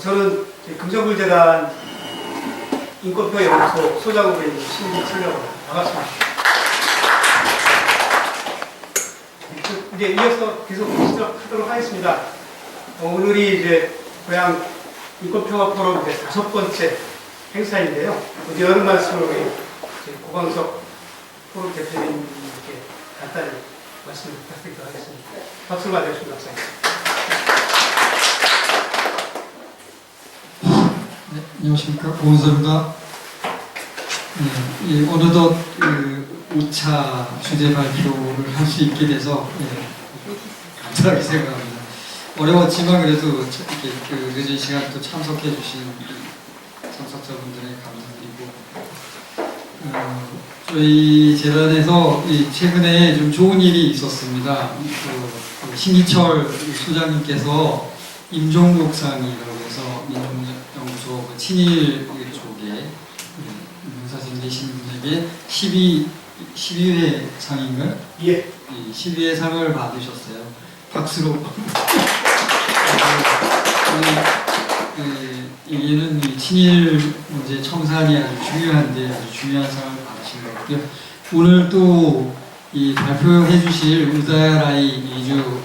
저는 금정불재단 인권표 연구소 소장으로 있는 신철려고 합니다. 반갑습니다. 이제 이어서 계속 시작하도록 하겠습니다. 오늘이 이제 고향 인권평화 포럼 이제 5번째 행사인데요. 어제 여름 말씀으로 고광석 포럼 대표님께 간단히 말씀을 부탁드리도록 하겠습니다. 박수 맞으십시오, 박사님. 네, 안녕하십니까. 고은서입니다. 네, 어느덧 5차 주제 발표를 할 수 있게 돼서 감사하게 생각합니다. 어려웠지만 그래도 이렇게 늦은 시간 또 참석해 주신 참석자분들에 감사드리고, 저희 재단에서 최근에 좀 좋은 일이 있었습니다. 신기철 소장님께서 임종복상이라고 해서 민족연구소 친일 쪽에 사진 계신 분에게 12회 상인가요? 예. 12회 상을 받으셨어요. 박수로. 얘는 친일 문제 청산이 아주 중요한데 아주 중요한 상을 받으신 것 같고요. 오늘 또 이 발표해 주실 우다라이 이주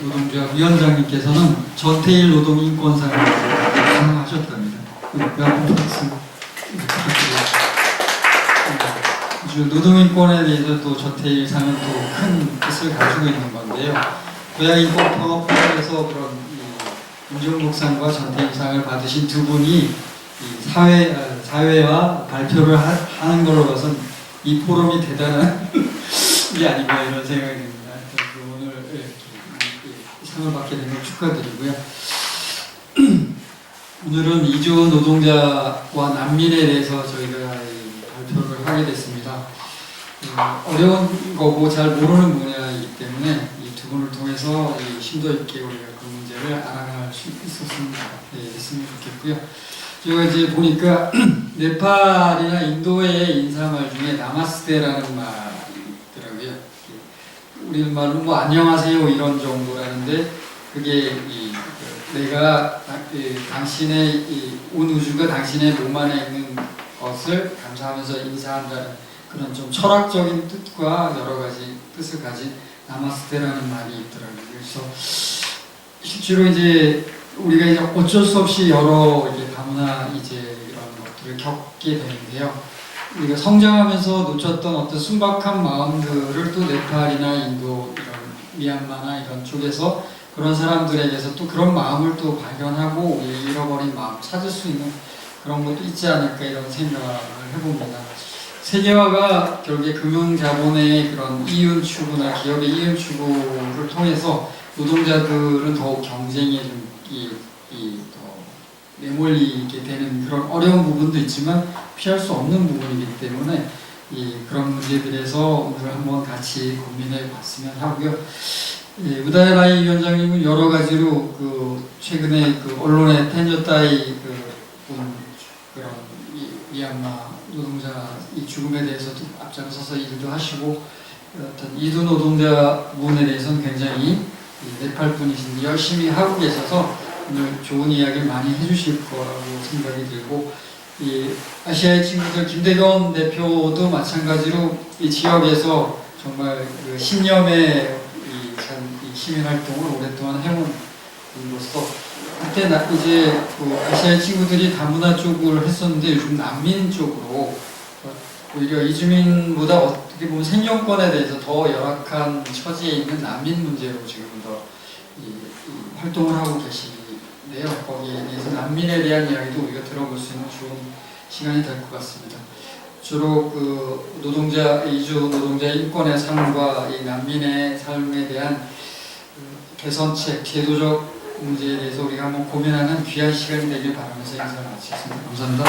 노동조합 위원장님께서는 전태일 노동인권상을 수상하셨답니다. 박수 부탁드립니다. 노동인권에 대해서 또 전태일 상은 또 큰 뜻을 가지고 있는 건데요. 고향인권평화포럼에서 그런 임종복상과 전태일상을 받으신 두 분이 사회와 발표를 하는 걸로 봐선 이 포럼이 대단한 게 아닌가 이런 생각이 듭니다. 오늘 상을 받게 된 걸 축하드리고요. 오늘은 이주원 노동자와 난민에 대해서 저희가 발표를 하게 됐습니다. 어려운 거고 잘 모르는 분야이기 때문에 이 두 분을 통해서 심도 있게 우리가 그 문제를 알아갈 수 있었으면 좋겠고요. 제가 이제 보니까 네팔이나 인도의 인사말 중에 나마스테라는 말이 있더라고요. 우리말로 뭐 안녕하세요 이런 정도라는데 그게 내가 당신의 온 우주가 당신의 몸 안에 있는 것을 감사하면서 인사한다는 그런 좀 철학적인 뜻과 여러 가지 뜻을 가진 나마스테라는 말이 있더라고요. 그래서 실제로 이제 우리가 이제 어쩔 수 없이 여러 이제 다문화 이제 이런 것들을 겪게 되는데요. 우리가 성장하면서 놓쳤던 어떤 순박한 마음들을 또 네팔이나 인도 이런 미얀마나 이런 쪽에서 그런 사람들에게서 또 그런 마음을 또 발견하고 잃어버린 마음 찾을 수 있는 그런 것도 있지 않을까 이런 생각을 해봅니다. 세계화가 결국에 금융자본의 그런 이윤 추구나 기업의 이윤 추구를 통해서 노동자들은 더욱 경쟁에 좀 더 내몰리게 되는 그런 어려운 부분도 있지만 피할 수 없는 부분이기 때문에 그런 문제들에서 오늘 한번 같이 고민해 봤으면 하고요. 우다라이 위원장님은 여러 가지로 최근에 언론에 텐저타이 그런 미얀마 노동자 이 죽음에 대해서도 앞장서서 일도 하시고 어떤 이두 노동자 부분에 대해서는 굉장히 네팔 분이신데 열심히 하고 계셔서 오늘 좋은 이야기를 많이 해주실 거라고 생각이 들고 아시아의 친구들 김대겸 대표도 마찬가지로 이 지역에서 정말 신념의 시민활동을 오랫동안 해온 분으로서 그때 이제 아시아의 친구들이 다문화 쪽을 했었는데 요즘 난민 쪽으로 오히려 이주민보다 어떻게 보면 생존권에 대해서 더 열악한 처지에 있는 난민 문제로 지금 더 활동을 하고 계시는데요. 거기에 대해서 난민에 대한 이야기도 우리가 들어볼 수 있는 좋은 시간이 될 것 같습니다. 주로 이주 노동자 인권의 삶과 이 난민의 삶에 대한 개선책, 제도적 문제에 대해서 우리가 한번 고민하는 귀한 시간이 되길 바라면서 인사를 마치겠습니다. 감사합니다.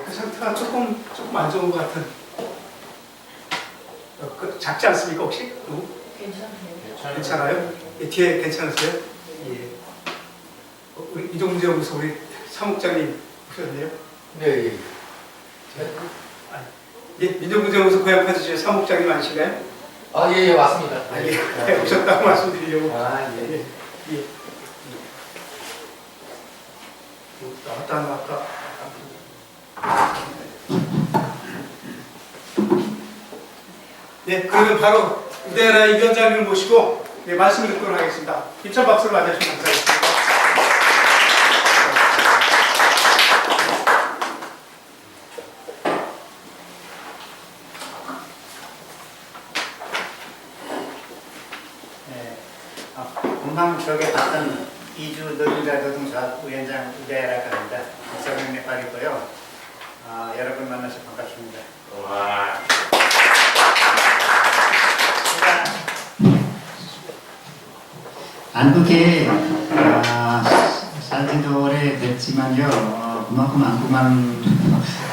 그 상태가 조금 안 좋은 것 같은. 작지 않습니까 혹시? 괜찮아요? 뒤에 괜찮으세요? 예. 우리 이동재연구소 우리 사무장님 오셨네요. 네. 예, 민족문제연구소 고향 파트지의 사무장님 아니신가요? 아, 예, 예, 맞습니다. 예, 오셨다고 말씀드리려고. 아, 예, 예. 예. 나왔다. 네, 그러면 바로 우대라 위원장님을 모시고 네, 말씀을 듣도록 하겠습니다. 힘찬 박수를 맞아주시면 감사하겠습니다. 금방 저기 봤던 이주 노동자 노동조합 위원장 우대라고 합니다. 박사님 नेपा리고요. 여러분 만나서 반갑습니다. 와. 제가 안국에 살지도 오래됐지만요. 그만큼 안국만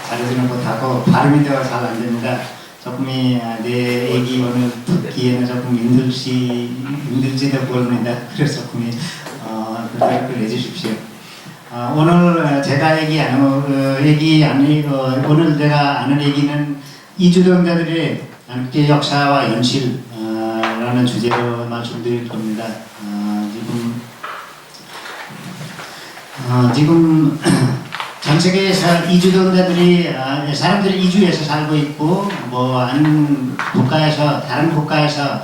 잘해주는 것하고 발음이 더 잘 안 됩니다. 조금이 내 얘기 오늘 듣기에는 조금 힘들지도 모릅니다. 그래서 조금이 그렇게 해주십시오. 오늘 제가 오늘 제가 하는 얘기는 이주동자들의 함께 역사와 연실라는 주제로 말씀드릴 겁니다. 지금 전 세계에서 이주동자들이 사람들이 이주해서 살고 있고 한 국가에서 다른 국가에서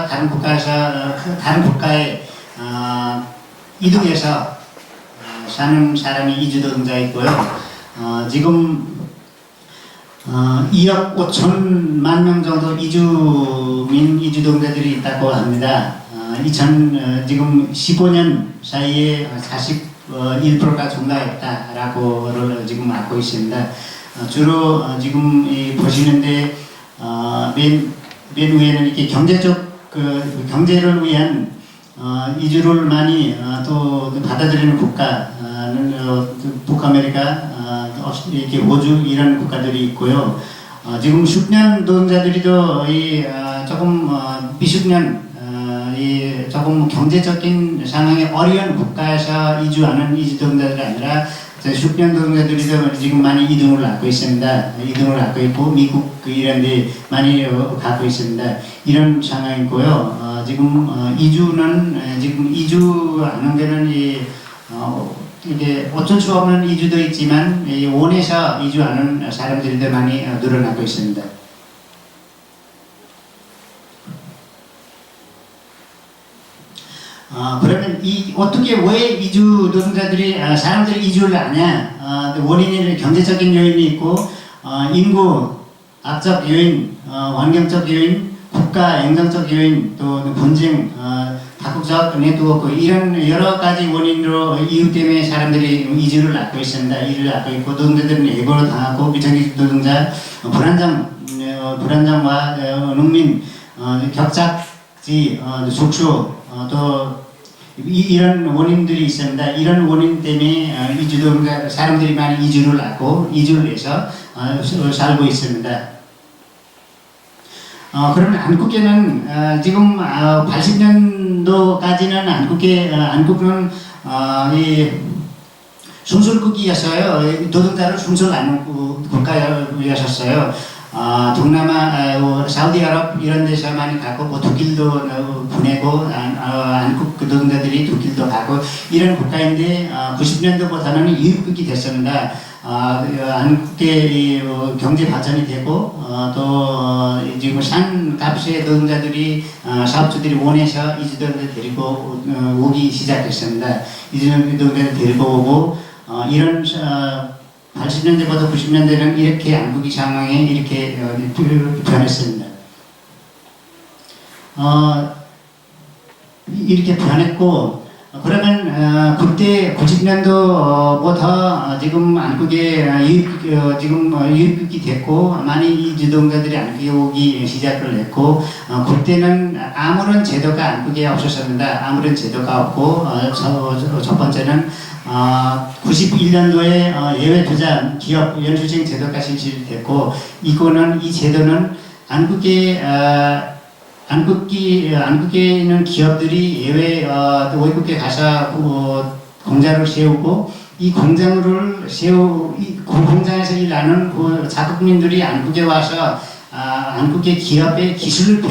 다른 국가에 이동해서 사는 사람이 이주동자 있고요. 지금 2억 5천만 명 정도 이주동자들이 있다고 합니다. 지금 15년 사이에 41%가 증가했다라고를 지금 알고 있습니다. 주로 지금 보시는데 맨 위에는 이렇게 경제를 위한 이주를 많이 또 받아들이는 국가는 북아메리카, 이렇게 호주 이런 국가들이 있고요. 지금 숙련 노동자들이도 조금 미숙련 조금 경제적인 상황이 어려운 국가에서 이주하는 이주노동자들이 아니라 숙련 노동자들이 지금 많이 이동을 하고 있습니다. 이동을 하고 있고 미국 이런 데 많이 가고 있습니다. 이런 상황이고요. 지금 이주하는 데는 이게 어쩔 수 없는 이주도 있지만 원해서 이주하는 사람들도 많이 늘어나고 있습니다. 그러면 어떻게 왜 이주 노동자들이 사람들이 이주를 하냐? 원인은 경제적인 요인이 있고 인구, 악적 요인, 환경적 요인, 국가 행정적 요인, 또 분쟁, 다국적 네트워크 이런 여러 가지 원인으로 이유 때문에 사람들이 이주를 하고 있습니다. 일을 하고 있고 노동자들은 예고를 당하고 비정규직 노동자, 불안정과 농민, 격작지, 속수 또 이런 원인들이 있습니다. 이런 원인 때문에 사람들이 많이 이주를 하고 이주를 해서 살고 있습니다. 그러면 한국에는 지금 80년도까지는 한국은 순술국이었어요. 노동자를 순술하는 국가였었어요. 동남아, 사우디아랍 이런 데서 많이 가고 독일도 보내고 한국 노동자들이 독일도 가고 이런 국가인데 90년도부터는 유입국이 됐습니다. 한국의 경제 발전이 되고 또 지금 산값의 노동자들이 사업주들이 원해서 이주노동자들 데리고 오기 시작했습니다. 이주노동자들 데리고 오고 이런 80년대부터 90년대는 이렇게 한국이 상황에 이렇게 변했습니다. 이렇게 변했고 그러면 그때 90년도부터 지금 한국에 유입국이 됐고 많이 이주노동자들이 한국에 오기 시작을 했고 그때는 아무런 제도가 한국에 없었습니다. 아무런 제도가 없고 첫 번째는 91년도에 예외 투자 기업 연수생 제도가 실시됐고 이 제도는 한국에 있는 기업들이 예외 외국에 가서 공장을 세우고 이 공장에서 일하는 자국민들이 한국에 와서 한국의 기업의 기술을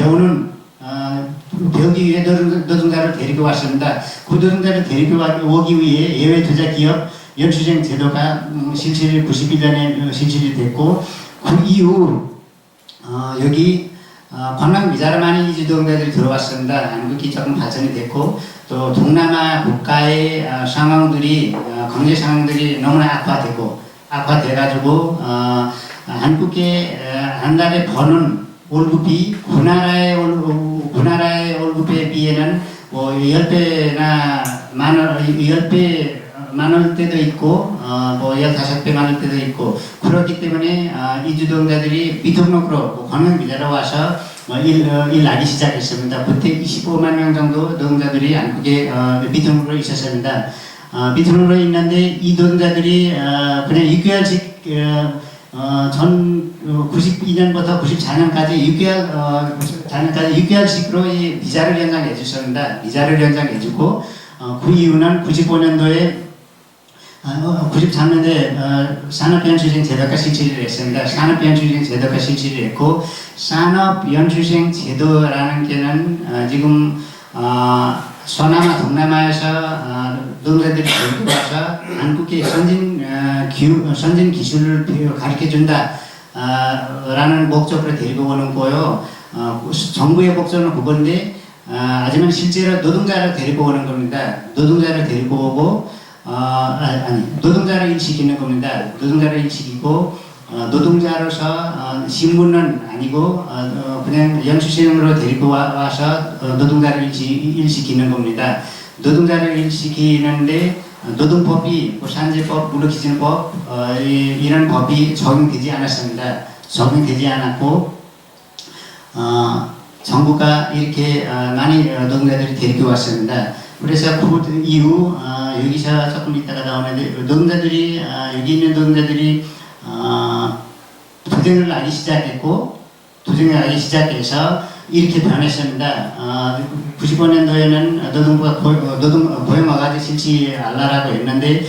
배우기 위해 노동자를 데리고 왔습니다. 그 노동자를 데리고 오기 위해 예외 투자 기업 연수생 제도가 실시를 91년에 실시를 됐고, 그 이후 여기 관광 비자로 많이 이주 노동자들이 들어왔습니다. 한국이 조금 발전이 됐고, 또 동남아 국가의 상황들이 경제 상황들이 너무나 악화돼가지고 한국의 한 달에 버는 월급이 그 나라의 월급에 비해는 뭐 10배나 많을 때도 있고 뭐 15배 많을 때도 있고, 그렇기 때문에 이주노동자들이 미등록으로 관광 비자로 와서 일 나기 시작했습니다. 그때 25만 명 정도 노동자들이 한국에 미등록으로 있었습니다. 미등록으로 있는데 이 노동자들이 그냥 6개월씩 전 92년부터 94년까지 6개월씩으로 이 비자를 연장해 주셨습니다. 비자를 연장해 주고, 그 이유는 95년도에 93년도에 산업연수생 제도가 실시를 했습니다. 산업연수생 제도가 실시를 했고, 산업연수생 제도라는 게는 지금 서남아 동남아에서 노동자들이 데리고 와서 한국의 선진 기술을 가르쳐준다 라는 목적으로 데리고 오는 거요. 정부의 목적은 그건데, 하지만 실제로 노동자를 데리고 오는 겁니다. 노동자를 데리고 오고, 노동자를 일시키는 겁니다. 노동자를 일시키고, 노동자로서 신분은 아니고 그냥 연수생으로 데리고 와서 노동자를 일시키는 겁니다. 노동자를 일시키는데 노동법이, 산재법, 무력기준법 이런 법이 적용되지 않았습니다. 적용되지 않았고, 정부가 이렇게 많이 노동자들이 데리고 왔습니다. 그래서 그 이후 여기서 조금 있다가 나오는데, 노동자들이 여기 있는 노동자들이 도전을 하기 시작했고, 도전을 하기 시작해서 이렇게 변했습니다. 95년도에는 노동부가 고용어가지 실시하려고 했는데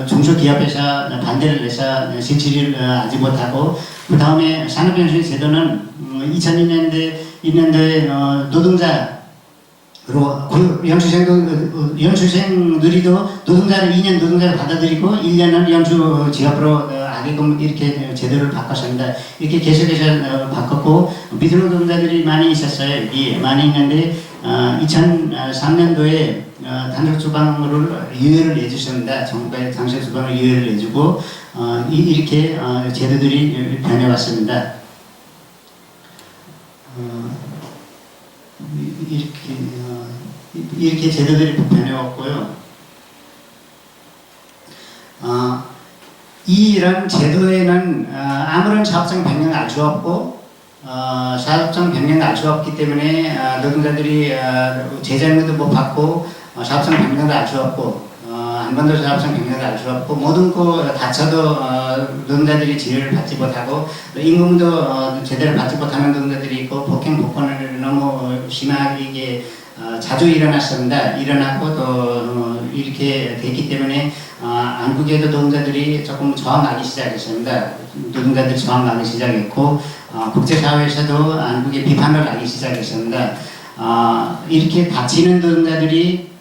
중소기업에서 반대를 해서 실시를 하지 못하고, 그 다음에 산업연수생 제도는 2002년도에 노동자 연수생들이도 노동자를 2년 노동자를 받아들이고 1년은 연수 지역으로 하게끔 이렇게 제도를 바꿨습니다. 이렇게 계속해서 바꿨고, 미등록 노동자들이 많이 있었어요. 여기 많이 있는데 2003년도에 단속 수방을 유예를 해주셨습니다. 정부가 단속 수방을 유예를 해주고 이렇게 제도들이 변해왔습니다. 이렇게 제도들이 변해왔고요. 이런 제도에는 아무런 사업성 변경을 알 수 없고, 사업성 변경을 알 수 없기 때문에 노동자들이 재정도 못 받고, 사업성 변경도 알 수 없고, 한 번도 사업성 변경을 알 수 없고, 모든 거 다쳐도 노동자들이 지원을 받지 못하고, 임금도 제대로 받지 못하는 노동자들이 있고, 폭행 폭언을 너무 심하게 자주 일어났습니다. 일어나고 또 이렇게 됐기 때문에 한국에도 노동자들이 조금 저항하기 시작했습니다. 노동자들이 저항하기 시작했고, 국제사회에서도 한국에 비판을 하기 시작했습니다. 이렇게 다치는 노동자들이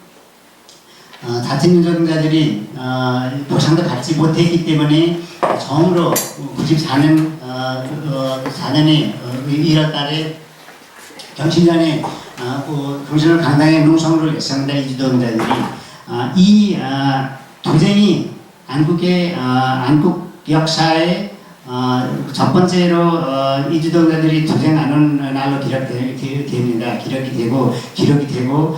보상도 받지 못했기 때문에 처음으로 94년에 1월달에 경신련에 경신을 강당에 농성을 했습니다. 이주노동자들이 이 투쟁이 한국 역사에 첫 번째로 이주노동자들이 투쟁하는 날로 기록이 되고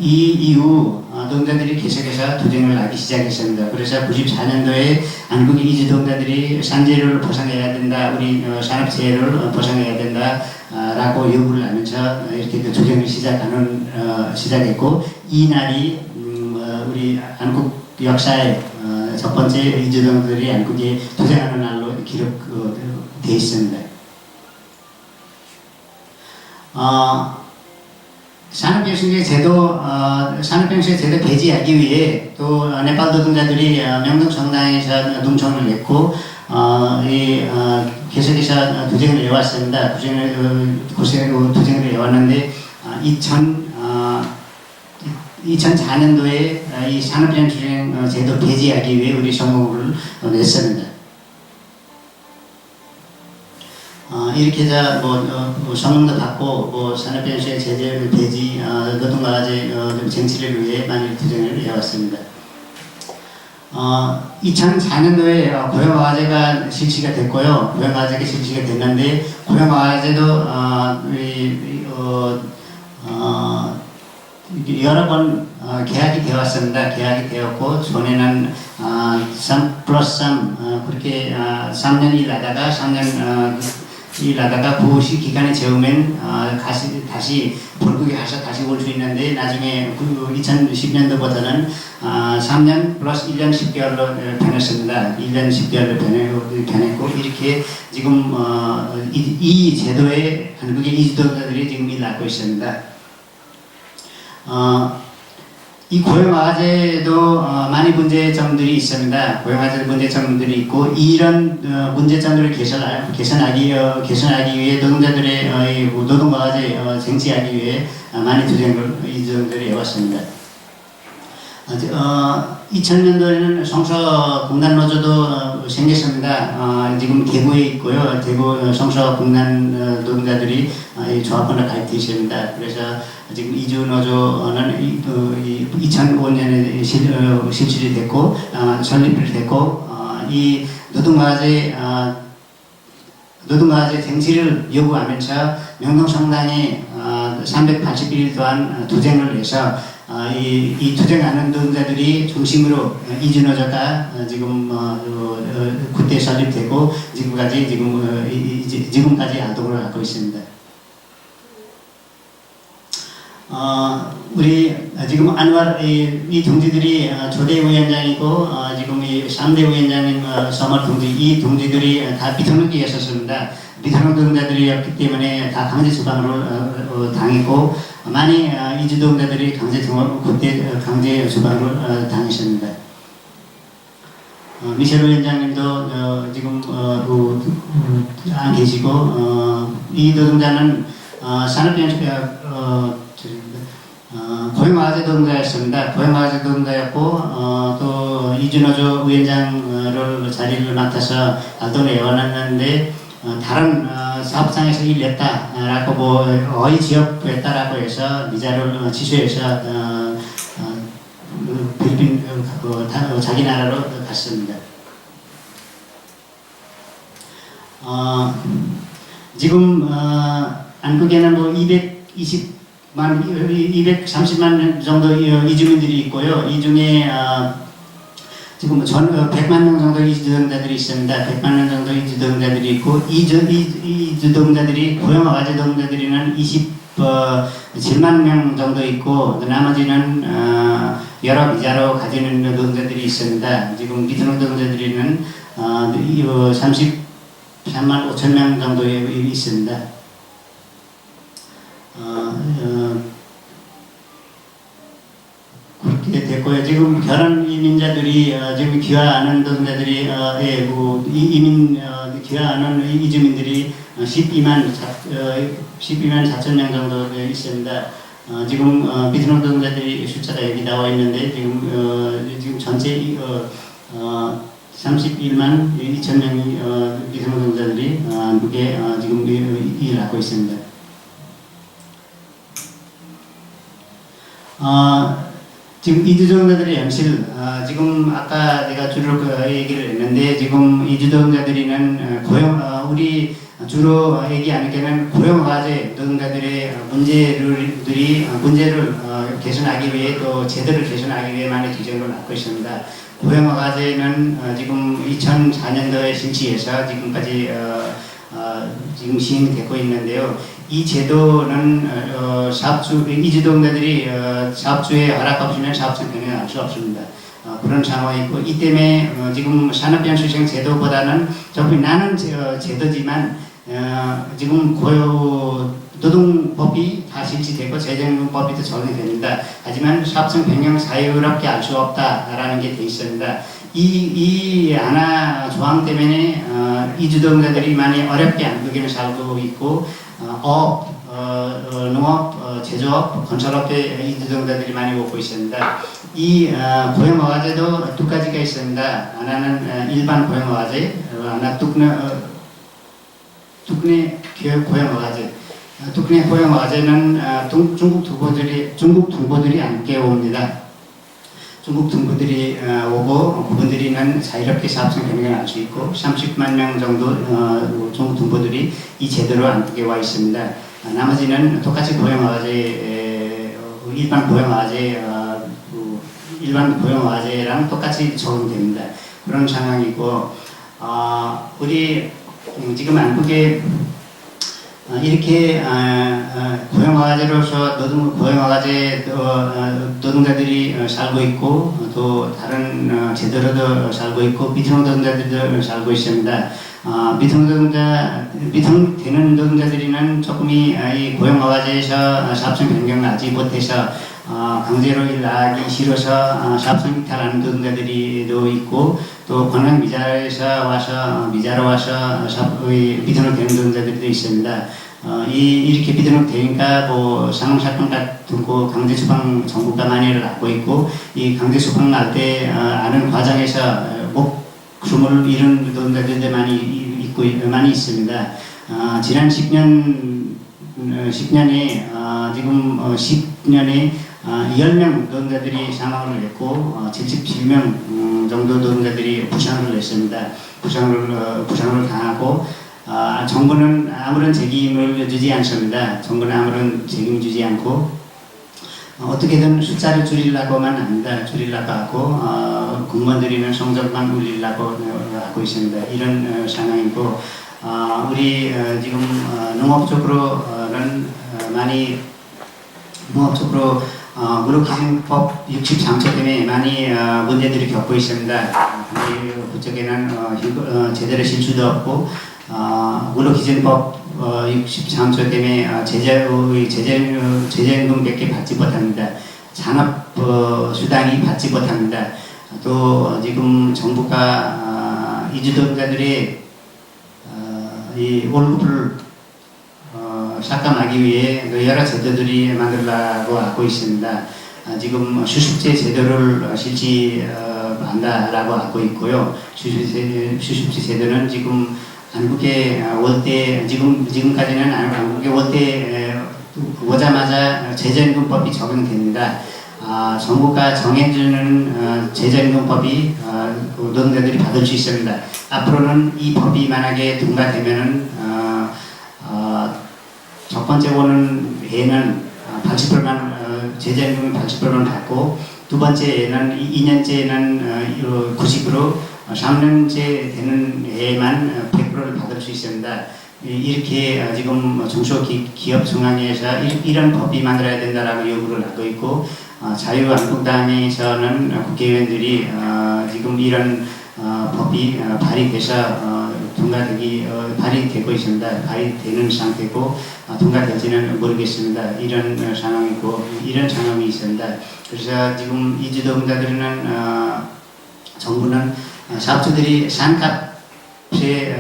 이 이후 노동자들이 계속해서 투쟁을 하기 시작했습니다. 그래서 94년도에 한국의 이주노동자들이 산재를 보상해야 된다, 우리 산업재해를 보상해야 된다 라고 요구를 하면서 이렇게 투쟁을 시작했고, 이 날이 우리 한국 역사의 첫 번째 이주노동자들이 한국에 투쟁하는 날로 기록되어 있습니다. 산업병신제 제도 폐지하기 위해 또 네팔 노동자들이 명동 성당에서 농성을 했고, 계속해서 투쟁을 해왔습니다. 투쟁을 해왔는데 2004년도에 이 산업연수생 제도 폐지하기 위해 우리 성공을 냈습니다. 이렇게 해서 성공도 받고 산업연수생 제도 폐지, 노동과제 쟁취를 위해 많이 투쟁을 해왔습니다. 2004년도에 고용과제가 실시가 됐고요. 고용과제가 실시가 됐는데 고용과제도 여러 번 계약이 되었습니다. 계약이 되었고 전에는 3 플러스 3 그렇게 3년 일하다가 3년 일하다가 그 기간이 채우면 다시 본국에 가서 다시 올 수 있는데 나중에 2010년도부터는 3년 플러스 1년 10개월로 변했습니다. 1년 10개월로 변했고 이렇게 지금 이 제도에 한국의 이주도자들이 지금 일하고 있습니다. 이 고용화제도 많이 문제점들이 있습니다. 고용화제 문제점들이 있고 이런 문제점들을 개선하기 위해 노동자들의 노동과제 쟁취하기 위해 많이 이주도자들이 해왔습니다. 2000년도에는 성서공단노조도 생겼습니다. 지금 대구에 있고요. 대구 성서공단 노동자들이 조합원을 가입되어 있습니다. 그래서 지금 이주노조는 2005년에 실질이 됐고 설립이 됐고 이 노동과제 쟁취를 요구하면서 명동성당이 381일 동안 투쟁을 해서 이 투쟁하는 노동자들이 중심으로 이주노조가 지금 그때 설립되고 지금까지 활동을 하고 있습니다. 우리 지금 안왈 이 동지들이 조대 위원장이고 지금 이 3대 위원장인 서머 동지 이 동지들이 다 비통역이었었습니다. 비통역 노동자들이었기 때문에 다 강제 수방으로 당했고 많이 이주노동자들이 그때 강제 수방으로 당했습니다. 미셸 위원장님도 지금 안 계시고 이 노동자는 고용화제 노동자였습니다. 고용화제 노동자였고 또 이주노조 위원장을 자리를 맡아서 활동을 해왔는데 다른 사업장에서 일했다라고 어의 지역했다라고 해서 비자를 취소해서 필리핀 자기 나라로 갔습니다. 지금 한국에는 230만 정도 이주민들이 있고요. 이 중에 지금 100만 명 정도 이주노동자들이 있습니다. 100만 명 정도 이주노동자들이 있고 이주노동자들이 고용화제 노동자들이는 27만 명 정도 있고 나머지는 여러 비자로 가지는 노동자들이 있습니다. 지금 미드노 노동자들이는 33만 5천 명 정도 있습니다. 그렇게 됐고요. 지금 결혼 이민자들이 지금 귀화하는 노동자들이 이민 귀화하는 이주민들이 12만 4천 명 정도 있습니다. 지금 미드노 노동자들이 숫자가 여기 나와 있는데 지금 전체 31만 2천 명이 미드노 노동자들이 한국에 지금 일을 하고 있습니다. 지금 이주노동자들의 현실, 지금 아까 내가 주로 얘기를 했는데 지금 이주노동자들이는 우리 주로 얘기하는 게는 고용화제 노동자들의 문제를 개선하기 위해 또 제도를 개선하기 위해 많이 투쟁을 하고 있습니다. 고용화제는 지금 2004년도에 실시해서 지금까지 지금 시행되고 있는데요. 이 제도는 이주노동자들이 사업주의 허락 없으면 사업장 병행할 수 없습니다. 그런 상황이 있고 이 때문에 지금 산업연수생 제도보다는 조금 나는 제도지만 지금 노동법이 다 실시되고 재정법이 또 적용됩니다. 하지만 사업장 변경 자유롭게 할 수 없다라는 게 돼 있습니다. 이 하나 조항 때문에 이주동자들이 많이 어렵게 안국에는 살고 있고 농업, 제조업, 건설업에 이주동자들이 많이 오고 있습니다. 이 고용어과제도 두 가지가 있습니다. 하나는 일반 고용어과제, 하나 뚝내 교육 고용어과제. 뚝내 고용어과제는 중국 동포들이 함께 옵니다. 중국 동포들이 오고 그분들이는 자유롭게 사업성 변경을 할 수 있고 30만 명 정도 중국 동포들이 이 제도로 한국에 와 있습니다. 나머지는 똑같이 고용어과제 일반 고용어과제랑 똑같이 적용됩니다. 그런 상황이고 우리 지금 한국에 이렇게 고용어과제로서 고용어과제 노동자들이 살고 있고 또 다른 제도로도 살고 있고 미등록노동자들도 살고 있습니다. 미등록되는 노동자들이는 조금이 이 고용어과제에서 사업성 변경을 하지 못해서 강제로 일하기 싫어서 사업성 이탈하는 노동자들이도 있고 또 관광 비자로 와서 미등록되는 노동자들도 있습니다. 이렇게 미등록되니까 뭐 상업사건 같은 거 강제수방 정부가 많이 일어나고 있고 이 강제수방 날 때 아는 과정에서 목숨을 잃은 노동자들도 많이 있습니다. 지난 10년에 지금 10년에 10명 노동자들이 사망을 했고 77명 정도 노동자들이 부상을 냈습니다. 부상을 당하고 정부는 아무런 책임을 주지 않습니다. 정부는 아무런 책임 주지 않고 어떻게든 숫자를 줄이려고만 합니다. 줄이려고 하고 공무원들이는 성적만 올리려고 하고 있습니다. 이런 상황이고 우리 지금 농업 쪽으로는 많이 무역기준법 63조 때문에 많이 문제들이 겪고 있습니다. 그쪽에는 제대로 실수도 없고 무역기준법 63조 때문에 제재임금밖에 받지 못합니다. 산업 수당이 받지 못합니다. 또 지금 정부가 이주노동자들의 이 월급을 삭감하기 위해 여러 제도들이 만들려고 하고 있습니다. 지금 수습제 제도를 실시한다라고 하고 있고요. 수습제 제도는 지금 한국에 올 때 지금까지는 한국에 올 때 오자마자 최저임금법이 적용됩니다. 정부가 정해주는 최저임금법이 노동자들이 받을 수 있습니다. 앞으로는 이 법이 만약에 통과되면은 첫 번째 오는 해에는 80%만 최저임금 80%만 받고 두 번째에는 2년째에는 90%, 3년째 되는 해에만 100%를 받을 수 있습니다. 이렇게 지금 중소기업 중앙회에서 이런 법이 만들어야 된다라고 요구를 하고 있고 자유한국당에서는 국회의원들이 지금 이런 법이 발의돼서 발의되고 있습니다. 발의되는 상태고 통과될지는 모르겠습니다. 이런 상황이고 이런 상황이 있습니다. 그래서 지금 이주노동자들은 정부는 사업주들이 산값에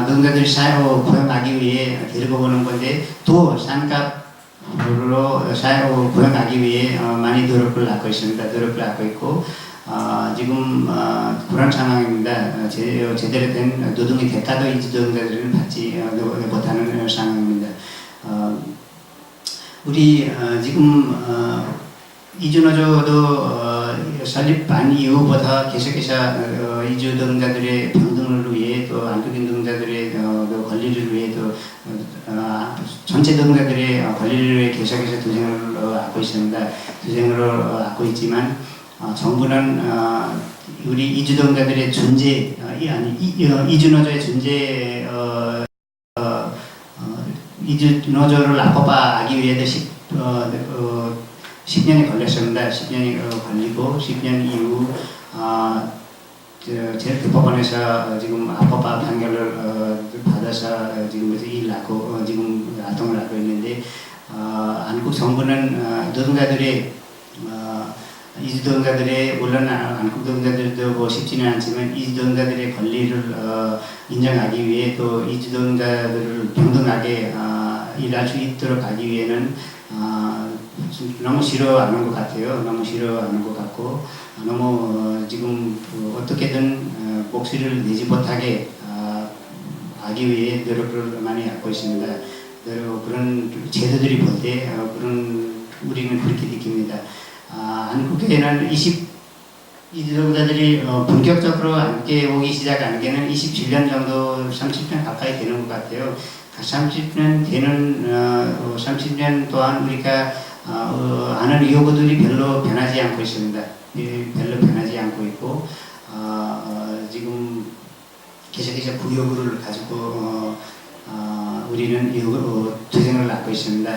노동자들이 고용하기 위해 데리고 오는 건데 또 산값으로 고용하기 위해 많이 노력을 하고 있습니다. 노력을 하고 있고 지금 그런 상황입니다. 제대로 된 노동의 대가도 이주노동자들은 받지 못하는 상황입니다. 우리 지금 이주노조도 설립한 이후부터 계속해서 이주노동자들의 평등을 위해 또 한국인 노동자들의 권리를 위해 또 전체 노동자들의 권리를 위해 계속해서 투쟁을 하고 있습니다. 투쟁을 하고 있지만 정부는 우리 이주노동자들의 존재, 이주노조의 존재, 이주노조를 합법화하기 위해서 10년이 걸렸습니다. 10년이 걸리고 10년 이후 제일법원에서 지금 합법화 판결을 받아서 지금 일하고 지금 활동을 하고 있는데 한국 정부는 노동자들의 이주 노동자들의 물론 한국 노동자들도 뭐 쉽지는 않지만 이주 노동자들의 권리를 인정하기 위해 또 이주 노동자들을 평등하게 일할 수 있도록 하기 위해는 너무 싫어하는 것 같아요. 너무 싫어하는 것 같고 너무 지금 어떻게든 목소리를 내지 못하게 하기 위해 노력을 많이 하고 있습니다. 그런 제도들이 볼 때 그런 우리는 그렇게 느낍니다. 한국에는 이주 노동자들이 본격적으로 함께 오기 시작한 게는 27년 정도, 30년 가까이 되는 것 같아요. 30년 되는 30년 동안 우리가 하는 요구들이 별로 변하지 않고 있습니다. 별로 변하지 않고 있고 지금 계속해서 그 요구를 가지고 우리는 투쟁을 하고 있습니다.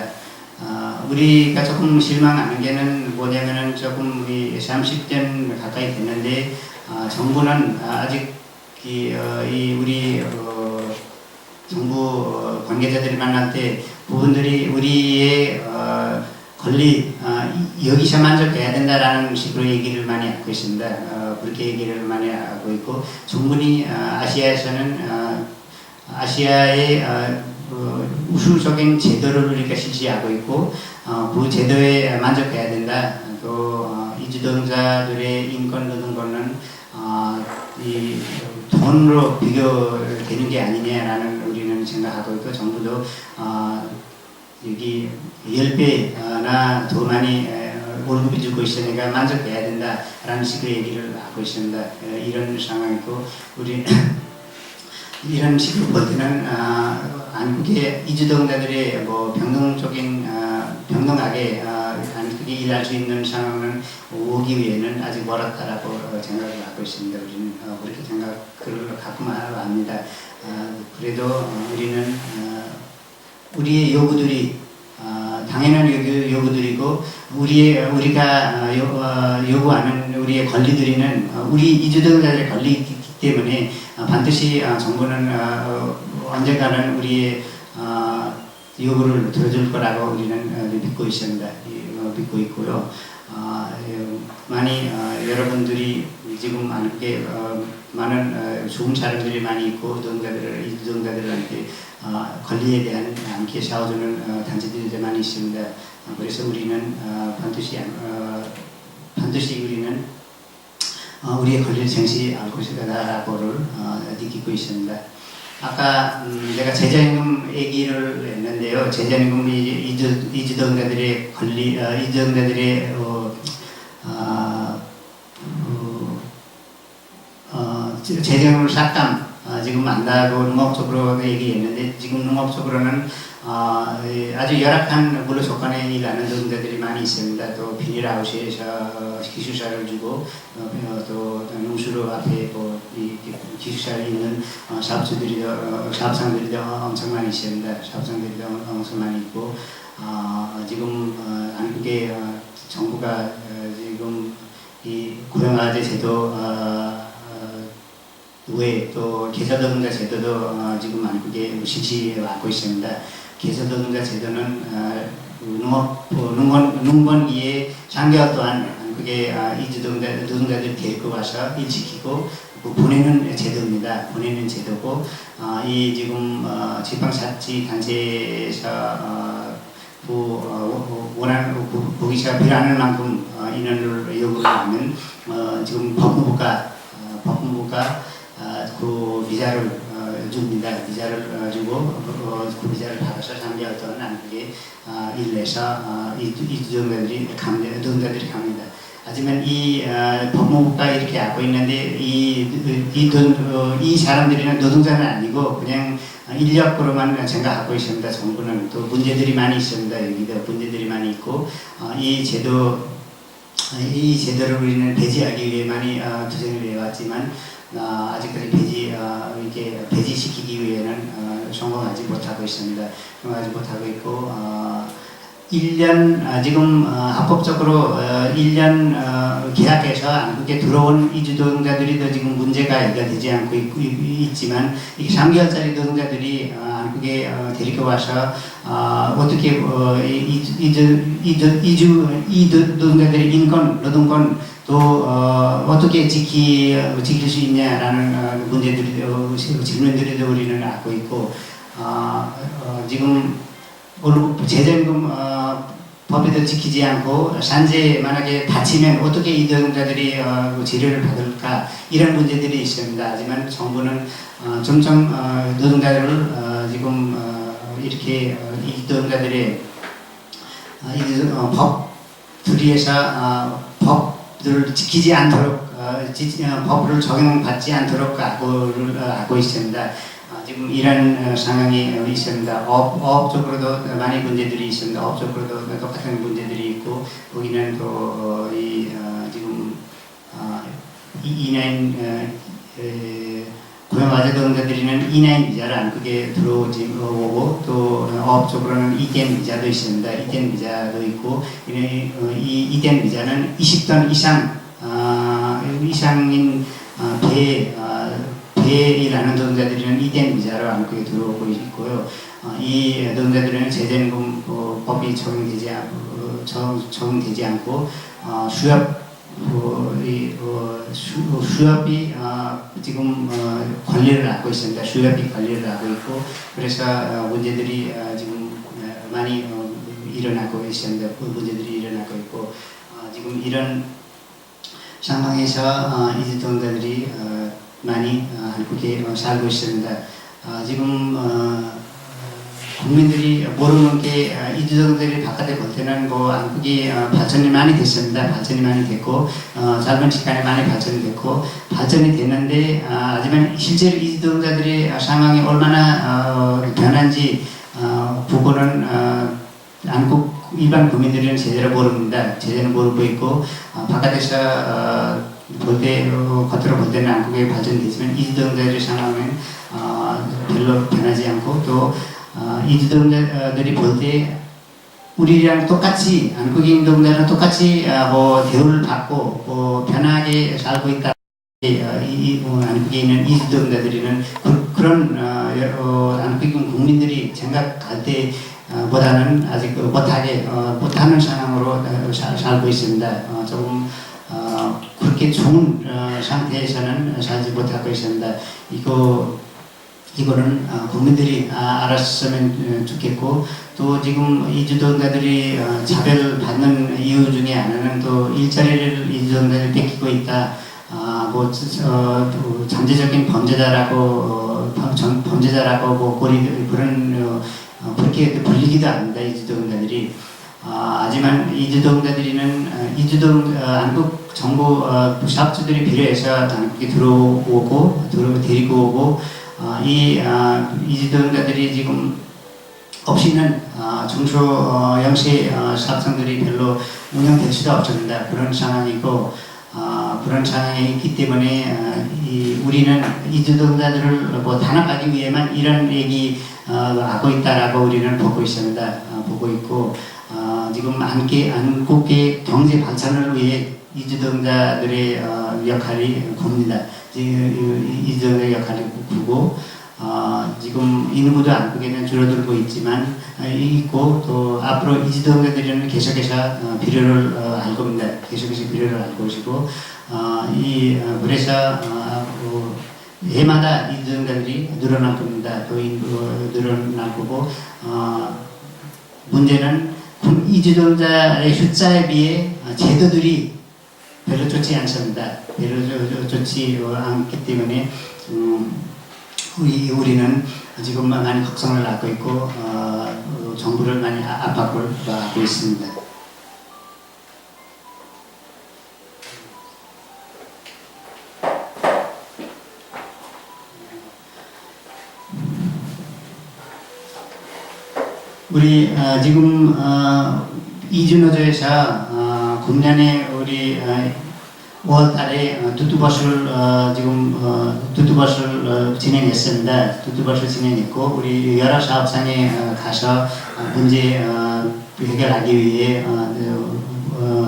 우리가 조금 실망하는 게는 뭐냐면은 조금 우리 30년 가까이 됐는데 정부는 아직 우리 정부 관계자들이 만날 때 부분들이 우리의 권리 여기서 만족해야 된다라는 식으로 얘기를 많이 하고 있습니다. 그렇게 얘기를 많이 하고 있고 충분히 아시아에서는 아시아의 우수적인 제도를 우리가 실시하고 있고 그 제도에 만족해야 된다. 또 이주 노동자들의 인권 노동권은 이 돈으로 비교되는 게 아니냐라는 우리는 생각하고 있고 정부도 여기 10배나 더 많이 월급을 주고 있으니까 만족해야 된다라는 식의 얘기를 하고 있습니다. 이런 상황이고 우리 이런 식으로 볼 때는 한국의 이주노동자들의 뭐 평등하게 한국에 일할 수 있는 상황은 오기 위해는 아직 멀었다라고 생각을 하고 있습니다. 우리는 그렇게 생각을 갖고 합니다. 그래도 우리는 우리의 요구들이 당연한 요구들이고 우리가 요구하는 우리의 권리들이는 우리 이주노동자들의 권리이기 때문에 반드시 정부는 언젠가는 우리의 요구를 들어줄 거라고 우리는 믿고 있습니다. 믿고 있고요. 많이 여러분들이 지금 한국에 많은 좋은 사람들이 많이 있고 노동자들한테 권리에 대한 함께 싸워주는 단체들이 많이 있습니다. 그래서 우리는 반드시 우리는 우리의 권리를 정시할 것이다라고를 느끼고 있습니다. 아까 내가 재정임금 얘기를 했는데요. 재정임금이 이주노동자들의 권리, 이주노동자들의 재정임금을 삭감 지금 안다고 농업적으로 얘기했는데 지금 농업적으로는 아주 열악한 근로 조건에 일하는 노동자들이 많이 있습니다. 또 비닐하우스에서 기숙사를 주고 또 농수로 앞에 이 기숙사를 있는 사업상들이 엄청 많이 있습니다. 사업상들이 엄청 많이 있고 지금 한국의 정부가 지금 이 고용화재 제도 외에 또 계절노동자 제도도 지금 한국에 실시하고 있습니다. 계절노동자 제도는 농번기에 3개월 동안 한국에 노동자들 데리고 와서 일 시키고 보내는 제도입니다. 보내는 제도고 이 지금 지방자치 단체에서 원하는 보기가 필요한 만큼 인원을 요구를 하면 지금 법무부가 그 비자를 줍니다. 비자를 주고 그 비자를 받아서 3개월 동안 한국에 일을 해서 노동자들이 갑니다. 하지만 이 법무부가 이렇게 하고 있는데 이 사람들이는 노동자는 아니고 그냥 인력으로만 생각하고 있습니다. 정부는 또 문제들이 많이 있습니다. 여기도 문제들이 많이 있고 이 제도를 우리는 배제하기 위해 많이 투쟁을 해왔지만 아직까지 이렇게 배제시키기 위해는 성공하지 못하고 있습니다. 성공하지 못하고 있고 1년 지금 합법적으로 1년 계약해서 한국에 들어온 이주 노동자들이 지금 문제가 되지 않고 있지만 이게 3개월짜리 노동자들이 한국에 데리고 와서 어떻게 이주 노동자들의 인권, 노동권 또 어떻게 지킬 수 있냐라는 문제들이 질문들이 우리는 갖고 있고 지금 재정금 법에도 지키지 않고 산재 만약에 다치면 어떻게 이 노동자들이 치료를 받을까 이런 문제들이 있습니다. 하지만 정부는 점점 노동자들을 지금 이렇게 이 노동자들의 법 둘이에서 법들을 지키지 않도록 법을 적용받지 않도록 하고 있습니다. 지금 이런 상황이 있습니다. 업적으로도 많이 문제들이 있습니다. 업적으로도 똑같은 문제들이 있고 거기는 또 지금 고용화재 노동자들이는 E9 비자를 한국에 들어오고 또 업적으로는 E10 비자도 있습니다. E10 비자도 있고 이 E10 비자는 20톤 이상인 배에 일하는 노동자들은 E10 비자로 한국에 들어오고 있고요. 이 노동자들은 재정금 법이 적용되지 않고 수협이 지금 관리를 하고 있습니다. 수협이 관리를 하고 있고 그래서 문제들이 지금 많이 일어나고 있습니다. 문제들이 일어나고 있고 지금 이런 상황에서 이주 노동자들이 많이 한국에 살고 있습니다. 지금 국민들이 모르는 게 이주노동자들이 바깥에 볼 때는 한국이 발전이 많이 됐습니다. 발전이 많이 됐고 짧은 시간에 많이 발전이 됐고 발전이 됐는데 하지만 실제로 이주노동자들의 상황이 얼마나 변한지 부분은 한국 일반 국민들은 제대로 모릅니다. 제대로 모르고 있고 바깥에서 겉으로 볼 때는 한국에 발전되지만 이주노동자들의 상황은 별로 변하지 않고 또 이주노동자들이 볼 때 우리랑 똑같이 한국인 노동자랑 똑같이 대우를 받고 편하게 살고 있다. 한국에 있는 이주노동자들은 그런 한국인 국민들이 생각할 때 보다는 아직 못하는 상황으로 살고 있습니다. 조금 그렇게 좋은 상태에서는 살지 못하고 있습니다. 이거는 국민들이 알았으면 좋겠고 또 지금 이주노동자들이 차별받는 이유 중에 하나는 또 일자리를 이주노동자들이 뺏기고 있다. 잠재적인 범죄자라고 그렇게 불리기도 합니다. 이주노동자들이. 하지만 이주노동자들은 한국 정부 사업주들이 필요해서 한국에 데리고 오고 이주노동자들이 지금 없이는 중소형식 사업장들이 별로 운영될 수도 없습니다. 그런 상황이고 그런 상황이 있기 때문에 우리는 이주노동자들을 단합하기 위해만 이런 얘기 하고 있다라고 우리는 보고 있습니다. 보고 있고 지금 한국의 경제 발전을 위해 이주노동자들의 역할이 큽니다. 이주노동자의 역할이 크고 지금 인구도 한국에는 줄어들고 있고 또 앞으로 이주노동자들은 계속해서 필요를 할 겁니다. 계속해서 필요를 할 것이고 그래서 해마다 이주노동자들이 늘어날 겁니다. 또 늘어날 거고 문제는 이주노동자의 숫자에 비해 제도들이 별로 좋지 않습니다. 별로 좋지 않기 때문에 우리는 지금 많이 걱정을 하고 있고 정부를 많이 압박을 하고 있습니다. 우리 지금 이주노조에서 금년에 5월달에 뚜뚜버스를 지금 뚜뚜버스를 진행했습니다. 뚜뚜버스를 진행했고 우리 여러 사업장에 가서 문제 해결하기 위해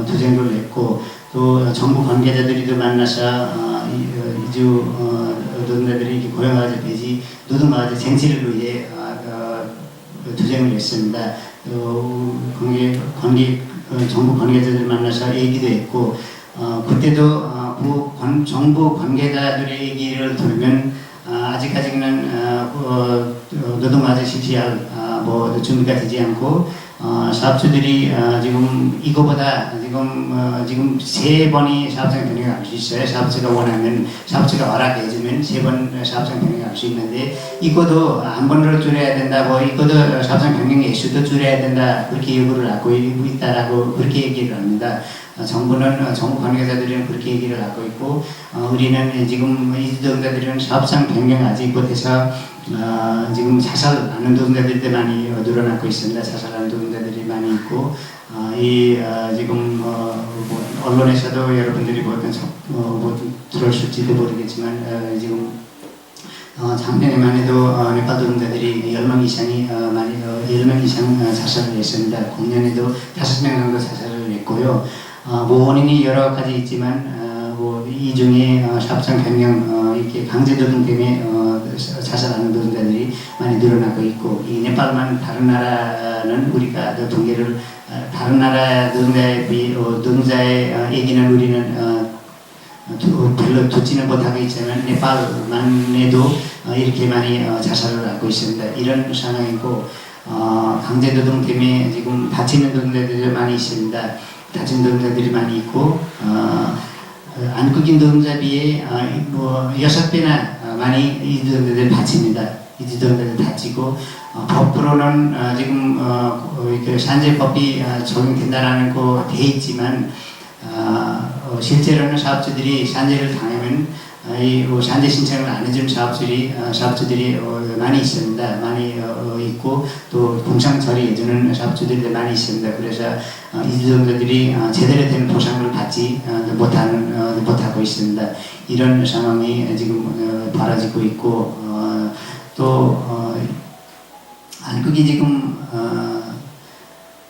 투쟁을 했고 또 정부 관계자들이도 만나서 이주 노동자들이 고용가제 폐지, 노동가제 쟁취를 위해 투쟁을 했습니다. 정부 관계자들 만나서 얘기도 했고 그때도 정부 관계자들의 얘기를 들으면 아직까지는 노동가제 실시할 준비가 되지 않고 사업주들이 지금 이거보다 지금 3번이 사업장 변경을 할 수 있어요. 사업주가 원하면 사업주가 허락해주면 3번 사업장 변경을 할 수 있는데 이거도 한 번으로 줄여야 된다고 이거도 사업장 변경 예수도 줄여야 된다 그렇게 요구를 하고 있다라고 그렇게 얘기를 합니다. 정부 관계자들은 그렇게 얘기를 하고 있고 우리는 지금 이주노동자들은 사업장 변경하지 못해서 지금 자살하는 노동자들이 많이 늘어나고 있습니다. 자살하는 노동자들이 많이 있고 지금 언론에서도 여러분들이 들었을지도 모르겠지만 지금 작년에만 해도 네팔 노동자들이 10명 이상이 10명 이상 자살을 했습니다. 공년에도 5명 정도 자살을 했고요. 원인이 여러 가지 있지만 이 중에 사업장 변경 이렇게 강제 노동 때문에 자살하는 노동자들이 많이 늘어나고 있고 이 네팔만 다른 나라는 우리가 통계를 다른 나라 노동자의 얘기는 우리는 별로 듣지는 못하고 있지만 네팔만 해도 이렇게 많이 자살을 하고 있습니다. 이런 상황이고 강제 노동 때문에 지금 다치는 노동자들이 많이 있습니다. 다친 노동자들이 많이 있고 한국인 노동자 비해 6배나 많이 이 노동자들이 다칩니다. 이 노동자들이 다치고 법으로는 지금 산재법이 적용된다라는 거 돼 있지만 실제로는 사업주들이 산재를 당하면 산재 신청을 안 해준 사업주들이 많이 있습니다. 많이 있고 또 공상 처리해주는 사업주들이 많이 있습니다. 그래서 이주노동자들이 제대로 된 보상을 받지 못하고 있습니다. 이런 상황이 지금 벌어지고 있고 또 한국이 지금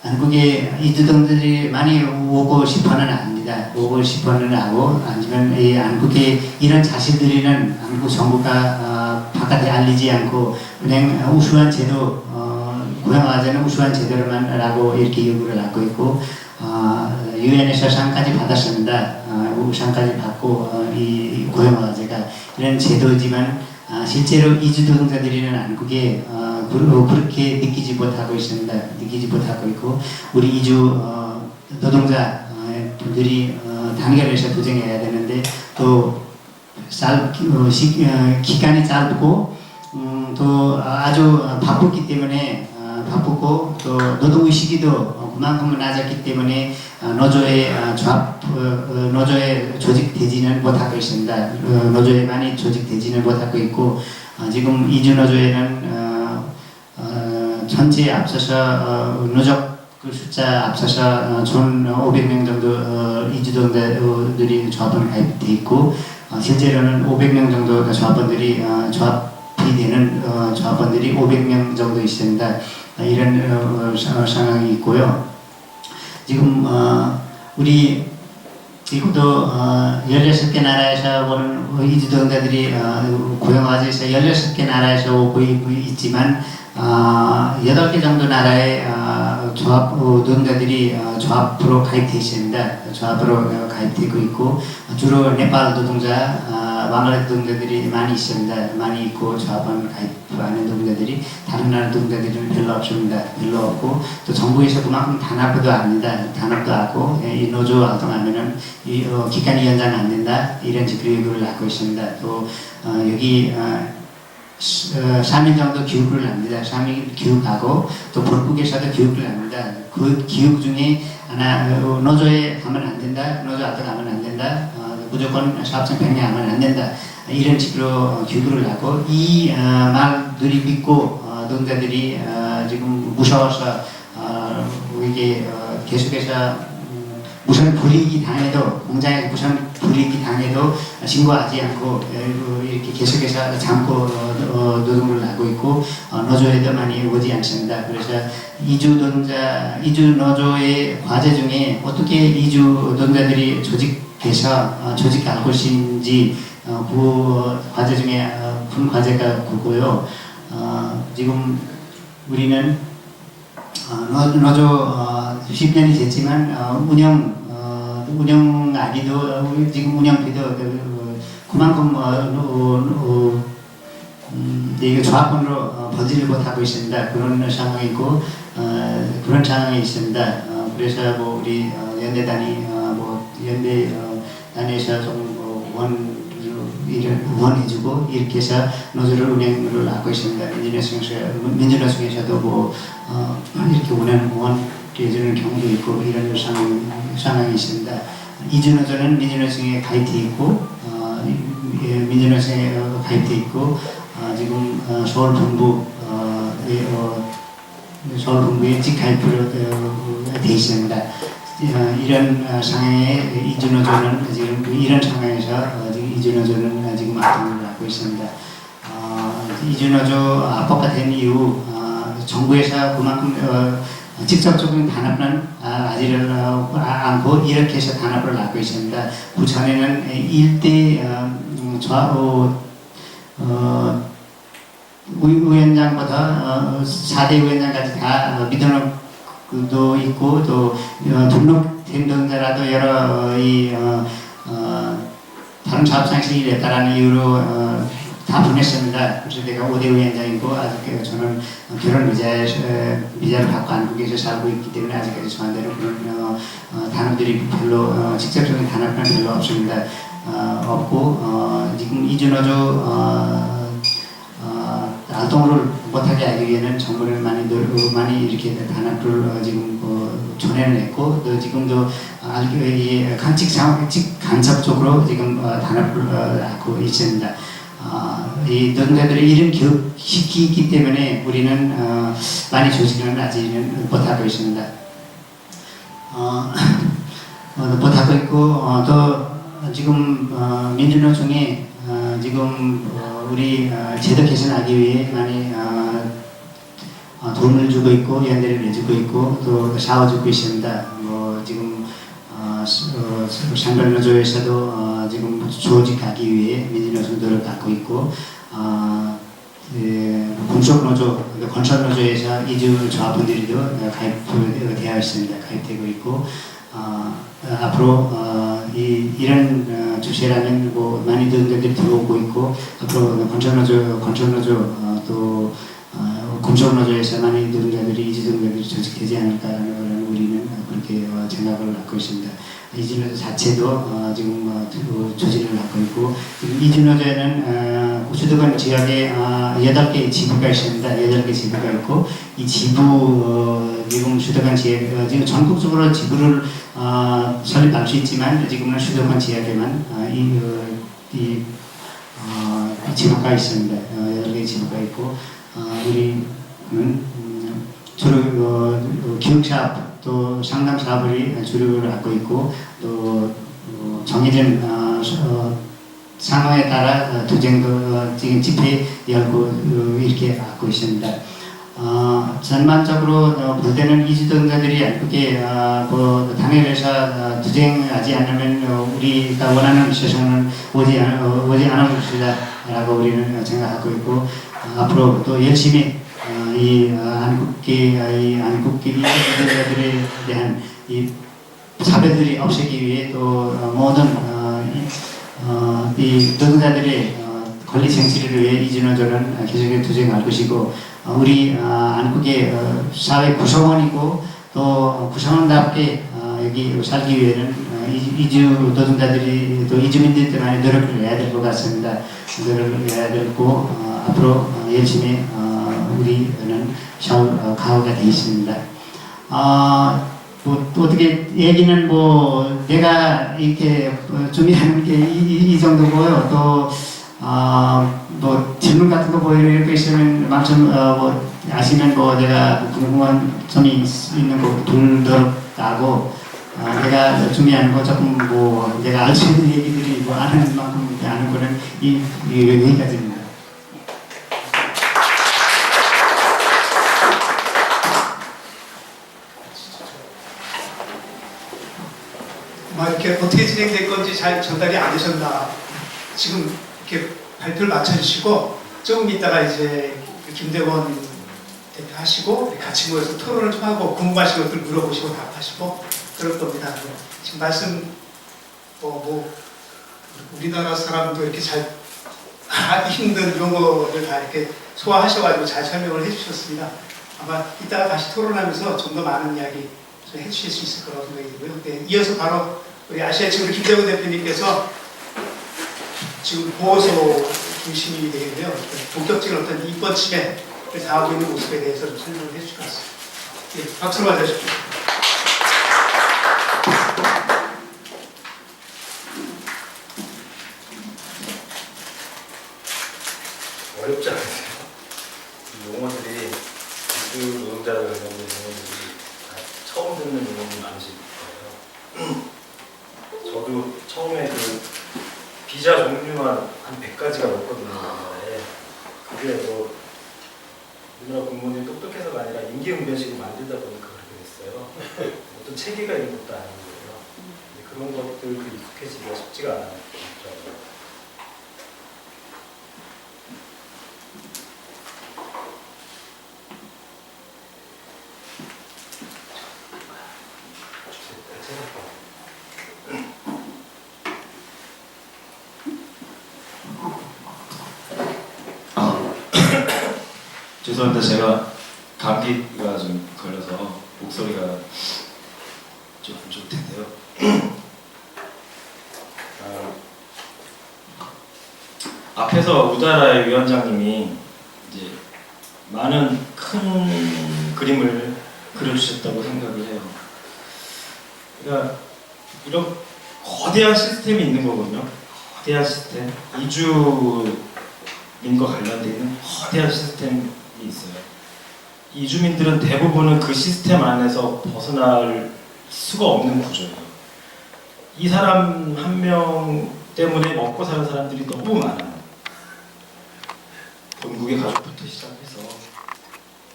한국에 이주노동자들이 많이 오고 싶어는 합니다. 오고 싶어는 하고 아니면 한국에 이런 사실들이는 한국 정부가 바깥에 알리지 않고 그냥 우수한 제도 고용화제는 우수한 제도로만 라고 이렇게 요구를 하고 있고 유엔에서 상까지 받았습니다. 상까지 받고 이 고용화제가 이런 제도지만 실제로 이주노동자들이는 한국에 그렇게 느끼지 못하고 있습니다. 느끼지 못하고 있고 우리 이주 노동자들이 단결해서 투쟁해야 되는데 또 기간이 짧고 또 아주 바쁘기 때문에 바쁘고 또 노동의 시기도 그만큼 낮았기 때문에 노조에 조직되지는 못하고 있습니다. 노조에 많이 조직되지는 못하고 있고 지금 이주노조에는 전체에 앞서서 누적 그 숫자 앞서서 전 500명 정도 이주노동자들이 조합원 가입돼 있고 실제로는 500명 정도 조합원들이 조합이 되는 조합원들이 500명 정도 있습니다. 이런 상황이 있고요. 지금 우리 미국도 16개 나라에서 오는 이주노동자들이 고용화제에서 16개 나라에서 오고 있지만 8개 정도 나라의 조합 노동자들이 조합으로 가입되어 있습니다. 조합으로 가입되고 있고 주로 네팔 노동자, 방글라데시 노동자들이 많이 있습니다. 많이 있고 조합원 가입하는 노동자들이 다른 나라 노동자들은 별로 없습니다. 별로 없고 또 정부에서 그만큼 단합도 합니다. 단합도 하고 이 노조 활동하면은 기간이 연장 안 된다 이런 식으로 요구를 하고 있습니다. 또 여기 3일 정도 교육을 합니다. 3일 교육하고 또 본국에서도 교육을 합니다. 그 교육 중에 하나 노조에 가면 안 된다. 노조 앞에 가면 안 된다. 무조건 사업장 변경하면 안 된다. 이런 식으로 교육을 하고 이 말들이 믿고 노동자들이 지금 무서워서 이게 계속해서 무슨 불이익이 당해도 공장에 무슨 불이익이 당해도 신고하지 않고 이렇게 계속해서 참고 노동을 하고 있고 노조에도 많이 오지 않습니다. 그래서 이주 노조의 과제 중에 어떻게 이주 노동자들이 조직해서 조직 갈 것인지 그 과제 중에 큰 과제가 그거고요. 지금 우리는 노조 10년이 됐지만 운영하기도 지금 운영비도 그만큼 이게 조합원으로 버지를 못하고 있습니다. 그런 상황이고 그런 상황이 있습니다. 그래서 뭐 우리 연대단이 연대 단에서 좀 원해주고 이렇게 해서 노조를 운영을 하고 있습니다. 민주노총에서도 이렇게 원해주는 경우도 있고 이런 상황이 있습니다. 이주노조는 민주노총에 가입돼 있고 민주노총에 가입돼 있고 지금 서울 본부에 직가입으로 돼 있습니다. 이런 상황에 이주노조는 지금 이런 상황에서 이주노조는 지금 활동을 하고 있습니다. 이주노조 합법화 된 이후 정부에서 그만큼 직접적인 단합은 하지를 않고 이렇게 해서 단합을 하고 있습니다. 그 전에는 1대 위원장보다 4대 위원장까지 다 믿어놓고도 있고 또 등록된 동자라도 여러 다른 사업상식이 됐다라는 이유로 다 보냈습니다. 그래서 내가 5대 위원장이고 아직 저는 결혼 비자를 갖고 한국에서 살고 있기 때문에 아직까지 저한테는 그런 단합들이 별로 직접적인 단합은 별로 없습니다. 없고 지금 이주노조 활동을 못하게 하기 위해서는 정부를 많이 이렇게 단합을 지금 전해냈고 또 지금도 간접적으로 지금 단합을 하고 있습니다. 이 노동자들의 이런 교육시키기 때문에 우리는 많이 조직은 아직은 못하고 있습니다. 못하고 있고 또 지금 민주노총에 지금 우리 제도 개선하기 위해 많이 도움을 주고 있고 연대를 해주고 있고 또 사와주고 있습니다. 지금 상별노조에서도 지금 조직하기 위해 민주노총 노력하고 있고 공속노조, 건설노조에서 이주 조합원들도 가입되어 있습니다. 가입되고 있고 앞으로 이런 주제라면 많은 노동자들이 들어오고 있고 앞으로 건설노조 또 공속노조에서 많은 노동자들이 이주 노동자들이 조직되지 않을까라는 우리는 그렇게 생각을 갖고 있습니다. 이주노조 자체도 지금 조직을 갖고 있고 지금 이주노조에는 수도권 지역에 8개 지부가 있습니다. 8개 지부가 있고 이 지부 지금 수도권 지역 지금 전국적으로 지부를 설립할 수 있지만 지금은 수도권 지역에만 이 지부가 있습니다. 8개 지부가 있고 우리는 주로 교육사업 또 상담사업을 주력을 하고 있고 또 정해진 상황에 따라 투쟁도 지금 집회 열고 이렇게 하고 있습니다. 전반적으로 볼 때는 이주노동자들이 한국에 당일에서 투쟁하지 않으면 우리가 원하는 세상은 오지 않을 것이다라고 우리는 생각하고 있고 앞으로 또 열심히 이 한국계 이주노동자들에 대한 이 차별들이 없애기 위해 또 모든 이 노동자들의 권리 쟁취를 위해 이주노조는 계속해서 투쟁할 것이고 우리 한국의 사회 구성원이고 또 구성원답게 여기 살기 위해는 이주 노동자들이 또 이주민들도 많이 노력을 해야 될 것 같습니다. 노력을 해야 되고 앞으로 열심히 우리는 가오가 되어 있습니다. 또 어떻게 얘기는 내가 이렇게 준비하는 게 이 정도고요. 또 질문 같은 거 이런 거 있으면 말씀 아시면 내가 궁금한 점이 있는 거 둘도록 하고 내가 준비하는 거 조금 뭐 내가 알 수 있는 얘기들이 뭐 아는 만큼 아는 거는 여기까지입니다. 이렇게 어떻게 진행될 건지 잘 전달이 안 되셨나. 지금 이렇게 발표를 맞춰주시고 조금 있다가 이제 김대원 대표 하시고 같이 모여서 토론을 좀 하고 궁금하신 것들 물어보시고 답하시고 그럴 겁니다. 지금 말씀 우리나라 사람도 이렇게 잘 하기 힘든 용어를 다 이렇게 소화하셔가지고 잘 설명을 해주셨습니다. 아마 이따가 다시 토론하면서 좀 더 많은 이야기 좀 해주실 수 있을 거라고 생각이 들고요. 네, 이어서 바로 우리 아시아 친구 김대원 대표님께서 지금 보호소 중심이 되겠는데요. 본격적인 어떤 인권 침해를 당하고 있는 모습에 대해서 좀 설명을 해주실 것 같습니다. 예, 박수로 맞아주십시오. 어렵지 않으세요? 용어들이 이주 노동자를 관련된 용어들이 다 처음 듣는 용어들이 많으실 거예요. 저도 처음에 그 비자 종류만 한 100가지가 넘거든요. 우리나라에. 그게 뭐 우리나라 공무원들이 똑똑해서가 아니라 임기응변식을 만들다 보니까 그렇게 됐어요. 어떤 체계가 있는 것도 아니고요. 그런 것들 익숙해지기가 쉽지가 않아요. 죄송합니다. 제가 감기가 좀 걸려서 목소리가 좀 안 좋을 텐데요. 앞에서 우다라의 위원장님이 이제 많은 큰 그림을 그려주셨다고 생각을 해요. 그러니까 이런 거대한 시스템이 있는 거거든요. 거대한 시스템. 이주민과 관련되어 있는 거대한 시스템이 있어요. 이주민들은 대부분은 그 시스템 안에서 벗어날 수가 없는 구조예요. 이 사람 한 명 때문에 먹고 사는 사람들이 너무 많아요. 본국의 가족부터 시작해서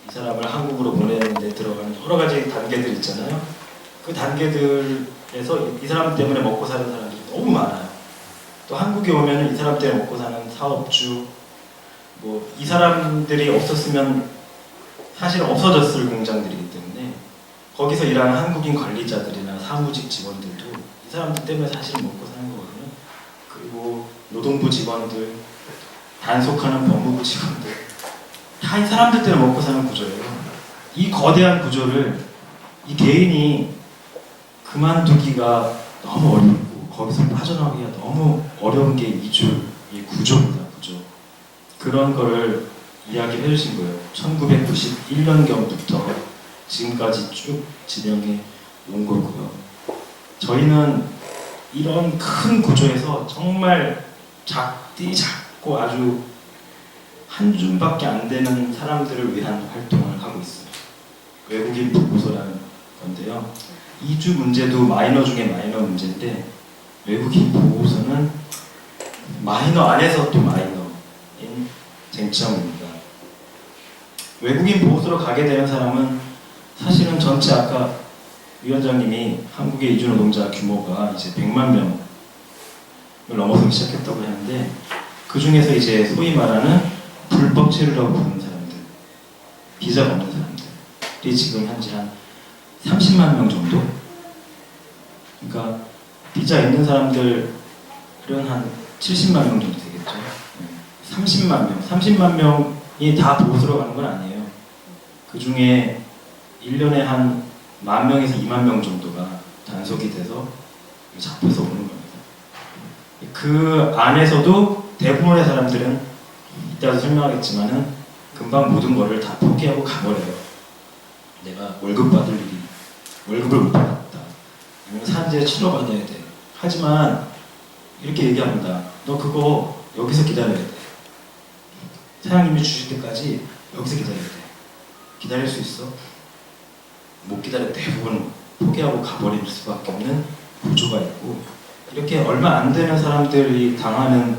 이 사람을 한국으로 보내는 데 들어가는 여러 가지 단계들 있잖아요. 그 단계들에서 이 사람 때문에 먹고 사는 사람들이 너무 많아요. 또 한국에 오면 이 사람 때문에 먹고 사는 사업주, 뭐 이 사람들이 없었으면 사실 없어졌을 공장들이기 때문에 거기서 일하는 한국인 관리자들이나 사무직 직원들도 이 사람들 때문에 사실 먹고 사는 거거든요. 그리고 노동부 직원들, 단속하는 법무부 직원들 다 이 사람들 때문에 먹고 사는 구조예요. 이 거대한 구조를 이 개인이 그만두기가 너무 어렵고 거기서 빠져나오기가 너무 어려운 게 이주의 구조입니다. 구조. 그런 거를 이야기를 해주신 거예요. 1991년경부터 지금까지 쭉 진행해 온 거고요. 저희는 이런 큰 구조에서 정말 작고 아주 한 줌밖에 안 되는 사람들을 위한 활동을 하고 있어요. 외국인 보호소라는 건데요. 이주 문제도 마이너 중에 마이너 문제인데 외국인 보호소는 마이너 안에서 또 마이너인 쟁점입니다. 외국인 보호소로 가게 되는 사람은 사실은 전체 아까 위원장님이 한국의 이주 노동자 규모가 이제 100만 명을 넘어서기 시작했다고 하는데 그 중에서 이제 소위 말하는 불법 체류라고 부르는 사람들, 비자가 없는 사람들이 지금 현재 한 30만 명 정도? 그러니까 비자 있는 사람들은 한 70만 명 정도 되겠죠. 30만 명이 다 보호소로 가는 건 아니에요. 그 중에 1년에 한 10,000명에서 20,000명 정도가 단속이 돼서 잡혀서 오는 겁니다. 그 안에서도 대부분의 사람들은 이따가 설명하겠지만은 금방 모든 거를 다 포기하고 가버려요. 내가 월급을 못 받았다. 아니면 산재 치료받아야 돼. 하지만 이렇게 얘기합니다. 너 그거 여기서 기다려야 돼. 사장님이 주실 때까지 여기서 기다려야 돼. 기다릴 수 있어? 못 기다려. 대부분 포기하고 가버릴 수밖에 없는 구조가 있고, 이렇게 얼마 안 되는 사람들이 당하는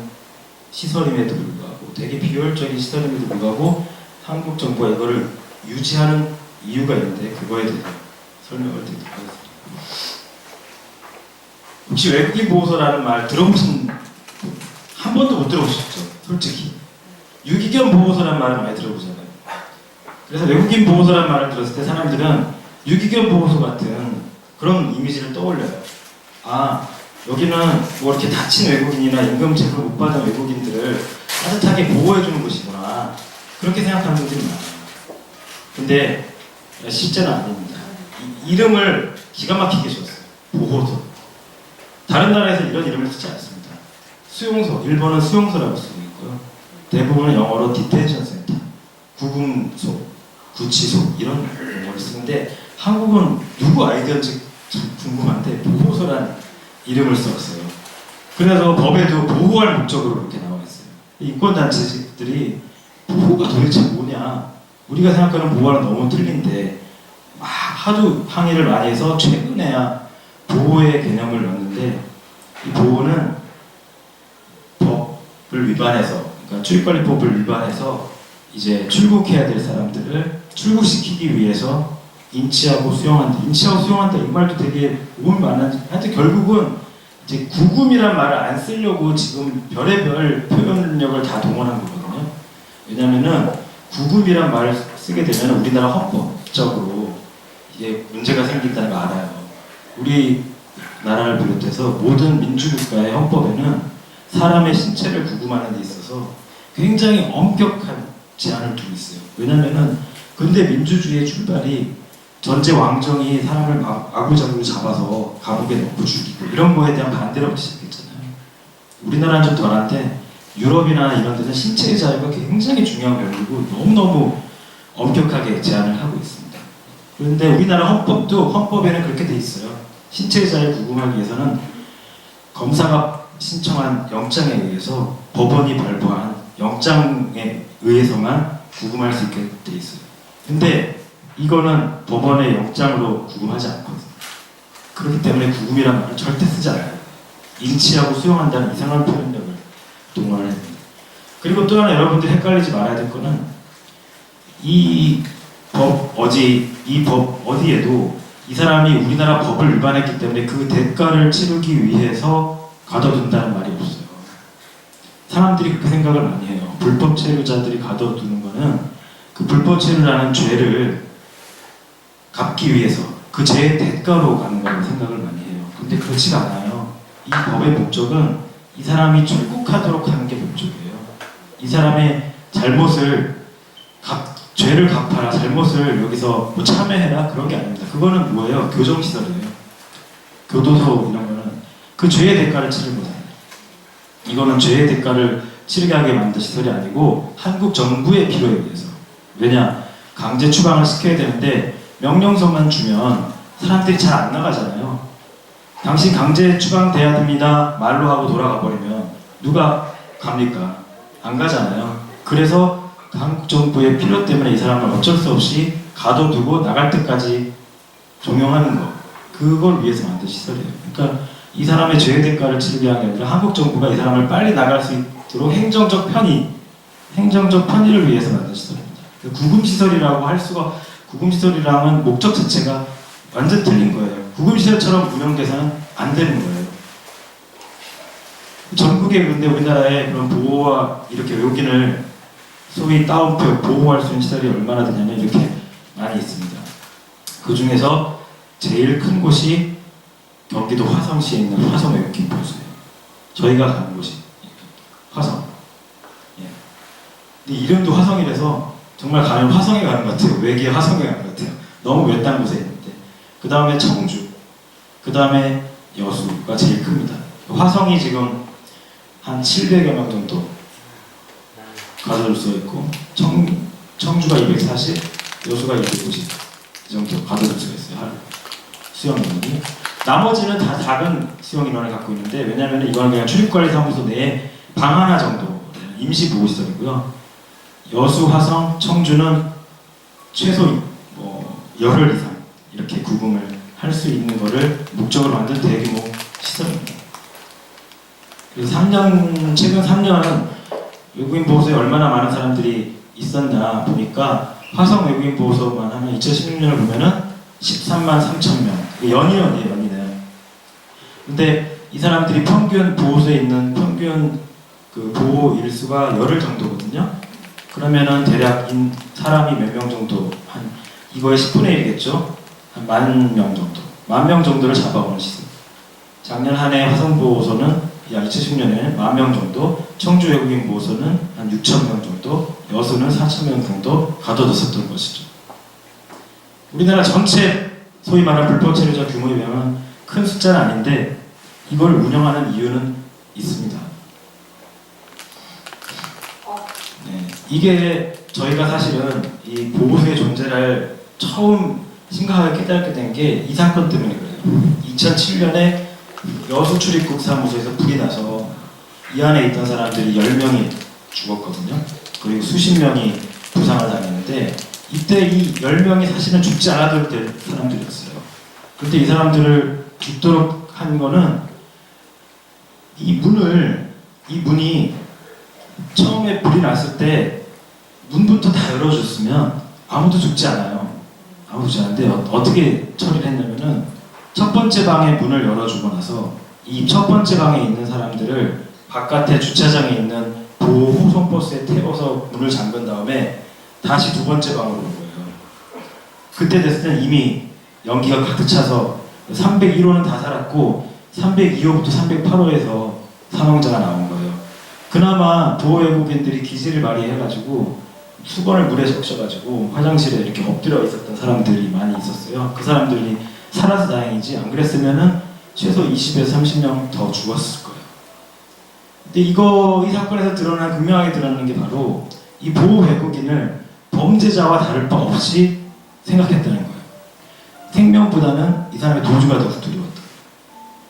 시설임에도 불구하고, 되게 비효율적인 시설임에도 불구하고 한국 정부가 이거를 유지하는 이유가 있는데, 그거에 대해서 설명을 드리도록 하겠습니다. 혹시 외국인 보호소라는 말 들어보신 분? 한 번도 못 들어보셨죠? 솔직히. 유기견 보호소라는 말을 많이 들어보잖아요. 그래서 외국인 보호소라는 말을 들었을 때 사람들은 유기견 보호소 같은 그런 이미지를 떠올려요. 아, 여기는 뭐 이렇게 다친 외국인이나 임금체를 못 받은 외국인들을 따뜻하게 보호해주는 곳이구나. 그렇게 생각하는 분들이 많아요. 근데 실제는 아닙니다. 이름을 기가 막히게 줬어요. 보호소. 다른 나라에서 이런 이름을 쓰지 않습니다. 수용소, 일본은 수용소라고 쓰고 있고요. 대부분은 영어로 디텐션 센터, 구금소, 구치소 이런 용어를 쓰는데, 한국은 누구 아이디어인지 참 궁금한데 보호소라는 이름을 썼어요. 그래서 법에도 보호할 목적으로 이렇게 나와 있어요. 인권단체들이 보호가 도대체 뭐냐, 우리가 생각하는 보호와는 너무 틀린데 막 하도 항의를 많이 해서 최근에야 보호의 개념을 넣었는데, 이 보호는 법을 위반해서, 그러니까 출입관리법을 위반해서 이제 출국해야 될 사람들을 출국시키기 위해서 인치하고 수용한다. 인치하고 수용한다 이 말도 되게 오물 많은지, 하여튼 결국은 이제 구금이란 말을 안 쓰려고 지금 별의별 표현력을 다 동원한 거거든요. 왜냐면은 구금이란 말을 쓰게 되면 우리나라 헌법적으로 이게 문제가 생긴다는 걸 알아요. 우리나라를 비롯해서 모든 민주국가의 헌법에는 사람의 신체를 구금하는 데 있어서 굉장히 엄격한 제한을 두고 있어요. 왜냐면은 근대 민주주의의 출발이 전제 왕정이 사람을 아구자구로 잡아서 감옥에 넣고 죽이고 이런 거에 대한 반대로부터 시작했잖아요. 우리나라는 좀 덜한데 유럽이나 이런 데는 신체의 자유가 굉장히 중요한 면이고 너무너무 엄격하게 제한을 하고 있습니다. 그런데 우리나라 헌법도 헌법에는 그렇게 돼 있어요. 신체의 자유를 구금하기 위해서는 검사가 신청한 영장에 의해서 법원이 발부한 영장에 의해서만 구금할 수 있게 돼 있어요. 근데 이거는 법원의 영장으로 구금하지 않거든요. 그렇기 때문에 구금이라는 말을 절대 쓰지 않아요. 인치하고 수용한다는 이상한 표현력을 동원을 합니다. 그리고 또 하나 여러분들이 헷갈리지 말아야 될 거는 이 법 어디에도 이 사람이 우리나라 법을 위반했기 때문에 그 대가를 치르기 위해서 가둬둔다는 말이 없어요. 사람들이 그렇게 생각을 많이 해요. 불법 체류자들이 가둬두는 거는 그 불법 체류라는 죄를 갚기 위해서 그 죄의 대가로 가는 거라고 생각을 많이 해요. 근데 그렇지가 않아요. 이 법의 목적은 이 사람이 출국하도록 하는 게 목적이에요. 이 사람의 잘못을 죄를 갚아라, 잘못을 여기서 뭐 참여해라 그런 게 아닙니다. 그거는 뭐예요? 교정시설이에요. 교도소 이런 거는 그 죄의 대가를 치르는 거잖아요. 이거는 죄의 대가를 치르게 하게 만든 시설이 아니고 한국 정부의 필요에 의해서. 왜냐? 강제 추방을 시켜야 되는데 명령서만 주면 사람들이 잘 안 나가잖아요. 당신 강제 추방돼야 됩니다 말로 하고 돌아가 버리면 누가 갑니까? 안 가잖아요. 그래서 한국 정부의 필요 때문에 이 사람을 어쩔 수 없이 가둬두고 나갈 때까지 종용하는 거, 그걸 위해서 만든 시설이에요. 그러니까 이 사람의 죄의 대가를 치르게 하는 게 아니라 한국 정부가 이 사람을 빨리 나갈 수 있도록 행정적 편의를 위해서 만든 시설입니다. 구금시설이라고 할 수가, 구금시설이랑은 목적 자체가 완전 틀린 거예요. 구금시설처럼 운영돼서는 안 되는 거예요. 전국에 근데 우리나라에 그런 보호와 이렇게 외국인을 소위 따옴표 보호할 수 있는 시설이 얼마나 되냐면 이렇게 많이 있습니다. 그 중에서 제일 큰 곳이 경기도 화성시에 있는 화성 외국인 보호소예요. 저희가 가는 곳이 화성. 예. 근데 이름도 화성이라서 정말 가면 화성에 가는 것 같아요. 외계 화성에 가는 것 같아요. 너무 외딴 곳에 있는데. 그 다음에 청주, 그 다음에 여수가 제일 큽니다. 화성이 지금 한 700여 명 정도 가둬둘 수 있고, 청주가 240, 여수가 250 이 정도 가둬둘 수가 있어요. 수용 인원이. 나머지는 다 작은 수용 인원을 갖고 있는데, 왜냐하면 이거는 그냥 출입관리사무소 내에 방 하나 정도 임시보호시설이고요. 여수, 화성, 청주는 최소 열흘 이상 이렇게 구금을 할 할 수 있는 거를 목적으로 만든 대규모 시설입니다. 그래서 최근 3년은 외국인 보호소에 얼마나 많은 사람들이 있었나 보니까 화성 외국인 보호소만 하면 2016년을 보면은 13만 3천 명. 연이네요. 근데 이 사람들이 평균 보호소에 있는 평균 그 보호 일수가 열흘 정도거든요. 그러면은 대략 사람이 몇 명 정도, 한 이거의 10분의 1이겠죠? 한 10,000명 정도. 10,000명 정도를 잡아오는 시설. 작년 한 해 화성보호소는 약 2010년에 10,000명 정도, 청주 외국인 보호소는 한 6,000명 정도, 여수는 4,000명 정도 가둬뒀었던 것이죠. 우리나라 전체 소위 말하는 불법 체류자 규모에 비하면 큰 숫자는 아닌데 이걸 운영하는 이유는 있습니다. 네, 이게 저희가 사실은 이 보호소의 존재를 처음 심각하게 깨닫게 된 게 이 사건 때문에 그래요. 2007년에 여수 출입국 사무소에서 불이 나서 이 안에 있던 사람들이 10명이 죽었거든요. 그리고 수십 명이 부상을 당했는데 이때 이 10명이 사실은 죽지 않아도 될 사람들이었어요. 그때 이 사람들을 죽도록 한 거는 이 문이 처음에 불이 났을 때 문부터 다 열어줬으면 아무도 죽지 않아요. 아무도 죽지 않는데 어떻게 처리를 했냐면은 첫 번째 방의 문을 열어주고 나서 이 첫 번째 방에 있는 사람들을 바깥에 주차장에 있는 보호 호송버스에 태워서 문을 잠근 다음에 다시 두 번째 방으로 온 거예요. 그때 됐을 때는 이미 연기가 가득 차서 301호는 다 살았고 302호부터 308호에서 사망자가 나온 거예요. 그나마 보호 외국인들이 기지를 발휘해가지고 수건을 물에 적셔가지고 화장실에 이렇게 엎드려 있었던 사람들이 많이 있었어요. 그 사람들이 살아서 다행이지 안 그랬으면은 최소 20에서 30명 더 죽었을 거예요. 근데 이 사건에서 극명하게 드러나는 게 바로 이 보호 외국인을 범죄자와 다를 바 없이 생각했다는 거예요. 생명보다는 이 사람의 도주가 더 두려웠다.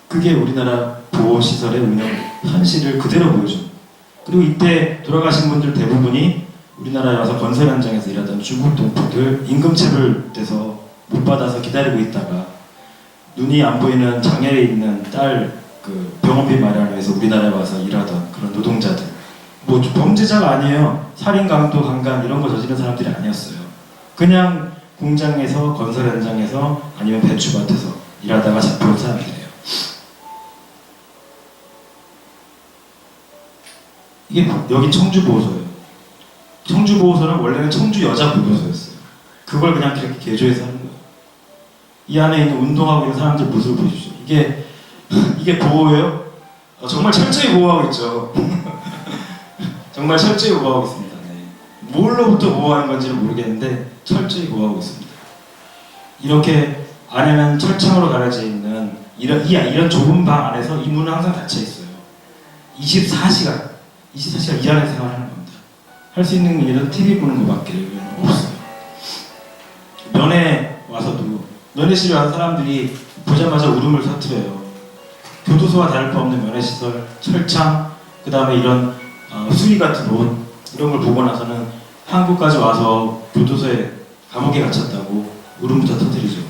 그게 우리나라 보호시설의 운영 현실을 그대로 보여줘. 그리고 이때 돌아가신 분들 대부분이 우리나라에 와서 건설 현장에서 일하던 중국 동포들 임금체불돼서 못 받아서 기다리고 있다가 눈이 안 보이는 장애에 있는 딸 그 병원비 마련을 위해서 우리나라에 와서 일하던 그런 노동자들. 뭐 범죄자가 아니에요. 살인, 강도, 강간 이런 거 저지른 사람들이 아니었어요. 그냥 공장에서 건설 현장에서 아니면 배추밭에서 일하다가 잡혀온 사람들이에요. 이게 여기 청주보호소예요. 청주보호소는 원래는 청주 여자보호소였어요. 그걸 그냥 그렇게 개조해서 하는 거예요. 이 안에 있는 운동하고 있는 사람들 모습을 보십시오. 이게 보호예요? 정말 철저히 보호하고 있죠. 정말 철저히 보호하고 있습니다. 네. 뭘로부터 보호하는 건지는 모르겠는데 철저히 보호하고 있습니다. 이렇게 안에는 철창으로 가려져 있는 이런 좁은 방 안에서 이 문은 항상 닫혀 있어요. 24시간 이 안에 생활하는 겁니다. 할 수 있는 일은 TV 보는 것밖에 없어요. 면회실에 와서 사람들이 보자마자 울음을 터뜨려요. 교도소와 다를 바 없는 면회시설, 철창, 그 다음에 이런 수리 같은 옷 이런 걸 보고 나서는 한국까지 와서 교도소에 감옥에 갇혔다고 울음부터 터뜨리죠.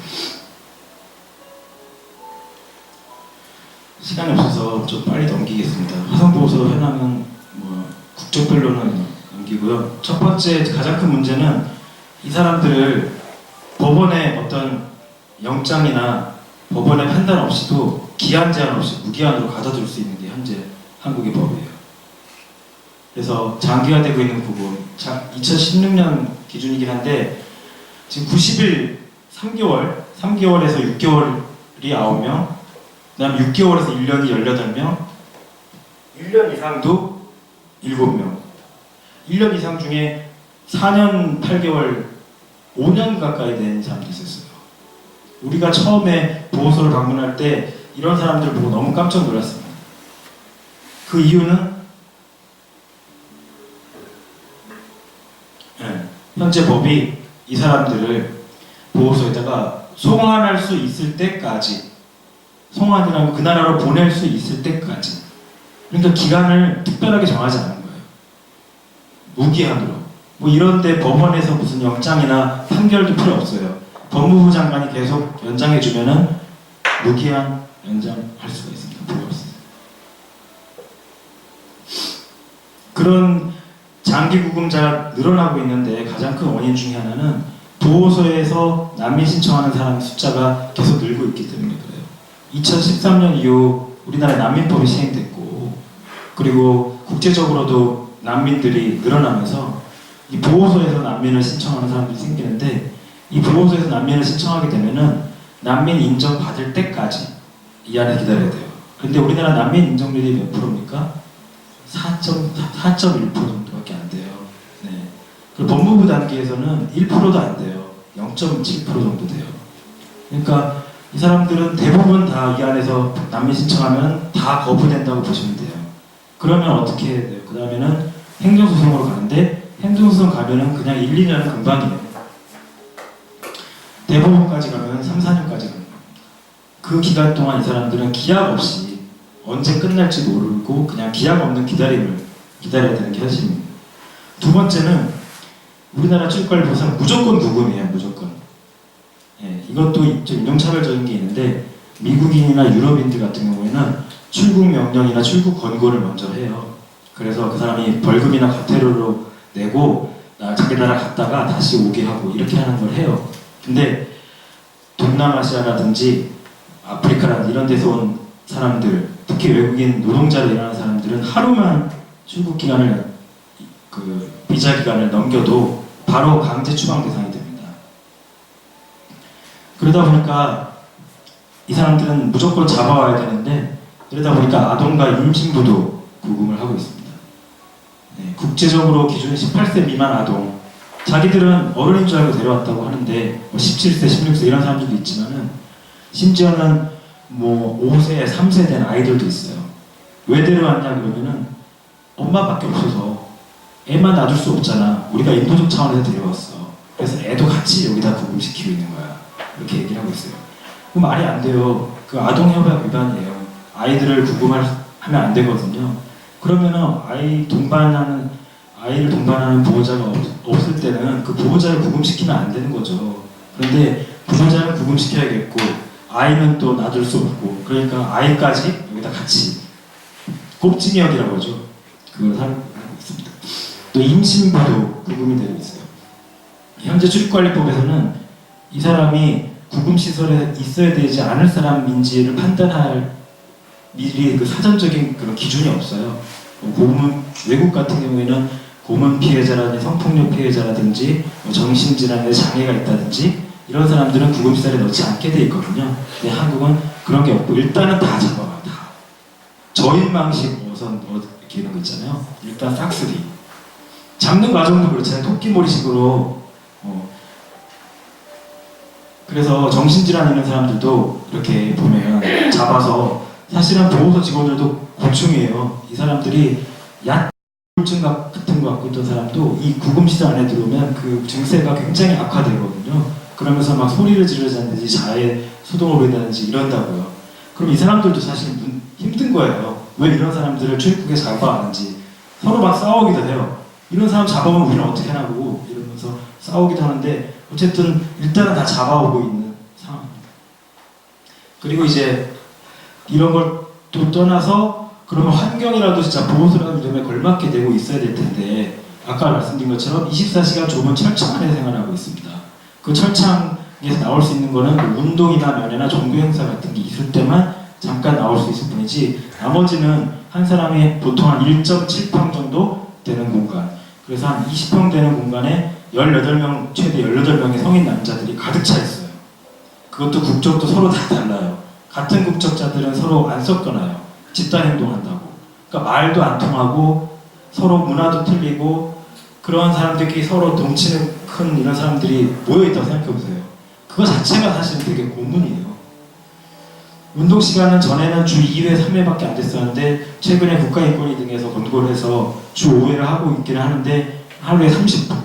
시간이 없어서 좀 빨리 넘기겠습니다. 화성보호소 현황은 국적별로는 넘기고요. 첫 번째 가장 큰 문제는 이 사람들을 법원의 어떤 영장이나 법원의 판단 없이도 기한 제한 없이 무기한으로 가둬둘 수 있는 게 현재 한국의 법이에요. 그래서 장기화되고 있는 부분, 2016년 기준이긴 한데 지금 90일 3개월에서 6개월이 9명, 그 다음 6개월에서 1년이 18명, 1년 이상도 7명, 1년 이상 중에 4년 8개월, 5년 가까이 된 사람들이 있었어요. 우리가 처음에 보호소를 방문할 때 이런 사람들 보고 너무 깜짝 놀랐습니다. 그 이유는 현재 법이 이 사람들을 보호소에다가 송환할 수 있을 때까지, 송환이라고 그 나라로 보낼 수 있을 때까지, 그러니까 기간을 특별하게 정하지 않은 거예요. 무기한으로. 뭐 이런데 법원에서 무슨 영장이나 판결도 필요 없어요. 법무부 장관이 계속 연장해주면은 무기한 연장할 수가 있습니다. 보호수. 그런 장기 구금자가 늘어나고 있는데 가장 큰 원인 중에 하나는 보호소에서 난민 신청하는 사람 숫자가 계속 늘고 있기 때문에 그래요. 2013년 이후 우리나라에 난민법이 시행됐고 그리고 국제적으로도 난민들이 늘어나면서 이 보호소에서 난민을 신청하는 사람들이 생기는데 이 보호소에서 난민을 신청하게 되면은 난민 인정 받을 때까지 이 안에 기다려야 돼요. 그런데 우리나라 난민 인정률이 몇 프로입니까? 4.1% 정도밖에 안 돼요. 네. 그리고 법무부 단계에서는 1%도 안 돼요. 0.7% 정도 돼요. 그러니까 이 사람들은 대부분 다 이 안에서 난민 신청하면 다 거부된다고 보시면 돼요. 그러면 어떻게 해야 돼요? 그 다음에는 행정소송으로 가는데 행정소송 가면은 그냥 1, 2년은 금방이에요. 대법원까지 가면 3, 4년까지 가는 거예요. 그 기간 동안 이 사람들은 기약 없이 언제 끝날지 모르고 그냥 기약 없는 기다림을 기다려야 되는 게 현실입니다. 두 번째는 우리나라 출입관리법상 무조건 구금이에요. 무조건. 예, 이것도 좀 인종차별적인 게 있는데 미국인이나 유럽인들 같은 경우에는 출국 명령이나 출국 권고를 먼저 해요. 그래서 그 사람이 벌금이나 과태료로 내고 자기 나라 갔다가 다시 오게 하고 이렇게 하는 걸 해요. 근데 동남아시아라든지 아프리카라든지 이런 데서 온 사람들, 특히 외국인 노동자로 일하는 사람들은 하루만 출국 기간을 비자 기간을 넘겨도 바로 강제 추방 대상이 됩니다. 그러다 보니까 이 사람들은 무조건 잡아와야 되는데 그러다 보니까 아동과 임신부도 구금을 하고 있습니다. 네, 국제적으로 기준이 18세 미만 아동, 자기들은 어른인 줄 알고 데려왔다고 하는데 뭐 17세, 16세 이런 사람들도 있지만은 심지어는 뭐 5세, 3세 된 아이들도 있어요. 왜 데려왔냐 그러면은 엄마밖에 없어서 애만 놔둘 수 없잖아. 우리가 인도적 차원에서 데려왔어. 그래서 애도 같이 여기다 구금시키고 있는 거야. 이렇게 얘기를 하고 있어요. 그 말이 안 돼요. 그 아동협약 위반이에요. 아이들을 구금하면 안 되거든요. 그러면은 아이를 동반하는 보호자가 없을 때는 그 보호자를 구금시키면 안 되는 거죠. 그런데 보호자를 구금시켜야겠고 아이는 또 놔둘 수 없고 그러니까 아이까지 여기다 같이 꼽징역이라고 하죠. 그걸 하고 있습니다. 또 임신부도 구금이 되고 있어요. 현재 출입관리법에서는 이 사람이 구금시설에 있어야 되지 않을 사람인지를 판단할 미리 그 사전적인 그런 기준이 없어요. 외국 같은 경우에는 고문 피해자라든지 성폭력 피해자라든지 정신질환에 장애가 있다든지 이런 사람들은 구금시설에 넣지 않게 돼 있거든요. 근데 한국은 그런 게 없고 일단은 다 잡아가 다. 저인망식 우선 이렇게 이런 거 있잖아요. 일단 싹쓸이. 잡는 과정도 그렇잖아요. 토끼몰이식으로. 그래서 정신질환 있는 사람들도 이렇게 보면 잡아서 사실은 보호소 직원들도 고충이에요. 이 사람들이 우울증 같은 거 갖고 있던 사람도 이 구금시설 안에 들어오면 그 증세가 굉장히 악화되거든요. 그러면서 막 소리를 지르자든지 자해 소동을 한다든지 이런다고요. 그럼 이 사람들도 사실 힘든 거예요. 왜 이런 사람들을 출입국에 잡아가는지. 서로 막 싸우기도 해요. 이런 사람 잡아오면 우리는 어떻게 하냐고 이러면서 싸우기도 하는데 어쨌든 일단은 다 잡아오고 있는 상황입니다. 그리고 이제 이런 걸 또 떠나서 그러면 환경이라도 진짜 보호소라는 이름에 걸맞게 되고 있어야 될 텐데 아까 말씀드린 것처럼 24시간 좁은 철창 안에 생활하고 있습니다. 그 철창에서 나올 수 있는 거는 뭐 운동이나 면회나 종교 행사 같은 게 있을 때만 잠깐 나올 수 있을 뿐이지 나머지는 한 사람이 보통 한 1.7평 정도 되는 공간, 그래서 한 20평 되는 공간에 18명, 최대 18명의 성인 남자들이 가득 차 있어요. 그것도 국적도 서로 다 달라요. 같은 국적자들은 서로 안 섞어놔요. 집단 행동한다고. 그러니까 말도 안 통하고 서로 문화도 틀리고 그런 사람들끼리 서로 덩치는 큰 이런 사람들이 모여있다고 생각해보세요. 그거 자체가 사실 되게 고문이에요. 운동 시간은 전에는 주 2회, 3회밖에 안 됐었는데 최근에 국가인권위 등에서 권고를 해서 주 5회를 하고 있기는 하는데 하루에 30분.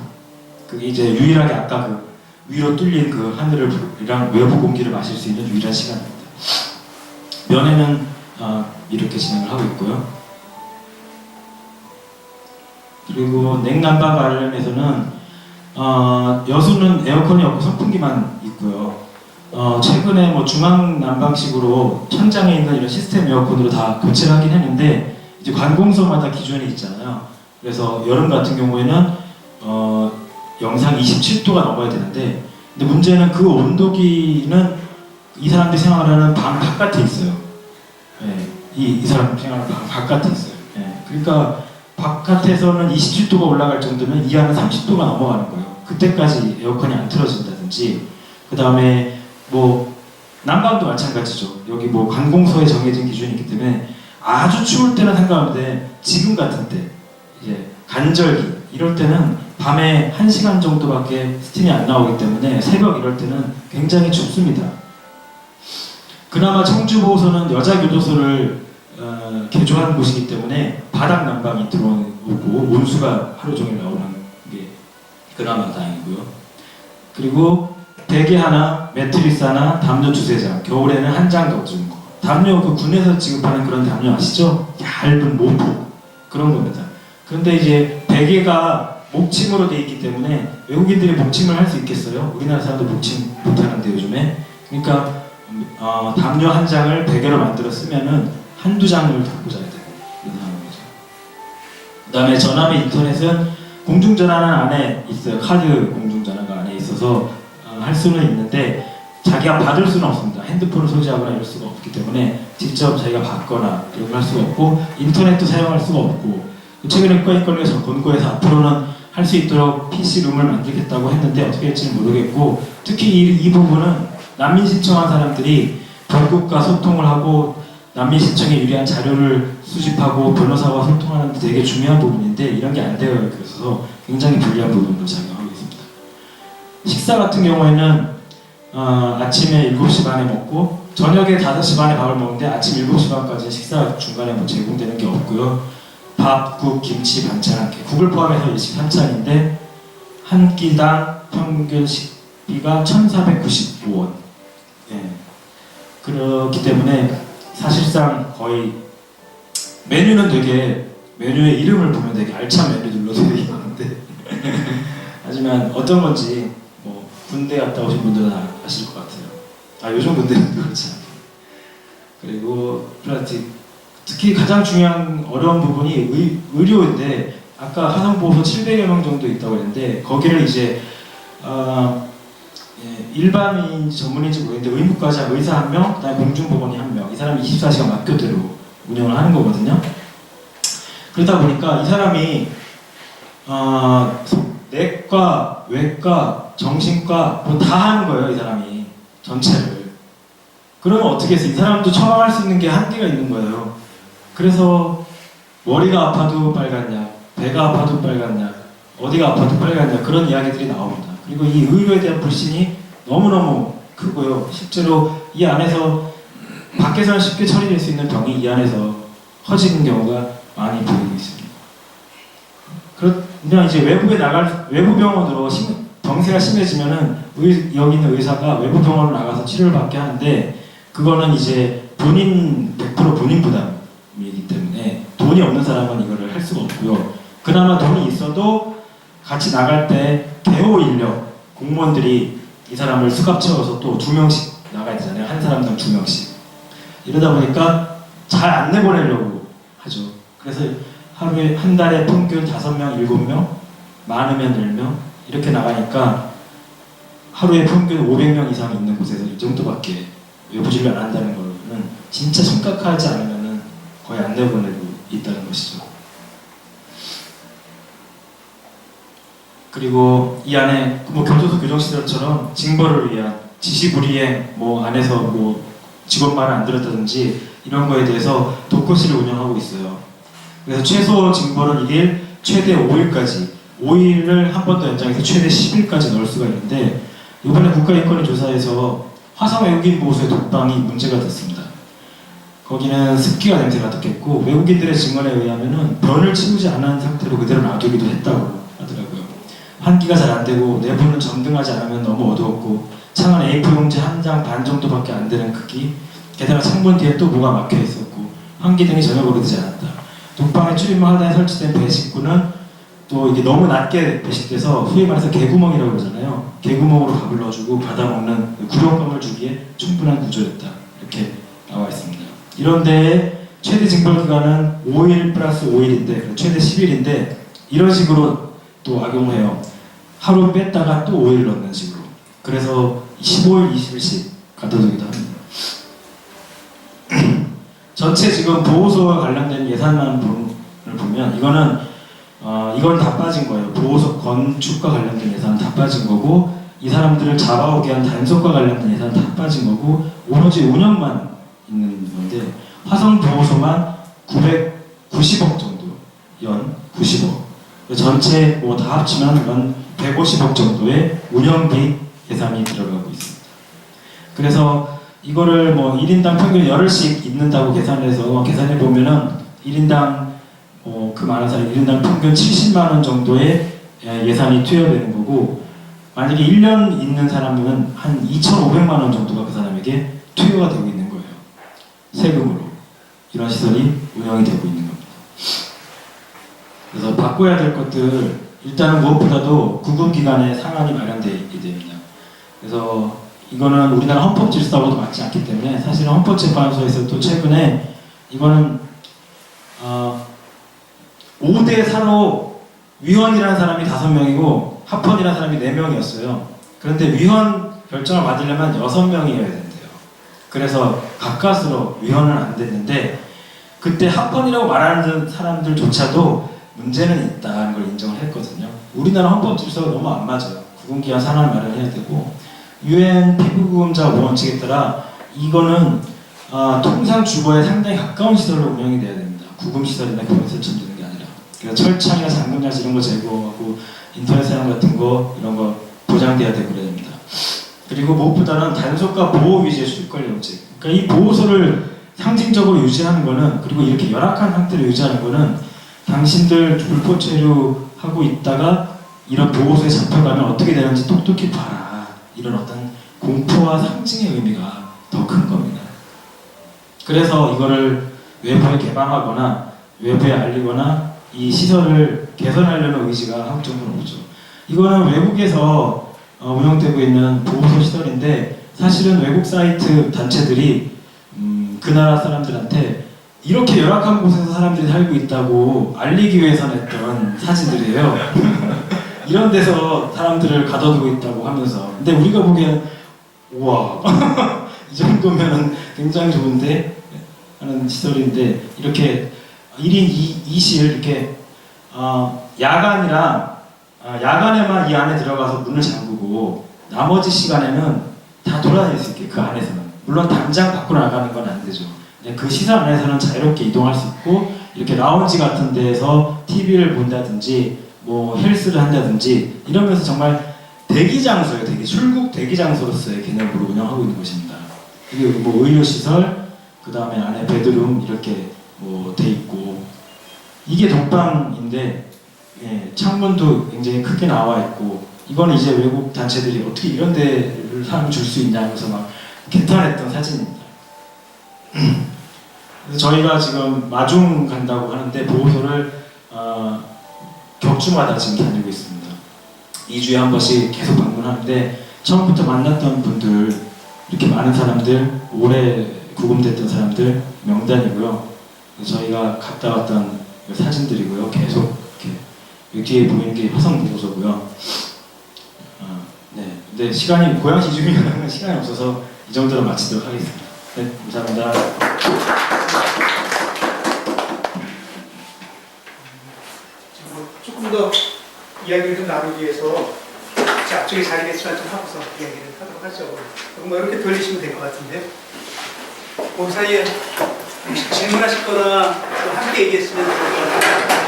그게 이제 유일하게 아까 그 위로 뚫린 그 하늘이랑 외부 공기를 마실 수 있는 유일한 시간입니다. 면회는 이렇게 진행을 하고 있고요. 그리고 냉난방 관련해서는 여수는 에어컨이 없고 선풍기만 있고 있고요. 최근에 뭐 중앙 난방식으로 천장에 있는 이런 시스템 에어컨으로 다 교체를 하긴 했는데 이제 관공서마다 기준이 있잖아요. 그래서 여름 같은 경우에는 영상 27도가 넘어야 되는데, 근데 문제는 그 온도기는 이 사람들이 생활하는 방 바깥에 있어요. 예, 이 사람 생활하는 방 바깥에 있어요. 예, 그러니까 바깥에서는 27도가 올라갈 정도면 이 안은 30도가 넘어가는 거예요. 그때까지 에어컨이 안 틀어진다든지, 그 다음에 뭐 난방도 마찬가지죠. 여기 뭐 관공서에 정해진 기준이 있기 때문에 아주 추울 때는 상관없는데 지금 같은 때 이제 간절기 이럴 때는 밤에 1시간 정도밖에 스팀이 안 나오기 때문에 새벽 이럴 때는 굉장히 춥습니다. 그나마 청주보호소는 여자 교도소를 개조한 곳이기 때문에 바닥 난방이 들어오고 온수가 하루 종일 나오는 게 그나마 다행이고요. 그리고 베개 하나, 매트리스 하나, 담요 두세 장, 겨울에는 한 장 더 주는 거. 담요 그 군에서 지급하는 그런 담요 아시죠? 얇은 모포 그런 겁니다. 그런데 이제 베개가 목침으로 돼 있기 때문에 외국인들이 목침을 할 수 있겠어요? 우리나라 사람도 목침 못하는데 요즘에. 그러니까 담요 한 장을 베개로 만들어 쓰면은 한두 장을 갖고 자야 되고 이런 거죠. 그 다음에 전화나 인터넷은 공중전화는 안에 있어요. 카드 공중전화가 안에 있어서 할 수는 있는데 자기가 받을 수는 없습니다. 핸드폰을 소지하거나 이럴 수가 없기 때문에 직접 자기가 받거나 이런 걸 할 수가 없고, 인터넷도 사용할 수가 없고, 최근에 국가인권위에서 권고해서 앞으로는 할 수 있도록 PC룸을 만들겠다고 했는데 어떻게 될지는 모르겠고, 특히 이 부분은 난민 신청한 사람들이 본국과 소통을 하고 난민 신청에 유리한 자료를 수집하고 변호사와 소통하는 데 되게 중요한 부분인데 이런 게 안 되어 있어서 굉장히 불리한 부분으로 작용하고 있습니다. 식사 같은 경우에는 아침에 7시 반에 먹고 저녁에 5시 반에 밥을 먹는데 아침 7시 반까지 식사 중간에 뭐 제공되는 게 없고요. 밥, 국, 김치, 반찬 이렇게 국을 포함해서 일식 3찬인데 한 끼당 평균 식비가 1,495원. 예. 그렇기 때문에 사실상 거의 메뉴는 되게 메뉴의 이름을 보면 되게 알찬 메뉴들로 되게 많은데 하지만 어떤 건지 뭐 군대 갔다 오신 분들은 아실 것 같아요. 요즘 군대는 그렇지 않아요. 그리고 특히 가장 중요한 어려운 부분이 의료인데 아까 화성보호소 700여 명 정도 있다고 했는데 거기를 이제 일반인지 전문인지 모르겠는데 의무과자 의사 1명, 그다음에 공중보건이 1명, 이 사람이 24시간 막교대로 운영을 하는 거거든요. 그러다 보니까 이 사람이 내과, 외과, 정신과 뭐 다 하는 거예요. 이 사람이 전체를. 그러면 어떻게 해서 이 사람도 처방할 수 있는 게 한계가 있는 거예요. 그래서 머리가 아파도 빨간 약, 배가 아파도 빨간 약, 어디가 아파도 빨간 약, 그런 이야기들이 나옵니다. 그리고 이 의료에 대한 불신이 너무너무 크고요. 실제로 이 안에서 밖에서는 쉽게 처리될 수 있는 병이 이 안에서 커지는 경우가 많이 보이고 있습니다. 그냥 이제 외부 병원으로 병세가 심해지면은 여기 있는 의사가 외부 병원으로 나가서 치료를 받게 하는데 그거는 이제 100% 본인 부담이기 때문에 돈이 없는 사람은 이거를 할 수가 없고요. 그나마 돈이 있어도 같이 나갈 때 개호 인력 공무원들이 이 사람을 수갑 채워서 또 2명씩 나가야 되잖아요. 한 사람당 2명씩. 이러다 보니까 잘 안 내보내려고 하죠. 그래서 하루에 한 달에 평균 5명, 7명, 많으면 10명 이렇게 나가니까 하루에 평균 500명 이상 있는 곳에서 이 정도밖에 외부 진료 안 한다는 거는 진짜 심각하지 않으면 거의 안 내보내고 있다는 것이죠. 그리고 이 안에 뭐 교도소 교정시설처럼 징벌을 위한 지시불이행 뭐 안에서 뭐 직원 말을 안 들었다든지 이런 거에 대해서 독거실을 운영하고 있어요. 그래서 최소 징벌은 1일, 최대 5일까지 5일을 한 번 더 연장해서 최대 10일까지 넣을 수가 있는데 이번에 국가인권위조사에서 화성 외국인 보호소의 독방이 문제가 됐습니다. 거기는 습기가 냄새가 나겠고 외국인들의 증언에 의하면은 변을 치우지 않은 상태로 그대로 놔두기도 했다고 하더라고요. 환기가 잘 안 되고 내부는 전등하지 않으면 너무 어두웠고 창은 A4 용지 한 장 반 정도밖에 안 되는 크기, 게다가 창문 뒤에 또 뭐가 막혀 있었고 환기등이 전혀 고르지 않았다. 독방에 출입문 하단에 설치된 배식구는 또 이게 너무 낮게 배식돼서 소위 말해서 개구멍이라고 그러잖아요. 개구멍으로 밥을 넣어주고 받아먹는 구령감을 주기에 충분한 구조였다. 이렇게 나와 있습니다. 이런 데에 최대 징벌 기간은 5일 플러스 5일인데 최대 10일인데 이런 식으로 또 악용해요. 하루 뺐다가 또 5일 넣는 식으로. 그래서 15일, 20일씩 가둬두기도 합니다. 전체 지금 보호소와 관련된 예산만 보면 이건 다 빠진 거예요. 보호소 건축과 관련된 예산은 다 빠진 거고 이 사람들을 잡아오기 위한 단속과 관련된 예산은 다 빠진 거고 오로지 운영만 있는 건데 화성 보호소만 990억 정도, 연 90억. 전체 뭐 다 합치면 연 150억 정도의 운영비 예산이 들어가고 있습니다. 그래서 이거를 뭐 1인당 평균 열흘씩 있는다고 계산해서 계산해 보면은 1인당 그 많은 사람 1인당 평균 70만 원 정도의 예산이 투여되는 거고 만약에 1년 있는 사람은 한 2,500만 원 정도가 그 사람에게 투여가 되고 있는 거예요. 세금으로. 이런 시설이 운영이 되고 있는 겁니다. 그래서 바꿔야 될 것들 일단은 무엇보다도 구금기간에 상한이 마련되게 됩니다. 그래서 이거는 우리나라 헌법질서하고도 맞지 않기 때문에 사실은 헌법재판소에서 또 최근에 이거는 5대 4로 위헌이라는 사람이 5명이고 합헌이라는 사람이 4명이었어요. 그런데 위헌 결정을 받으려면 6명이어야 된대요. 그래서 가까스로 위헌은 안 됐는데 그때 합헌이라고 말하는 사람들조차도 문제는 있다는 걸 인정을 했거든요. 우리나라 헌법 질서가 너무 안 맞아요. 구금기한 산하를 마련해야 되고 UN 피부구금자 원칙에 따라 이거는 통상 주거에 상당히 가까운 시설로 운영이 돼야 됩니다. 구금시설이나 교원시설 짓는 게 아니라. 그래서 철창이나 잠금장 이런 거 제거하고 인터넷 사용 같은 거 이런 거 보장돼야 되고 그래야 됩니다. 그리고 무엇보다는 단속과 보호 위주의 수익관리 원칙. 그러니까 이 보호소를 상징적으로 유지하는 거는 그리고 이렇게 열악한 상태를 유지하는 거는 당신들 불법 체류하고 있다가 이런 보호소에 잡혀가면 어떻게 되는지 똑똑히 봐라. 이런 어떤 공포와 상징의 의미가 더 큰 겁니다. 그래서 이거를 외부에 개방하거나 외부에 알리거나 이 시설을 개선하려는 의지가 한국 정부는 없죠. 이거는 외국에서 운영되고 있는 보호소 시설인데 사실은 외국 사이트 단체들이 그 나라 사람들한테 이렇게 열악한 곳에서 사람들이 살고 있다고 알리기 위해서 냈던 사진들이에요. 이런 데서 사람들을 가둬두고 있다고 하면서 근데 우리가 보기엔 우와 이 정도면 굉장히 좋은데 하는 시설인데 이렇게 1인 2실 이렇게 야간에만 이 안에 들어가서 문을 잠그고 나머지 시간에는 다 돌아다닐 수 있게 그 안에서는 물론 당장 밖으로 나가는 건 안 되죠. 그 시설 안에서는 자유롭게 이동할 수 있고 이렇게 라운지 같은 데에서 TV를 본다든지 뭐 헬스를 한다든지 이러면서 정말 대기 장소예요. 출국 대기 장소로서의 개념으로 운영하고 있는 것입니다. 이게 뭐 의료 시설, 그 다음에 안에 베드룸 이렇게 뭐 돼 있고 이게 독방인데 창문도 굉장히 크게 나와 있고 이거는 이제 외국 단체들이 어떻게 이런 데를 사람을 줄 수 있냐 하면서 막 개탄했던 사진입니다. 그래서 저희가 지금 마중 간다고 하는데 보호소를 격주마다 지금 다니고 있습니다. 2주에 한 번씩 계속 방문하는데 처음부터 만났던 분들 이렇게 많은 사람들 오래 구금됐던 사람들 명단이고요. 저희가 갔다 왔던 사진들이고요. 계속 이렇게 여기 뒤에 보이는 게 화성 보호소고요. 네, 근데 시간이 고양시 주민이라는 시간이 없어서 이 정도로 마치도록 하겠습니다. 네, 감사합니다. 조금 더 이야기를 좀 나누기 위해서 앞쪽에 자리에 수만 좀 하고서 이야기를 하도록 하죠. 뭐 이렇게 돌리시면 될 것 같은데 그 사이에 질문하실 거나 또 함께 얘기했으면 좋을 것 같아요.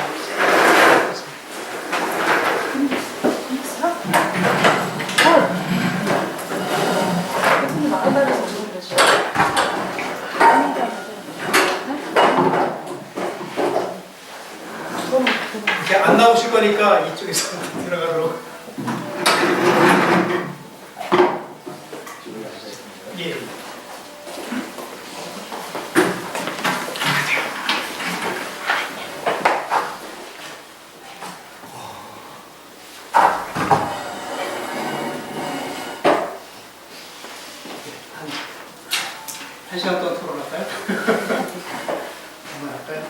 이렇게 안 나오실 거니까 이쪽에서 들어가도록. 예. 한 시간 동안 토론할까요? 한번 할까요?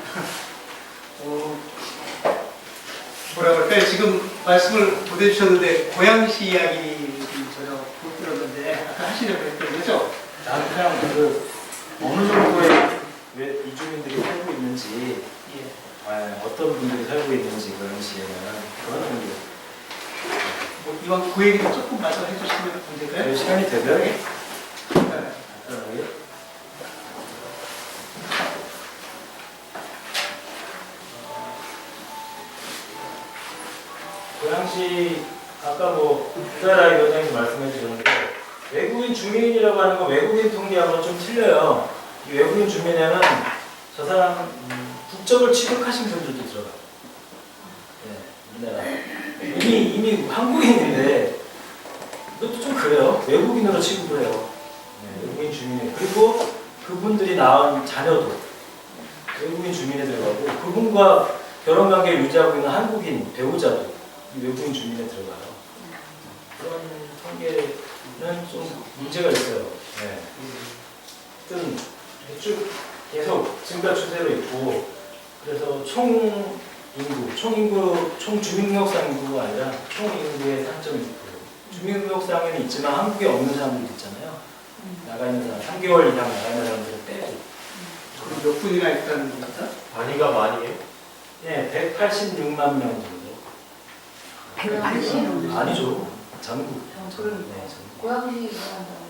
뭐라 그럴까요? 지금 말씀을 보내주셨는데 고양시 이야기 전혀 못 들었는데 아까 하시려고 했던 거죠? 나는 그냥 어느 정도의 왜 이주민들이 살고 있는지 예. 어떤 분들이 살고 있는지 그런 시에는 그런 게 뭐 이왕 그 얘기를 조금 마저 해주시면 안 될까요? 시간이 되면 네. 간단하게 고양시 아까 우다라 위원장님 말씀해 주셨는데 외국인 주민이라고 하는 건 외국인 통계하고는 좀 틀려요. 이 외국인 주민에는 저 사람 국적을 취득하신 분들도 들어가요. 네, 우리나라 이미 한국인인데 이것도 좀 그래요. 외국인으로 취급을 해요. 네, 외국인 주민에 그리고 그분들이 낳은 자녀도 외국인 주민에 들어가고 그분과 결혼 관계를 유지하고 있는 한국인 배우자도 이 외국인 주민에 들어가요. 그런 통계는 좀 문제가 있어요. 네. 하여튼 쭉 계속 증가 추세로 있고 그래서 총 주민등록상 인구가 아니라 총 인구의 3.2%. 주민등록상에는 있지만 한국에 없는 사람들도 있잖아요. 나가 있는 사람, 3개월 이상 나가 있는 사람들은 빼고. 그럼 몇 분이나 있다는 겁니까? 단위가 많이에요? 네, 186만 명 정도. 180? 아니죠. 전국. 그럼 네, 전국. 고양시 얘기한다고.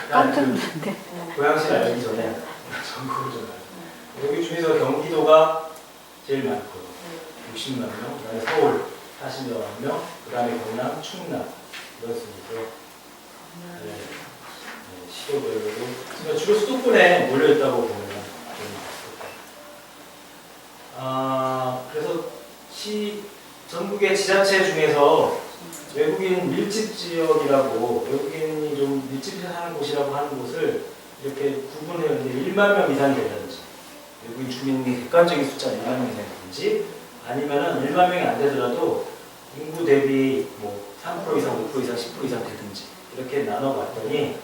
깜짝 놀랐네. 고양시를 알기 전에 전국을 좀 알고. 여기 중에서 경기도가 제일 많고 60만 명, 그다음에 서울 40여 명, 그다음에 경남, 충남 이런 순으로 시도별로도 그러니까 주로 수도권에 몰려 있다고 보면 그래서 전국의 지자체 중에서 외국인 밀집 지역이라고 외국인이 좀 밀집해서 사는 곳이라고 하는 곳을 이렇게 구분해는데 1만 명 이상이 된다든지 외국인 주민의 객관적인 숫자 1만 명 이상이 되든지 아니면은 1만 명이 안 되더라도 인구 대비 3% 이상, 5% 이상, 10% 이상 되든지 이렇게 나눠봤더니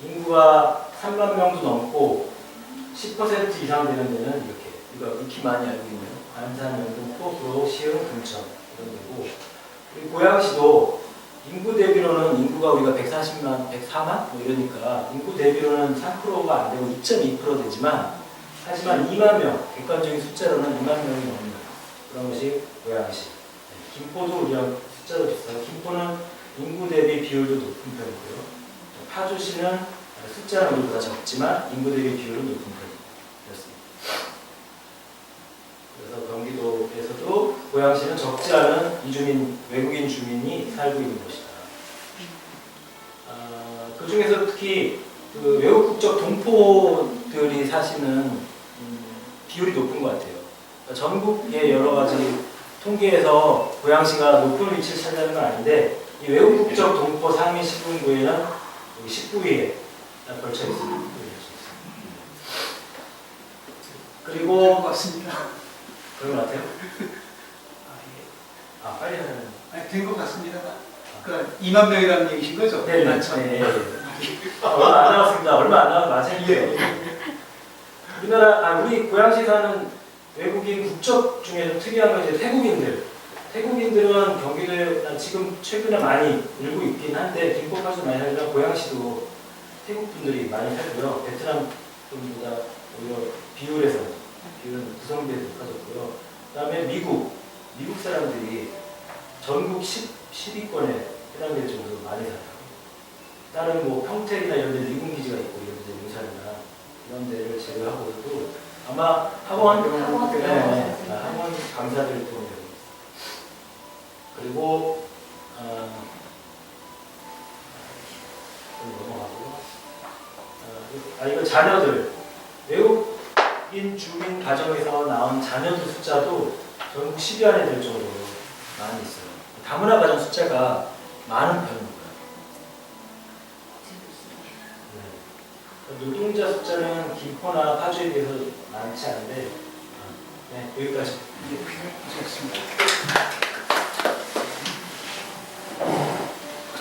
인구가 3만 명도 넘고 10% 이상 되는 데는 이거 익히 많이 알고 있는 안산, 영동, 포구, 시흥, 금천 이런 데고 그리고 고양시도 인구 대비로는 인구가 우리가 140만, 104만 이러니까 인구 대비로는 3%가 안 되고 2.2% 되지만 하지만 2만 명, 객관적인 숫자로는 2만 명이 넘는 그런 것이 고양시. 김포도 우리랑 숫자도 비슷하고 김포는 인구 대비 비율도 높은 편이고요. 파주시는 숫자는 우리보다 적지만 인구 대비 비율은 높은 편이었습니다. 그래서 경기도에서도 고양시는 적지 않은 외국인 주민이 살고 있는 곳이다. 그 중에서 특히 그 외국 국적 동포들이 사시는 비율이 높은 것 같아요. 그러니까 전국의 여러 가지 통계에서 고양시가 높은 위치를 차지하는 건 아닌데 이 외국 국적 동포 상위 10분구에는 여기 19위에 걸쳐 있습니다. 그리고 맞습니다. 그런 것 같아요. 빨리 하는. 된 것 같습니다. 그러니까 2만 명이라는 얘기신 거죠? 네. 얼마 안 남았습니다. 얼마 안 남았 맞아요. 우리 고양시 사는 외국인 국적 중에서 특이한 건 이제 태국인들은 경기도에 지금 최근에 많이 늘고 있긴 한데 김포 파주 많이 살지만 고양시도 태국 분들이 많이 살고요. 베트남 분보다 오히려 비율은 구성비에 높아졌고요. 그다음에 미국 사람들이 전국 10위권에 해당될 정도로 많이 살아요. 다른 평택이나 이런 데 미군 기지가 있고 이런 데 용산이나 이런 데를 제외하고도 아마 학원 강사들 때문에 그리고 넘어가고 이거 자녀들 외국인 주민 가정에서 나온 자녀들 숫자도 전국 10위 안에 들 정도로 많이 있어요. 다문화 가정 숫자가 많은 편인 거예요. 노동자 숫자는 김포나 파주에 비해서 많지 않은데 여기까지. 고생했습니다.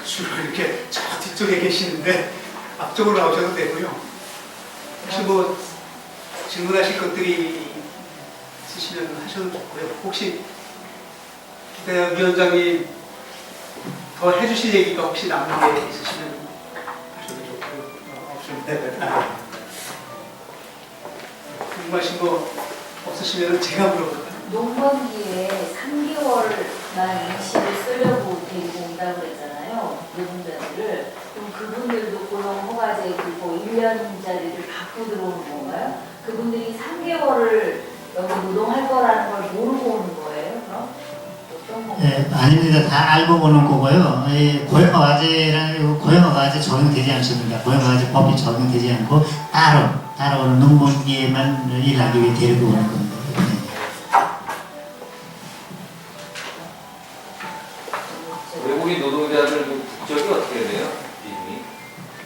주로 이렇게 저 뒤쪽에 계시는데 앞쪽으로 나오셔도 되고요. 혹시 뭐 질문하실 것들이 있으시면 하셔도 좋고요. 혹시 기대 위원장님 더 해주실 얘기가 혹시 남는 게 있으시면 하셔도 좋고요. 없으면 궁금하신 거 없으시면 제가 물어볼까요? 농번기에 3개월만 임시를 쓰려고 데리고 온다고 그랬잖아요. 노동자들을. 그럼 그분들도 고용 허가제 그거 1년짜리를 갖고 들어오는 건가요? 그분들이 3개월을 여기 노동할 거라는 걸 모르고 오는 거예요? 그럼? 어떤 건가요? 예, 아닙니다. 다 알고 오는 거고요. 고용허가제 적용되지 않습니다. 고용허가제 법이 적용되지 않고 따로 농번기에만 일하기 위해 데리고 오는 겁니다. 외국인 노동자들 국적이 어떻게 돼요? 비중이?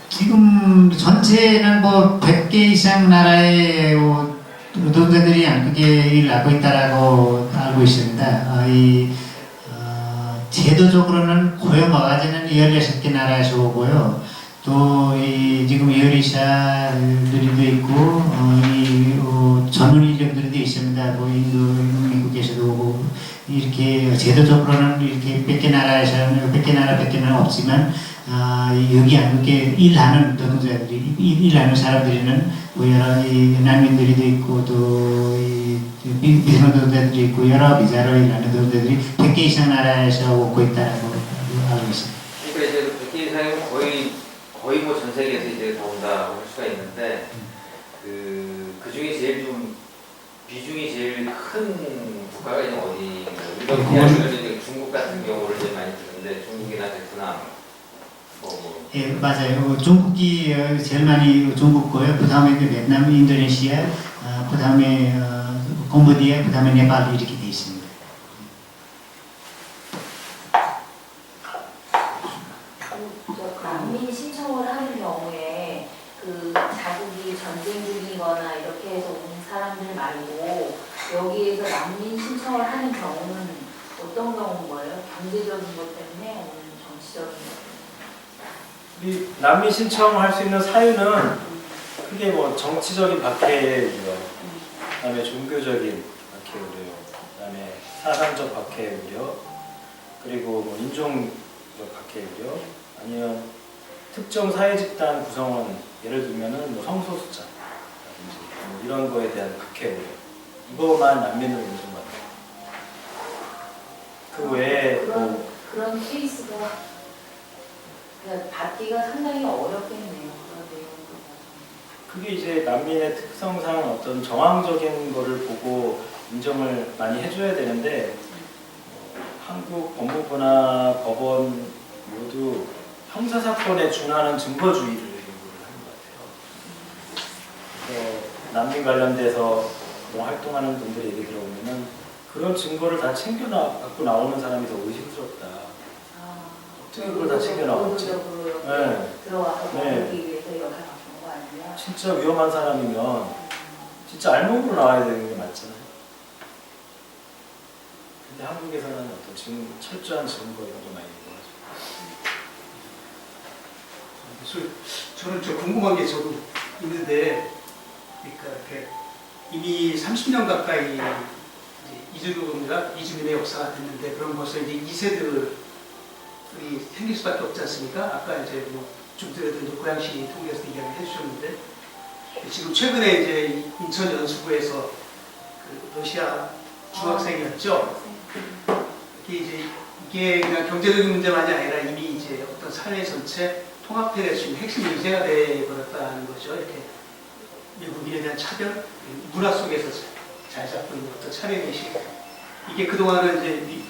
지금 전체는 뭐 100개 이상 나라의 노동자들이 양극에 일을 하고 있다라고 알고 있습니다. 제도적으로는 고용허가제는 16개 나라에서 오고요. 또 지금 요리사들도 있고 전문 인력들도 있습니다. 뭐 인도, 미국에서도 오고 이렇게 제도적으로는 이렇게 100개 나라에서는 100개 나라는 없지만 여기 한국에 일하는 노동자들이 일하는 사람들이는 뭐 여러 난민들도 있고 또 비슷한 노동자들이 있고 여러 비자로 일하는 노동자들이 100개 이상 나라에서 오고 있다고 알고 있습니다. 그러니까 이제 100개 이상이면 거의 뭐 전 세계에서 이제 다 온다고 할 수가 있는데 그 중에 제일 좀 비중이 제일 큰 국가가 이제 어디인가요? 우리가 중국 같은 경우를 이제 많이 듣는데 중국이나 베트남 예, 맞아요. 중국이 제일 많이 중국고요. 그 다음에 베트남, 인도네시아, 그 다음에 캄보디아, 그 다음에 네팔 이렇게 돼 있습니다. 난민 신청을 하는 경우에 그 자국이 전쟁 중이거나 이렇게 해서 온 사람들 말고 여기에서 난민 신청을 하는 경우는 어떤 경우인 거예요? 경제적인 것 때문에 오는 정치적인 것 우리 난민 신청할 수 있는 사유는 크게 뭐 정치적인 박해 우려, 그다음에 종교적인 박해 우려, 그다음에 사상적 박해 우려, 그리고 뭐 인종적 박해 우려, 아니면 특정 사회 집단 구성원, 예를 들면은 뭐 성소수자라든지 뭐 이런 거에 대한 박해 우려, 이거만 난민으로 인정받아요. 그 외에 뭐 그런 케이스가 그러니까 받기가 상당히 어렵겠네요. 그런 내용을. 그게 이제 난민의 특성상 어떤 정황적인 거를 보고 인정을 많이 해줘야 되는데 한국 법무부나 법원 모두 형사사건에 준하는 증거주의를 요구를 하는 것 같아요. 그래서 난민 관련돼서 뭐 활동하는 분들 얘기 들어보면은 그런 증거를 다 갖고 나오는 사람이 더 의심스럽다. 어떻게 그걸 다 챙겨 나왔지? 네. 들어와서 네. 먹기 위해서 여기 바꾼 거 아니냐? 진짜 위험한 사람이면 진짜 알몸으로 나와야 되는 게 맞잖아요. 근데 한국에서는 어떤 철저한 증거 이런 거 많이 있어가지고. 저는 궁금한 게 저도 있는데, 그러니까 이렇게 이미 30년 가까이 이주민의 역사가 됐는데 그런 벌써 이제 2세들이 생길 수밖에 없지 않습니까? 아까 이제 좀 전에도 고양시 통해서 이야기를 해주셨는데 지금 최근에 이제 인천 연수구에서 그 러시아 중학생이었죠. 이게 그냥 경제적인 문제만이 아니라 이미 이제 어떤 사회 전체 통합회의 지금 핵심 문제가 되어버렸다는 거죠. 이렇게 외국인에 대한 차별, 문화 속에서 잘 잡고 있는 어떤 차별의식. 이게 그동안은 이제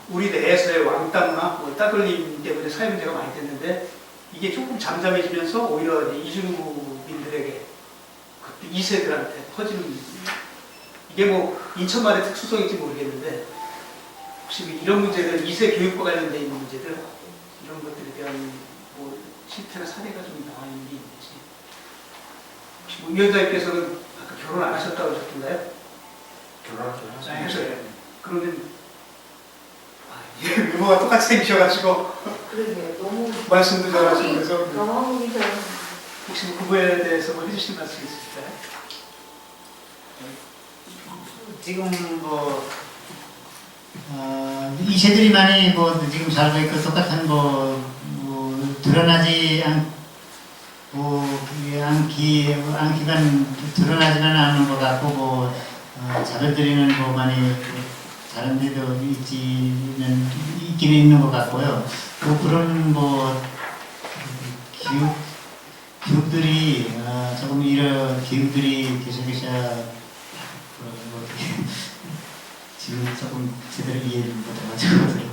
우리 내에서의 왕따나 따돌림 때문에 사회 문제가 많이 됐는데 이게 조금 잠잠해지면서 오히려 이주민들에게 2세들한테 퍼지는 이게 뭐 인천만의 특수성인지 모르겠는데 혹시 이런 문제들 2세 교육과 관련된 있는 문제들 이런 것들에 대한 뭐 실태나 사례가 좀 나와 있는 게 있는지 혹시 문 위원장님께서는 아까 결혼 안 하셨다고 하셨던가요? 결혼하셨어요. 그러면 외모가 똑같이 생기셔가지고 그러게요. 너무 말씀도 잘하시면서 경험이 좀 혹시 그거에 대해서 뭐 해주실 말씀 있으실까요? 지금 이세들이 많이 지금 살고 있고 똑같은 드러나지 않기만 드러나지는 않는 것 같고 자별들이는 많이 다른 데도 있기는 있는 것 같고요. 또 그런 기업들이 조금 이런 기업들이 계속해서 지금 조금 제대로 이해를 못해가지고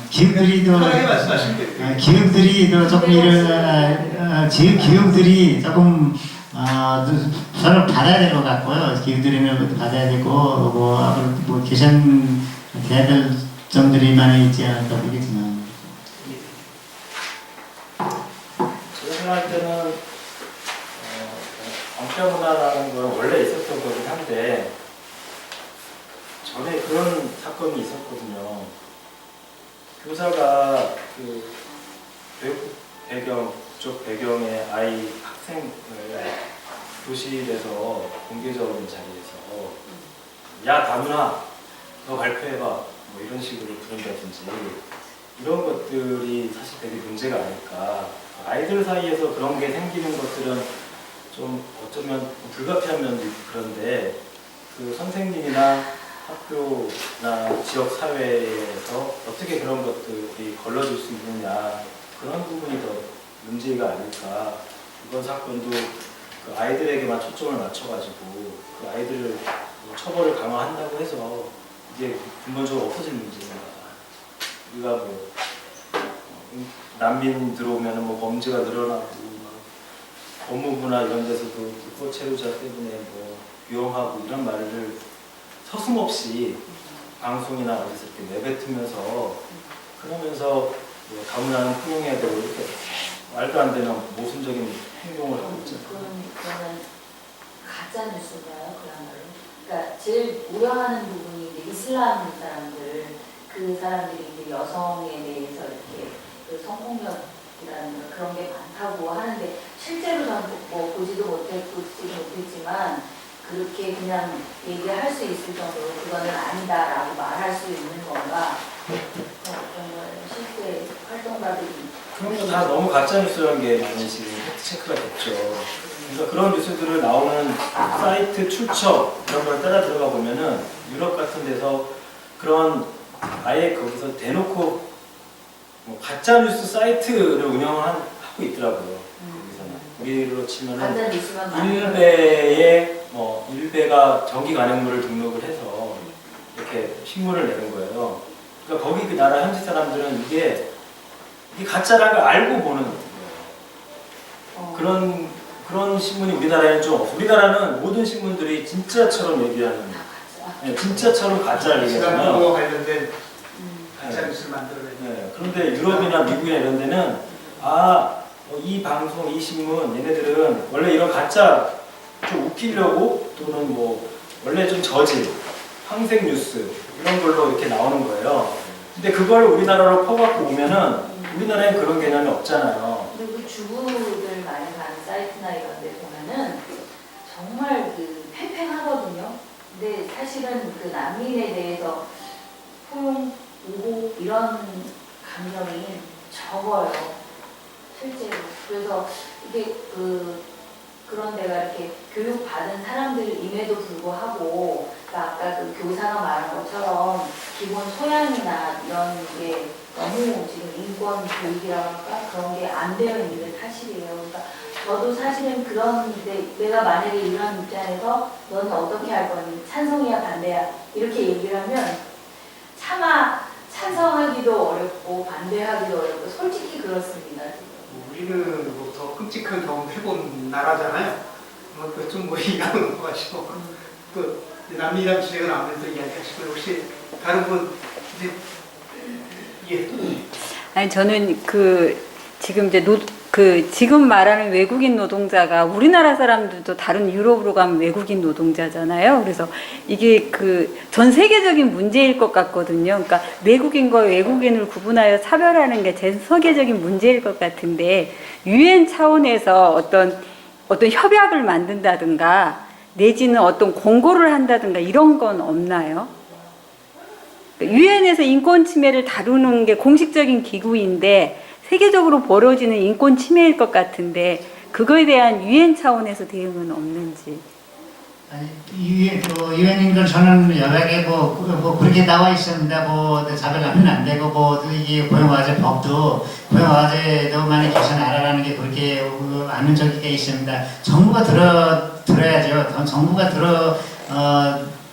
기업들이 편하게 말씀하시면 돼요. 기업들이 조금 이런 기업들이 조금 서로 받아야 될 것 같고요. 기업들이는 받아야 되고 앞으로 개선돼야 될 점들이 많이 있지 않을까 보겠지만. 제가 생각할 때는 방패 문화라는 건 원래 있었던 거긴 한데 전에 그런 사건이 있었거든요. 교사가 그 교육 배경, 국적 배경의 아이 학생을 교실에서 공개적인 자리에서 야 다문아 너 발표해봐 뭐 이런 식으로 부른다든지 이런 것들이 사실 되게 문제가 아닐까. 아이들 사이에서 그런 게 생기는 것들은 좀 어쩌면 불가피한 면도 있고 그런데 그 선생님이나 학교나 지역 사회에서 어떻게 그런 것들이 걸러질 수 있느냐 그런 부분이 더 문제가 아닐까. 이번 사건도 그 아이들에게만 초점을 맞춰가지고 그 아이들을 처벌을 강화한다고 해서 이게 근본적으로 없어질 문제인가. 우리가 난민 들어오면 범죄가 늘어나고 법무부나 이런 데서도 불법 체류자 때문에 위험하고 이런 말을 서슴없이 방송이나 어디서 이렇게 내뱉으면서 그러면서 다문화는 훌륭해야 되고 이렇게 말도 안 되는 모순적인 행동을 하고 있잖아요. 그거는 가짜 뉴스인가요, 그야말로? 그러니까 제일 우려하는 부분이 이제 이슬람 사람들, 그 사람들이 이제 여성에 대해서 이렇게 그 성폭력이라는 그런 게 많다고 하는데 실제로 저는 보지도 못했지만 그렇게 그냥 얘기할 수 있을 정도로 그거는 아니다라고 말할 수 있는 건가? 어떤 거예요? 실제 활동가들이 그런 거 다 너무 가짜 뉴스라는 게 많이 지금 팩트체크가 됐죠. 그러니까 그런 뉴스들을 나오는 사이트 출처 이런 걸 따라 들어가 보면은 유럽 같은 데서 그런 아예 거기서 대놓고 가짜 뉴스 사이트를 운영하고 있더라고요. 거기서는 우리로 치면은 가짜 뉴스만 일베가 정기 간행물을 등록을 해서 이렇게 신문을 내는 거예요. 그러니까 거기 그 나라 현지 사람들은 이게 가짜라는 걸 알고 보는 거예요. 그런 신문이 우리나라에는 좀 없어. 우리나라는 모든 신문들이 진짜처럼 얘기하는, 진짜처럼 가짜를 얘기하잖아요. 시간과 관련된 가짜 뉴스를 만들어내는. 그런데 유럽이나 미국이나 이런 데는 이 방송, 이 신문 얘네들은 원래 이런 가짜 좀 웃기려고 또는 원래 좀 저질, 황색 뉴스 이런 걸로 이렇게 나오는 거예요. 근데 그걸 우리나라로 퍼갖고 오면은 우리나라엔 그런 개념이 없잖아요. 그리고 주부들 많이 가는 사이트나 이런 데 보면은 정말 팽팽하거든요. 근데 사실은 그 난민에 대해서 포용, 보호 이런 감정이 적어요. 실제로. 그래서 이게 그런 데가 이렇게 교육받은 사람들임에도 불구하고 그러니까 아까 그 교사가 말한 것처럼 기본 소양이나 이런 게 너무 지금 인권 교육이라고 할까? 그런 게 안 되어 있는 게 사실이에요. 그러니까 저도 사실은 그런데 내가 만약에 이런 입장에서 너는 어떻게 할 거니? 찬성이야 반대야? 이렇게 얘기를 하면 차마 찬성하기도 어렵고 반대하기도 어렵고 솔직히 그렇습니다. 우리는 더 끔찍한 경험 해본 나라잖아요. 좀 이해하는 것 같고 남미랑 주제가 나오면서 이야기하시고 혹시 다른 분 이제 아니 저는 지금 이제 그 지금 말하는 외국인 노동자가 우리나라 사람들도 다른 유럽으로 가면 외국인 노동자잖아요. 그래서 이게 그 전 세계적인 문제일 것 같거든요. 그러니까 외국인과 외국인을 구분하여 차별하는 게 전 세계적인 문제일 것 같은데 유엔 차원에서 어떤 협약을 만든다든가 내지는 어떤 공고를 한다든가 이런 건 없나요? 유엔에서 인권 침해를 다루는 게 공식적인 기구인데 세계적으로 벌어지는 인권 침해일 것 같은데 그거에 대한 유엔 차원에서 대응은 없는지. 아니, 유엔인 걸 저는 여백에 뭐 그렇게 나와 있습니다. 뭐 자별하면 안 되고 뭐 이게 고용화재 법도 고용화재도 만약 개선 알아라는 게 그렇게 아는 적이 있습니다. 정부가 들어야죠. 정부가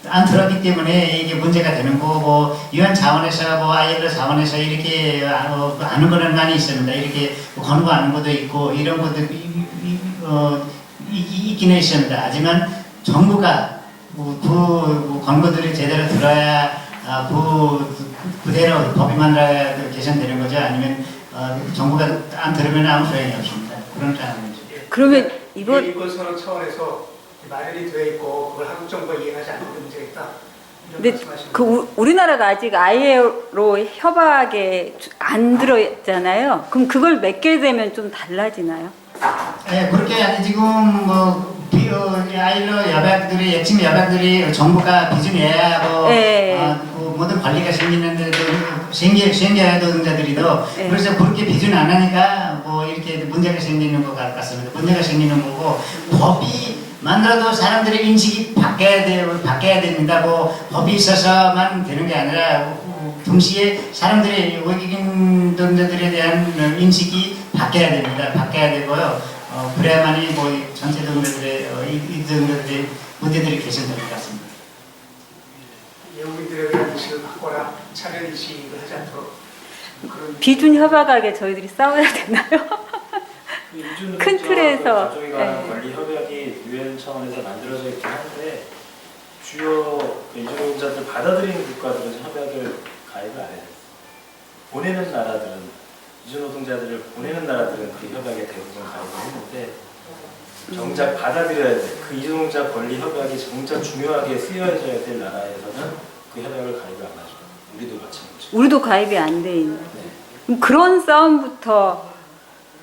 안 들었기 때문에 이게 문제가 되는 거고 뭐 유엔 차원에서 뭐 ILO 차원에서 이렇게 아는 거는 많이 있습니다. 이렇게 권고하는 것도 있고 이런 것도 있기는 있습니다. 하지만 정부가 그 권고들이 제대로 들어야 그대로 법이 만들어야 개선되는 거죠. 아니면 정부가 안 들으면 아무 소용이 없습니다. 그런 상황이죠. 그러면 이번 인권선언 차원에서 마련이 되어 있고 그걸 한국 정부가 이해하지 않는 게 문제가 있다. 이런 근데 말씀하시는 그 우리나라가 아직 ILO 협약에 안 들어있잖아요. 그럼 그걸 맺게 되면 좀 달라지나요? 네, 그렇게 지금 뭐 ILO 협약들이 핵심 협약들이 정부가 비준해야 뭐 모든 권리가 생기는데 생겨야 노동자들이도 네. 그래서 그렇게 비준 안 하니까 뭐 이렇게 문제가 생기는 것 같습니다. 문제가 생기는 거고 법이 만들어도 사람들의 인식이 바뀌어야 됩니다. 뭐 법이 있어서만 되는 게 아니라 동시에 사람들의 외국인 노동자들에 대한 인식이 바뀌어야 됩니다. 바뀌어야 되고요. 그래야만이 뭐 전체 노동자들의 이 노동자들의 문제들이 개선될 것 같습니다. 외국인들에 대한 인식을 바꿔라, 차별 인식을 하지 않도록 그런 비준 협약하게 저희들이 싸워야 되나요? 큰 틀에서, 가족에 관한 네. 관리 협약이 유엔 차원에서 만들어져 있긴 한데 주요 이주노동자들 받아들이는 국가들은 협약을 가입을 안 해요. 보내는 나라들은 이주노동자들을 보내는 나라들은 그 협약에 대부분 가입을 했는데 정작 받아들여야 돼. 그 이주노동자 권리 협약이 정작 중요하게 쓰여져야 될 나라에서는 그 협약을 가입을 안 하죠. 우리도 마찬가지죠. 우리도 가입이 안 돼 있는. 네. 그럼 그런 싸움부터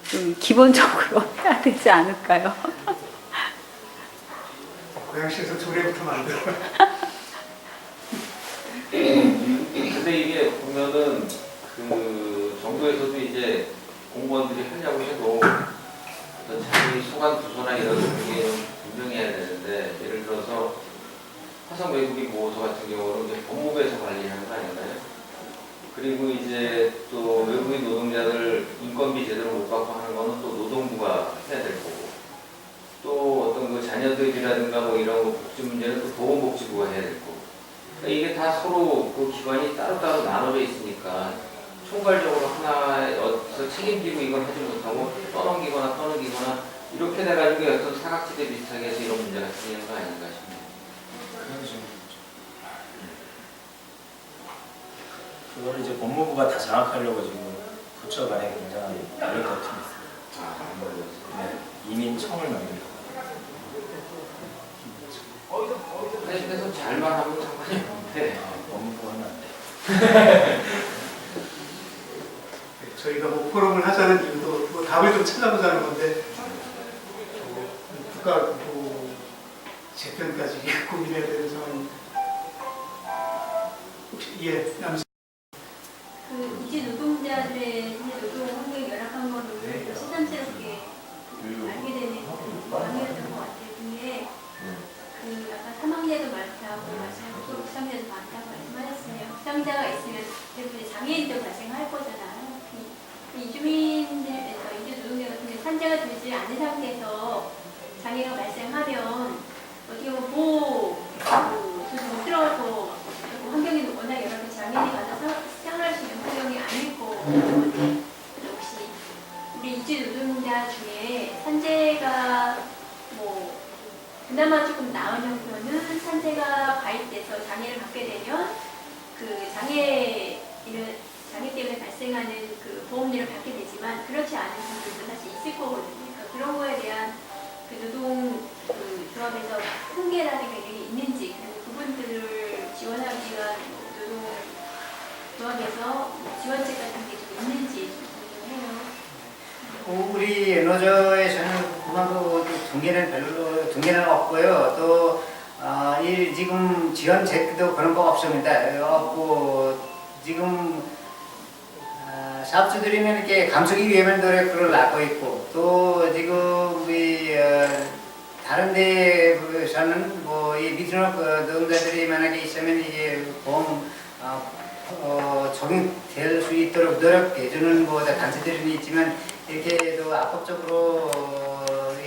좀 기본적으로 해야 되지 않을까요? 고양시에서 조례부터 만들어. 근데 이게 보면은 그 정부에서도 이제 공무원들이 하려고 해도 어떤 자기 소관 부서나 이런 게 좀 분명해야 되는데 예를 들어서 화성 외국인 보호소 같은 경우는 이제 법무부에서 관리하는 거 아닌가요? 그리고 이제 또 외국인 노동자들 인건비 제대로 못 받고 하는 거는 또 노동부가 해야 될 거고 또 어떤 그 자녀들이라든가 뭐 이런 거 복지 문제는 또 보건복지부가 해야 될 거고 그러니까 이게 다 서로 그 기관이 따로따로 나눠져 있으니까 총괄적으로 하나에서 책임지고 이걸 하지 못하고 떠넘기거나 이렇게 돼가지고 어떤 사각지대 비슷하게 해서 이런 문제가 생기는 거 아닌가 싶네요. 그거를 이제 법무부가 다 장악하려고 지금 부처 간에 굉장한 노력을 하고 있습니다. 네, 이민청을 만듭니다. 그래서 잘만 하면 상관이 없는데 법무부가 하면 안 돼. 저희가 뭐 포럼을 하자는 이유도 뭐 답을 좀 찾아보자는 건데 국가부 재편까지 고민해야 되는 상황입니다. 혹시 남수 그 이주 노동자들의 노동 환경이 열악한 거를 새삼스럽게 알게 되는 방이었던 것 같아요. 근데 그 아까 사망자도 많다고 말씀하셨고 또 부상자도 많다고 말씀하셨어요. 부상자가 있으면 대부분 장애인도 발생할 거잖아요. 그 이주민들에서 이주 노동자 같은 게 산재가 되지 않은 상태에서 장애가 발생하면 어떻게 보면 조직 못 들어가서 환경이 워낙 열악해 장애인이 가서 생활할 수 있는 환경이 아닐 거거든요. 혹시 우리 이주 노동자 중에 산재가 뭐 그나마 조금 나은 형편은 산재가 가입돼서 장애를 받게 되면 그 장애인을 장애 때문에 발생하는 그 보험료를 받게 되지만 그렇지 않은 분들도 사실 있을 거거든요. 그러니까 그런 거에 대한 그 노동 그 조합에서 통계라는 게 있는지, 그리고 그분들을 지원하기 위한 노동 조합에서 지원책 같은 게 좀 있는지 좀 궁금해요. 우리 노조에서는 그만큼 통계는 없고요. 또 이 지금 지원책도 그런 거 없습니다. 없고 지금 사업주들이는 이렇게 감수기 위험한 노력을 하고 있고, 또 지금 우리 다른 데에서는 뭐 이 미등록 노동자들이 만약에 있으면 이제 보험 적용될 수 있도록 노력해주는 뭐 단체들이 있지만, 이렇게도 압법적으로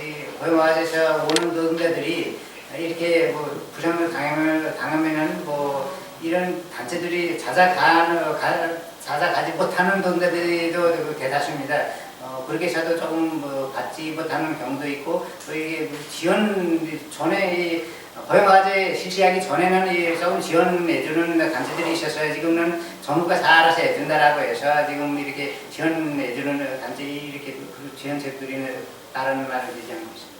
이 고용화에서 오는 노동자들이 이렇게 뭐 부정을 당하면은 뭐 이런 단체들이 찾아가지 못하는 노동자들도 대다수입니다. 그렇게 해서도 조금 뭐 받지 못하는 경우도 있고, 또 이게 지원 전에 이 고용화제 실시하기 전에는 이 조금 지원해주는 단체들이 있어서 지금은 정부가 다 알아서 해준다라고 해서 지금 이렇게 지원해주는 단체 이렇게 그 지원책들이 따르는 말을 되지 않고 있습니다.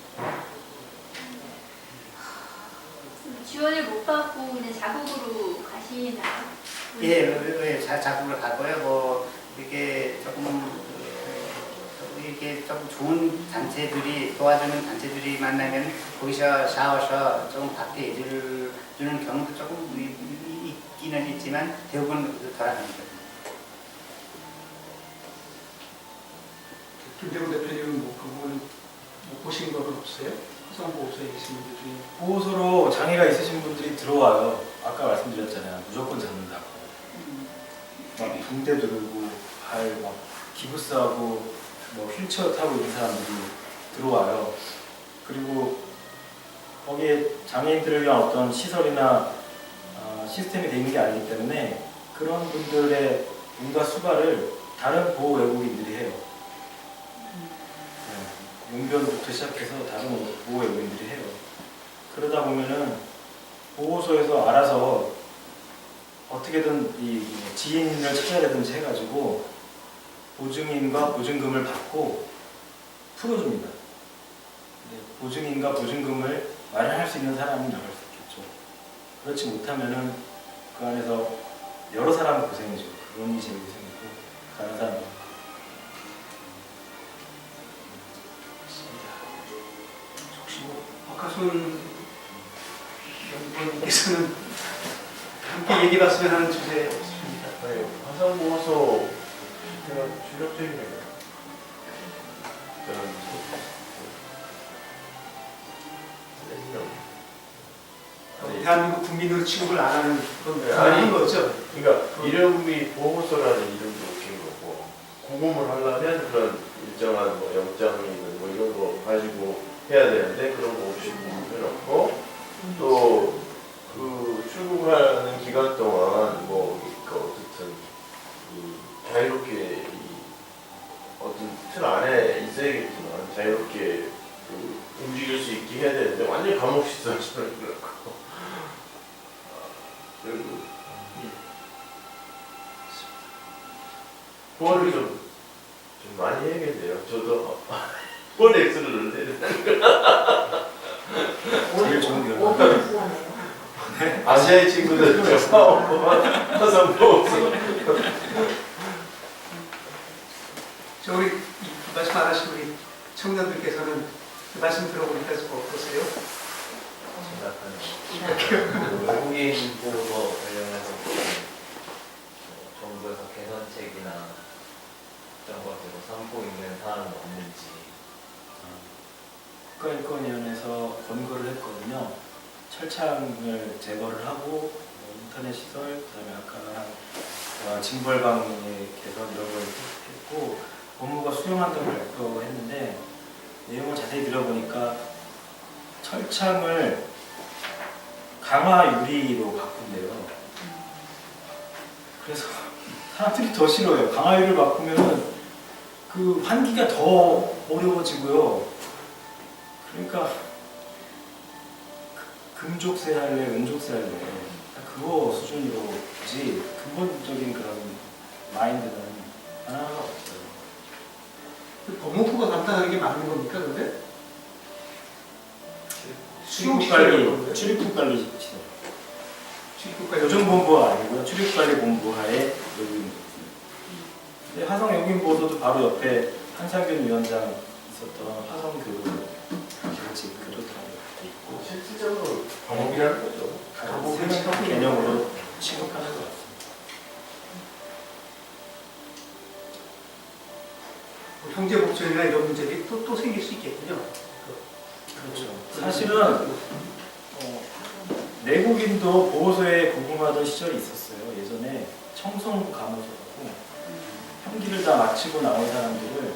지원을 못 받고 그냥 자국으로 가시나요? 예, 자국으로 가고요. 뭐 이렇게 이렇게 조금 좋은 단체들이 도와주는 단체들이 만나면 거기서 싸워서 조금 받게 해주는 경우도 조금 있기는 있지만 대부분 덜합니다. 김대훈 대표님은 뭐 그거는 못 보신 건 없어요? 화성보호소에 계신 분들 중에. 보호소로 장애가 있으신 분들이 들어와요. 아까 말씀드렸잖아요. 무조건 잡는다고. 막 붕대 들고 막 기부스하고 뭐 휠체어 타고 있는 사람들이 들어와요. 그리고 거기에 장애인들을 위한 어떤 시설이나 시스템이 되어 있는 게 아니기 때문에 그런 분들의 온갖 수발을 다른 보호 외국인들이 해요. 용변부터 시작해서 다른 보호 외국인들이 해요. 그러다 보면은 보호소에서 알아서 어떻게든 이 지인을 찾아야 되든지 해가지고 보증인과 보증금을 받고 풀어줍니다. 보증인과 보증금을 마련할 수 있는 사람은 나갈 수 있겠죠. 그렇지 못하면은 그 안에서 여러 사람 고생이죠. 그분이 제일 고생이고 다른 사람은. 혹시 뭐 박하순 연구원께서는 함께 얘기해봤으면 하는 주제 없으십니까? 네, 화성보호소 제가 주력적이네요. 대한민국 국민으로 취급을 안 하는 그런 네, 아닌 아니, 거죠? 그러니까 이름이 보호소라는 이름도 웃긴 거고, 구금을 하려면 그런 일정한 뭐 영장이든 뭐 이런 거 가지고 해야 되는데 그런 거 없이 구금해놓고, 또 그 출국하는 기간 동안 뭐 어쨌든 자유롭게 어떤 틀 안에 있어야겠지만 자유롭게 움직일 수 있게 해야 되는데 완전 감옥 시설처럼 그렇고. 그리고 그거를 좀 많이 해야겠네요. 저도 본 X를 내는 제일 좋은 결과. 아시아의 친구들 저 사업만 화성 보호소. 저 우리 말씀 안 하신 우리 청년들께서는 그 말씀 들어보니까 좀 어떠세요? 외국인 보호소 관련해서 정부에서 개선책이나 이런 것들을 삼고 있는 사항은 없는지. 국가인권위원회에서 권고를 했거든요. 철창을 제거를 하고 인터넷 시설, 그다음에 아까 징벌방의 개선 이런 걸 했고 법무부가 수용한다고 발표했는데 내용을 자세히 들어보니까 철창을 강화 유리로 바꾼대요. 그래서 사람들이 더 싫어요. 강화 유리를 바꾸면은 그 환기가 더 어려워지고요. 그러니까 금족세 할래, 은족세 할래 그거 수준으로지 근본적인 그런 마인드는 하나가 없어요. 법무부가 담당하는 게 맞는 겁니까, 근데? 출입국 관리, 출입국 관리 시설. 출입국까지 교정본부가 아니고요. 출입관리본부 하에 외국인 근데 화성 외국인보도도 바로 옆에 한상균 위원장 있었던 화성 교육 지금 교도관이 있고 실질적으로 감옥이라는 거죠. 감옥 개념으로 취급하는 것 같습니다. 형제 복전이나 이런 문제들이 또 생길 수 있겠군요. 그렇죠. 사실은 내국인도 보호소에 구금하던 시절이 있었어요. 예전에 청송부 감호소라고 형기를 다 마치고 나온 사람들을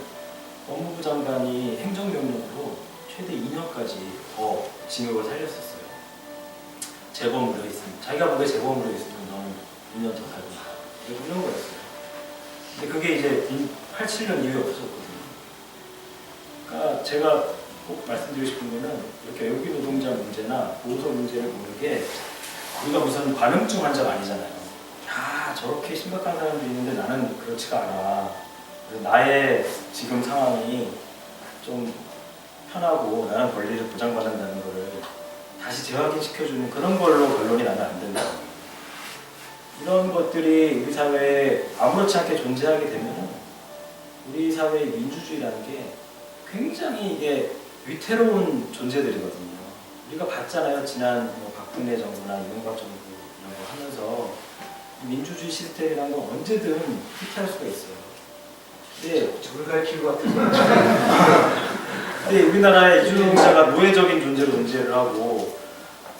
법무부 장관이 행정명령으로 최대 2년까지 더 징역을 살렸었어요. 재범으로 있으면 자기가 보기에 재범으로 있으면 너는 2년 더 살고 나와. 이런 거였어요. 근데 그게 이제 87년 이후에 없어졌거든요. 그러니까 제가 꼭 말씀드리고 싶은 거는 이렇게 외국인 노동자 문제나 보호소 문제를 보는 게 우리가 무슨 관음증 환자가 아니잖아요. 아 저렇게 심각한 사람들이 있는데 나는 그렇지가 않아. 그래서 나의 지금 상황이 좀 편하고 나는 권리를 보장받는다는 거를 다시 재확인시켜주는 그런 걸로 결론이 나면 안 된다. 이런 것들이 우리 사회에 아무렇지 않게 존재하게 되면 우리 사회의 민주주의라는 게 굉장히 이게 위태로운 존재들이거든요. 우리가 봤잖아요. 지난 박근혜 정부나 이명박 정부 이런 거 하면서 민주주의 시스템이라는 건 언제든 후퇴할 수가 있어요. 근데 저를 가르치는 것 같아서. 근데 우리나라의 이주노동자가 노예적인 존재로 존재를 하고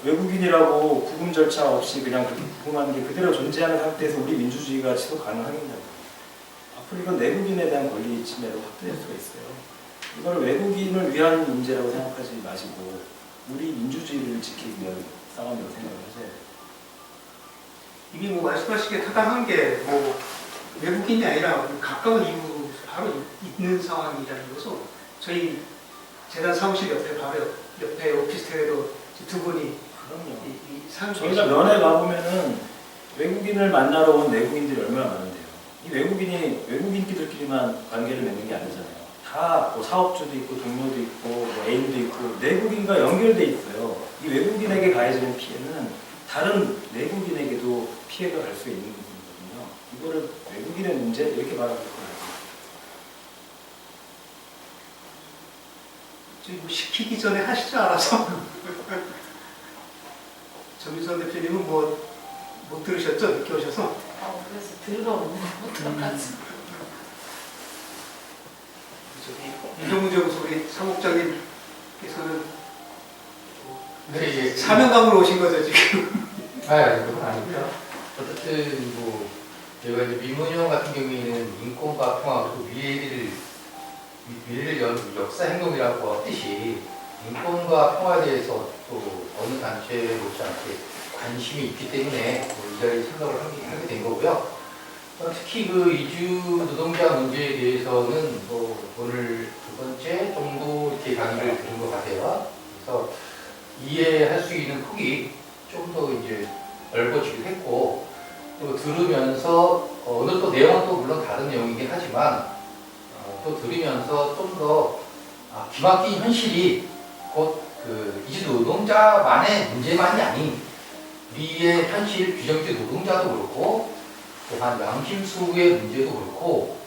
외국인이라고 구금 절차 없이 그냥 구금하는 게 그대로 존재하는 상태에서 우리 민주주의가 지속 가능하겠냐고요. 앞으로 이건 내국인에 대한 권리 침해로 확대될 수가 있어요. 이걸 외국인을 위한 문제라고 생각하지 마시고 우리 민주주의를 지키기 위한 싸움이라고 생각을 하셔야 돼요. 이미 뭐 말씀하시기에 타당한 게 뭐 외국인이 아니라 가까운 이웃 바로 있는 상황이라는 것은 저희 재단 사무실 옆에 바로 옆에 오피스텔에도 두 분이 그럼요. 저희가 면회 가보면은 외국인을 만나러 온 내국인들이 얼마나 많은데요. 이 외국인끼리만 관계를 맺는 게 아니잖아요. 다 뭐 사업주도 있고 동료도 있고 뭐 애인도 있고 내국인과 연결돼 있어요. 이 외국인에게 가해지는 피해는 다른 내국인에게도 피해가 갈 수 있는 부분이거든요. 이거를 외국인의 문제 이렇게 말하고 있거든요. 저희 뭐 시키기 전에 하시지 않아서 정유선 대표님은 뭐 못 들으셨죠? 늦게 오셔서. 그래서 들어오는 못 들어가지고. 이종재 우리 사무국장님께서는 네, 사명감으로 오신 거죠 지금? 그건 아니고요. 어쨌든 뭐 제가 이제 민문형 같은 경우에는 인권과 평화 그리고 미래를 연 역사 행동이라고 하듯이 인권과 평화에 대해서 또 어느 단체에 못지않게 관심이 있기 때문에 이 자리에 참석을 하게 된 거고요. 특히 그 이주 노동자 문제에 대해서는 뭐 오늘 두 번째 정도 이렇게 강의를 들은 것 같아요. 그래서 이해할 수 있는 폭이 좀 더 이제 넓어지기도 했고, 또 들으면서 어느 또 내용은 또 물론 다른 내용이긴 하지만 또 들으면서 좀 더 기막힌 현실이 곧 그 이주 노동자만의 문제만이 아닌 우리의 현실 비정규 노동자도 그렇고 또한 양심수의 문제도 그렇고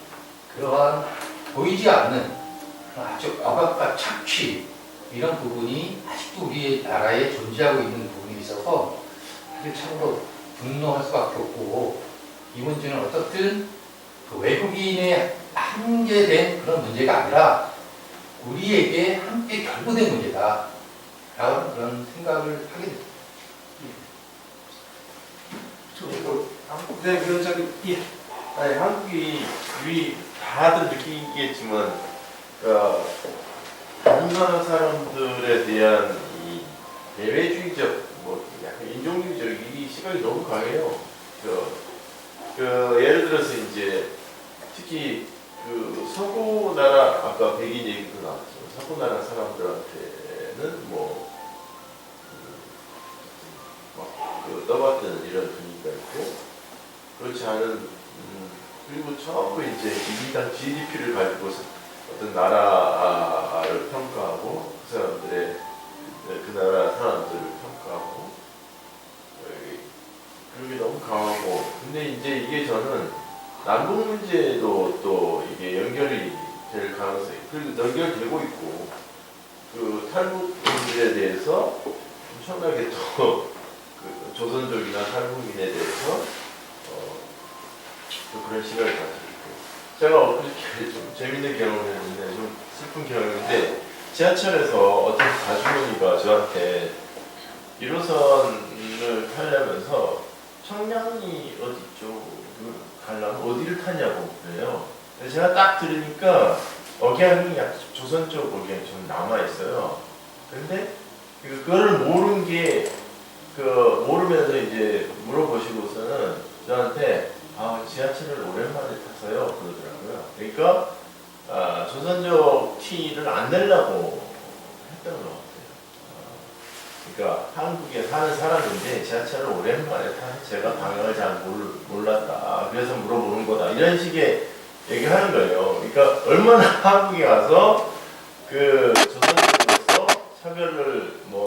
그러한 보이지 않는 아주 억압과 착취 이런 부분이 아직도 우리 나라에 존재하고 있는 부분이 있어서 사실 참으로 분노할 수밖에 없고 이 문제는 어떻든 그 외국인의 한계된 그런 문제가 아니라 우리에게 함께 결부된 문제다 라는 그런 생각을 하게 됩니다. 네, 위원장님. 예. 아니, 한국이 우리 다들 느끼겠지만 다른 사람들에 대한 이 대외주의적 뭐 약간 인종주의적 이 시각이 너무 강해요. 예를 들어서 이제 특히 그 서구 나라 아까 백인 얘기도 나왔죠. 서구 나라 사람들한테는 막 떠받드는 이런 분위기가 있고 그렇지 않은 그리고 전부 이제 인당 GDP를 가지고 어떤 나라를 평가하고 그 사람들의 그 나라 사람들을 평가하고 그런 게 너무 강하고 근데 이제 이게 저는 남북 문제도 또 이게 연결이 될 가능성이 그리고 연결되고 있고 그 탈북 문제에 대해서 엄청나게 또 그 조선족이나 탈북민에 대해서 또 그런 시각을 가지고 있고 제가 엊그저께 좀 재밌는 경험을 했는데 좀 슬픈 경험인데 지하철에서 어떤 아주머니가 저한테 1호선을 타려면서 청량리 어디 쪽을 가려면 어디를 타냐고 그래요. 근데 제가 딱 들으니까 억양이 약간 조선 쪽 억양이 좀 남아있어요. 근데 그거를 모르는 게 모르면서 이제 물어보시고서는 저한테 지하철을 오랜만에 타서요 그러더라고요. 그러니까 조선족 티를 안 내려고 했던 것 같아요. 그러니까 한국에 사는 사람인데 지하철을 오랜만에 타서 제가 방향을 잘 몰랐다. 그래서 물어보는 거다. 이런 식의 얘기하는 거예요. 그러니까 얼마나 한국에 가서 그 조선족으로서 차별을 뭐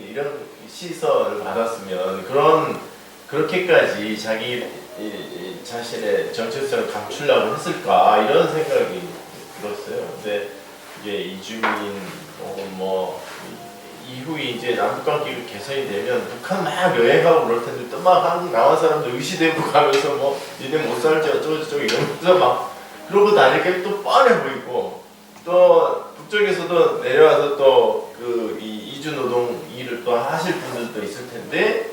이런 시선을 받았으면 그렇게까지 자기 자신의 정체성을 감추려고 했을까 이런 생각이 들었어요. 근데 이제 이주민 혹은 뭐 이후에 이제 남북관계가 개선이 되면 북한 막 여행하고 그럴 텐데 또 막 한국 나온 사람들 의시대고 가면서 뭐 니네 못 살지 어쩌고저쩌고 이러면서 막 그러고 다니까 또 뻔해 보이고 또 북쪽에서도 내려와서 또 그 이주노동 일을 또 하실 분들도 있을 텐데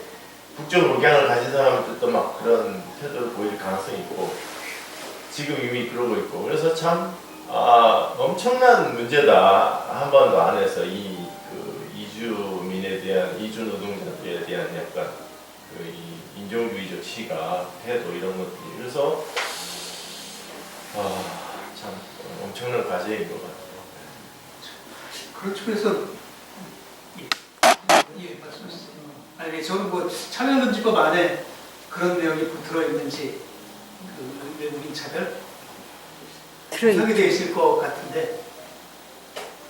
북쪽 억양을 가진 사람들도 막 그런 태도를 보일 가능성이 있고 지금 이미 그러고 있고 그래서 참 엄청난 문제다. 한반도 안에서 이주민에 대한 이주 노동자들에 대한 약간 이 인종주의적 시각, 태도 이런 것들이 그래서 참 엄청난 과제인 것 같아요. 그렇죠. 그래서 말씀하셨어요. 아니 저는 뭐 차별금지법 안에 그런 내용이 들어 있는지 그 외국인 차별 하게 돼 있을 것 같은데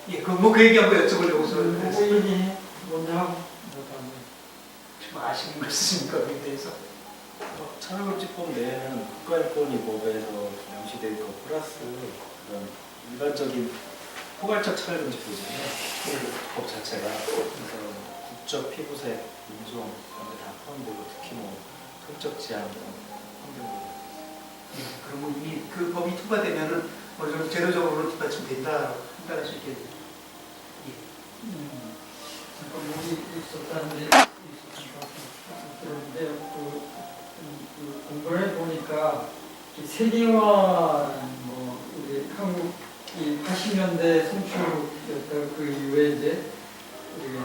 그 얘기 한번 여쭤보려고서 먼저 하고 좀 아시는 거 있으십니까 거기에 대해서? 차별금지법 내에는 국가인권위법에서 명시되어 있고 플러스 그런 일반적인 포괄적 차별금지법이잖아요. 법 자체가 그래서 국적, 피부색, 인종 이런 게 다 포함되고 특히 뭐 성적 지향 포함되고 그러면 이미 그 법이 통과되면은 어느 정도 제도적으로 뒷받침된다 판단할 수 있겠네요. 잠깐 여기 있었다는데 들었는데 공부를 해보니까 세계화 뭐 우리 한국이 80년대 선출이었다 그 이후에 이제 우리가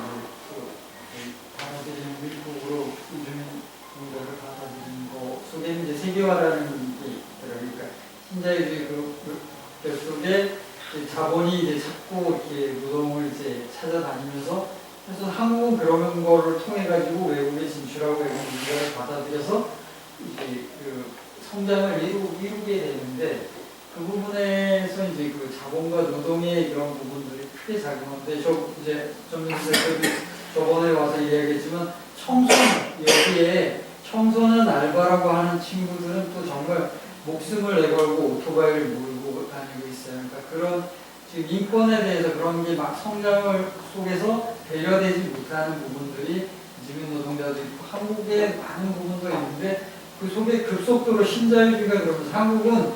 받아들이는 미국으로 이주민 문제를 받아들이는 거 속에 이제 세계화라는 게 있더라고요. 그러니까 신자유주의 그 속에 자본이 이제 자꾸 이렇게 노동을 이제 찾아다니면서 그래서 한국은 그런 거를 통해 가지고 외국에 진출하고 외국 문제를 받아들여서 이제 그 성장을 이루게 되는데 그 부분에서 이제 그 자본과 노동의 그런 부분들이 크게 작용하는데 이제 좀 저번에 와서 이야기했지만 여기에 청소년 알바라고 하는 친구들은 또 정말 목숨을 내걸고 오토바이를 몰고 다니고 있어요. 그러니까 그런 지금 인권에 대해서 그런 게 막 성장을 속에서 배려되지 못하는 부분들이 이주민 노동자도 있고 한국의 많은 부분도 있는데 그 속에 급속도로 신자유주의가 그러면서 한국은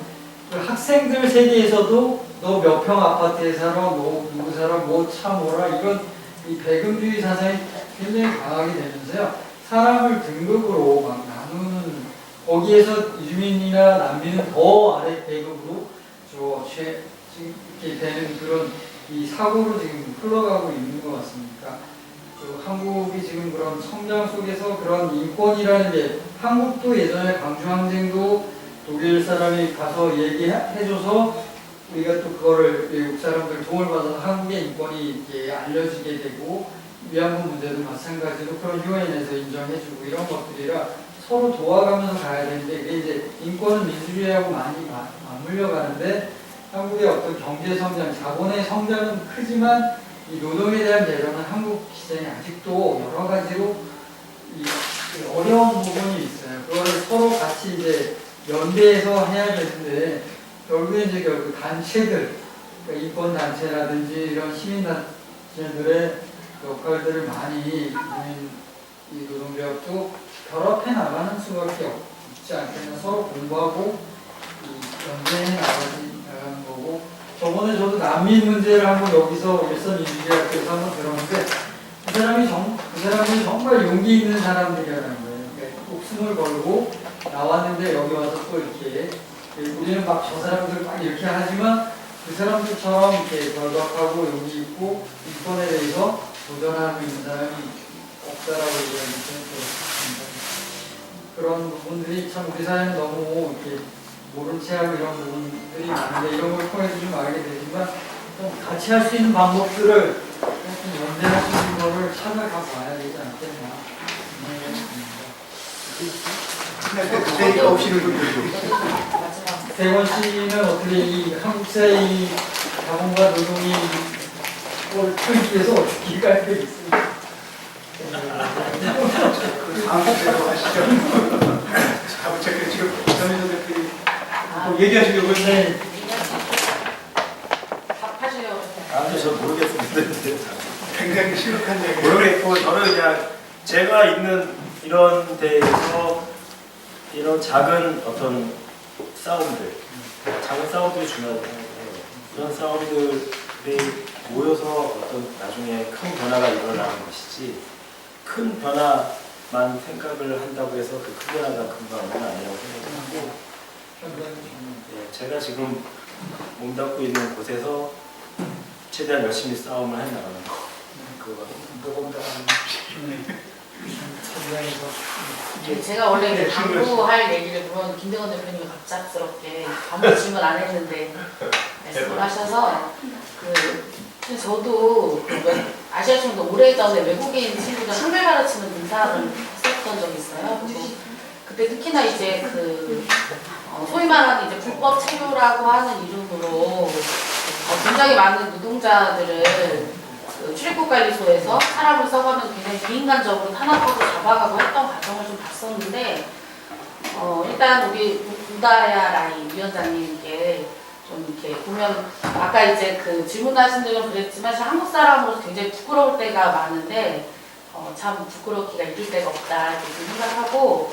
그 학생들 세계에서도 너 몇 평 아파트에 살아, 너 누구 살아, 뭐 차 뭐라 이런 이 배금주의 사상이 굉장히 강하게 되면서요. 사람을 등급으로 막 나누는 거기에서 이주민이나 난민은 더 아래 계급으로 지금 이렇게 되는 그런 이 사고로 지금 흘러가고 있는 것 같습니다. 그 한국이 지금 그런 성장 속에서 그런 인권이라는 게 한국도 예전에 광주항쟁도 독일 사람이 가서 얘기해줘서 우리가 또 그거를 외국 사람들 도움을 받아서 한국의 인권이 알려지게 되고 위안부 문제도 마찬가지로 그런 유엔에서 인정해주고 이런 것들이라 서로 도와가면서 가야 되는데 이게 이제 인권은 민주주의하고 많이 맞물려 가는데 한국의 어떤 경제 성장, 자본의 성장은 크지만 이 노동에 대한 배려는 한국 시장이 아직도 여러 가지로 어려운 부분이 있어요. 그걸 서로 같이 이제 연대해서 해야 되는데 결국 단체들, 그러니까 인권 단체라든지 이런 시민 단체들의 역할들을 많이 이 노동조합도 결합해 나가는 수밖에 없지 않겠나. 서로 공부하고 연대해 나가는 거고. 저번에 저도 난민 문제를 한번 여기서 일선 민주주의학교에서 한번 들었는데 그 사람이 정말 용기 있는 사람들이라는 거예요. 그러니까 목숨을 걸고 나왔는데 여기 와서 또 이렇게 우리는 막 저 사람들 막 이렇게 하지만 그 사람들처럼 이렇게 결박하고 용기 있고 인권에 대해서 도전하고 있는 사람이 없다라고 얘기하는 그런 부분들이 참 우리 사회는 너무 이렇게 모른 체하고 이런 부분들이 많은데 이런 걸 통해서 좀 알게 되지만 좀 같이 할 수 있는 방법들을 좀 연대할 수 있는 거를 찾아가 봐야 되지 않겠나. 그때가 오시는 분들도 대원 씨는 어떻게 이 한국사의 이 자본과 노동이 풀기 위해서 어떻게 갈 때 있습니까? 다음 주제로 하시죠. 자부적으로 지금 전혜선 대표님 또 얘기하시려고 했는데 답하시려고. 아니 저 모르겠습니다. 굉장히 심각한 얘기. 모르겠고 저는 그냥 제가 있는 이런 데에서 이런 작은 어떤 싸움들, 작은 싸움들이 중요하다고 생각해요. 이런 싸움들이 모여서 어떤 나중에 큰 변화가 일어나는 것이지 큰 변화만 생각을 한다고 해서 그 큰 변화가 금방 오는 건 아니라고 생각하고 제가 지금 몸담고 있는 곳에서 최대한 열심히 싸움을 해나가는 거 그거 제가 원래 이제 당부할 얘기를 물론 김대건 대표님이 갑작스럽게 아무 질문 안 했는데 말씀을 하셔서 저도 아시아청도 오래전에 외국인 친구들 한글 가르치는 봉사를 했었던 적이 있어요. 그때 특히나 이제 소위 말하는 이제 불법 체류라고 하는 이름으로 굉장히 많은 노동자들을 출입국관리소에서 사람을 써가면 굉장히 비인간적으로 탄압하고 잡아가고 했던 과정을 좀 봤었는데 일단 우리 우다야 라이 위원장님께 좀 이렇게 보면 아까 이제 질문하신 대로 그랬지만 사실 한국 사람으로서 굉장히 부끄러울 때가 많은데 참 부끄럽기가 이를 데가 없다 이렇게 생각하고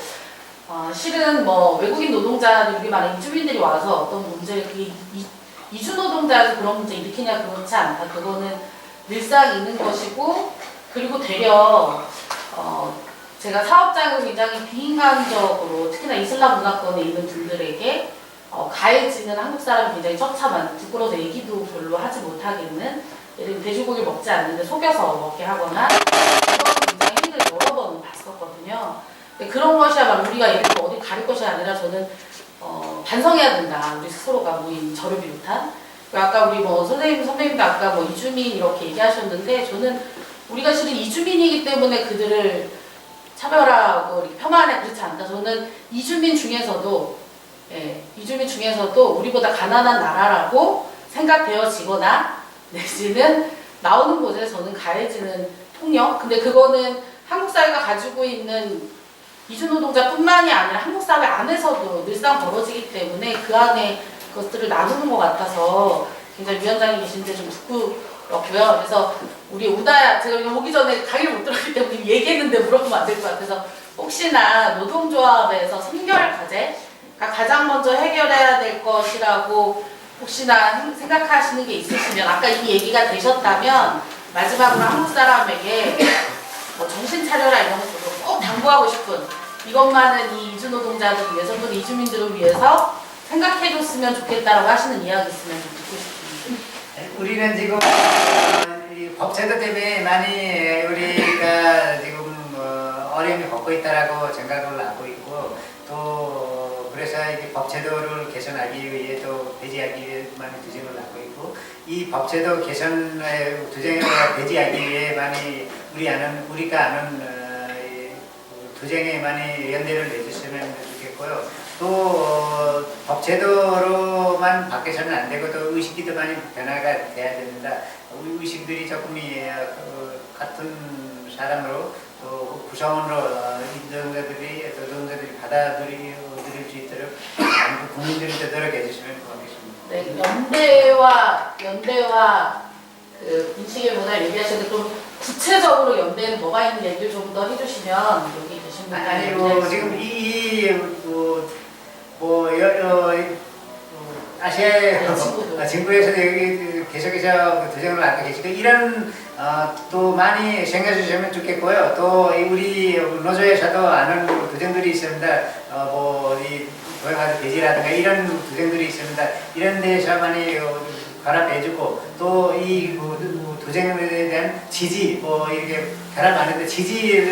실은 외국인 노동자들 우리 말하는 이주민들이 와서 어떤 문제를 이주 노동자에서 그런 문제 일으키냐 그렇지 않다. 그거는 늘상 있는 것이고 그리고 되려 제가 사업장을 굉장히 비인간적으로 특히나 이슬람 문화권에 있는 분들에게 가해지는 한국 사람이 굉장히 처참한 부끄러워서 얘기도 별로 하지 못하겠는 예를 들면 돼지고기를 먹지 않는데 속여서 먹게 하거나 그런 굉장히 행위를 여러 번 봤었거든요. 그런 것이야말로 우리가 예를 들어 어디 가릴 것이 아니라 저는 반성해야 된다. 우리 스스로가 모인 저를 비롯한 아까 우리 선생님도 아까 이주민 이렇게 얘기하셨는데 저는 우리가 실은 이주민이기 때문에 그들을 차별하고 이렇게 폄하하냐 그렇지 않다. 저는 이주민 중에서도 우리보다 가난한 나라라고 생각되어지거나 내지는 나오는 곳에 저는 가해지는 폭력. 근데 그거는 한국 사회가 가지고 있는 이주 노동자뿐만이 아니라 한국 사회 안에서도 늘상 벌어지기 때문에 그 안에 것들을 나누는 것 같아서 굉장히 위원장님 계신데 좀 부끄럽고요. 그래서 우리 우다야 제가 여기 오기 전에 강의를 못 들었기 때문에 얘기했는데 물어보면 안 될 것 같아서 혹시나 노동조합에서 선결 과제가 가장 먼저 해결해야 될 것이라고 혹시나 생각하시는 게 있으시면 아까 이미 얘기가 되셨다면 마지막으로 한국 사람에게 정신 차려라 이런 것도 꼭 당부하고 싶은 이것만은 이 이주 노동자들을 위해서 또는 이주민들을 위해서 생각해줬으면 좋겠다라고 하시는 이야기 있으면 좀 듣고 싶습니다. 우리는 지금 이 법제도 때문에 많이 우리가 지금 어려움이 겪고 있다라고 생각을 하고 있고 또 그래서 이 법제도를 개선하기 위해 또 배제하기 위해 많이 투쟁을 하고 있고 이 법제도 개선에 투쟁을 배제하기 위해 많이 우리가 아는 도쟁에 많이 연대를 내주시면 좋겠고요. 또 법제도로만 바뀌어서는 안 되고 또 의식기도 많이 변화가 돼야 됩니다. 우리 의식들이 조금이 같은 사람으로 또 구성원으로 노동자들이 받아들일 수 있도록 국민들이 노력해 주시면 고맙겠습니다. 네, 연대와 그 인식의문화 얘기하시는데 좀 구체적으로 연대는 뭐가 있는 얘기를 좀 더 해주시면 여기 계신 분들 아니고 지금 아시아 진구에서 여기 계속해서 도전을 하고 계시고 이런 또 많이 생각해 주시면 좋겠고요. 또 우리 노조에서도 아는 도전들이 있습니다. 이 고용하는 돼지라든가 이런 도전들이 있습니다. 이런 데서 많이 결합해주고 또 이 도전에 대한 지지 이렇게 결합하는데 지지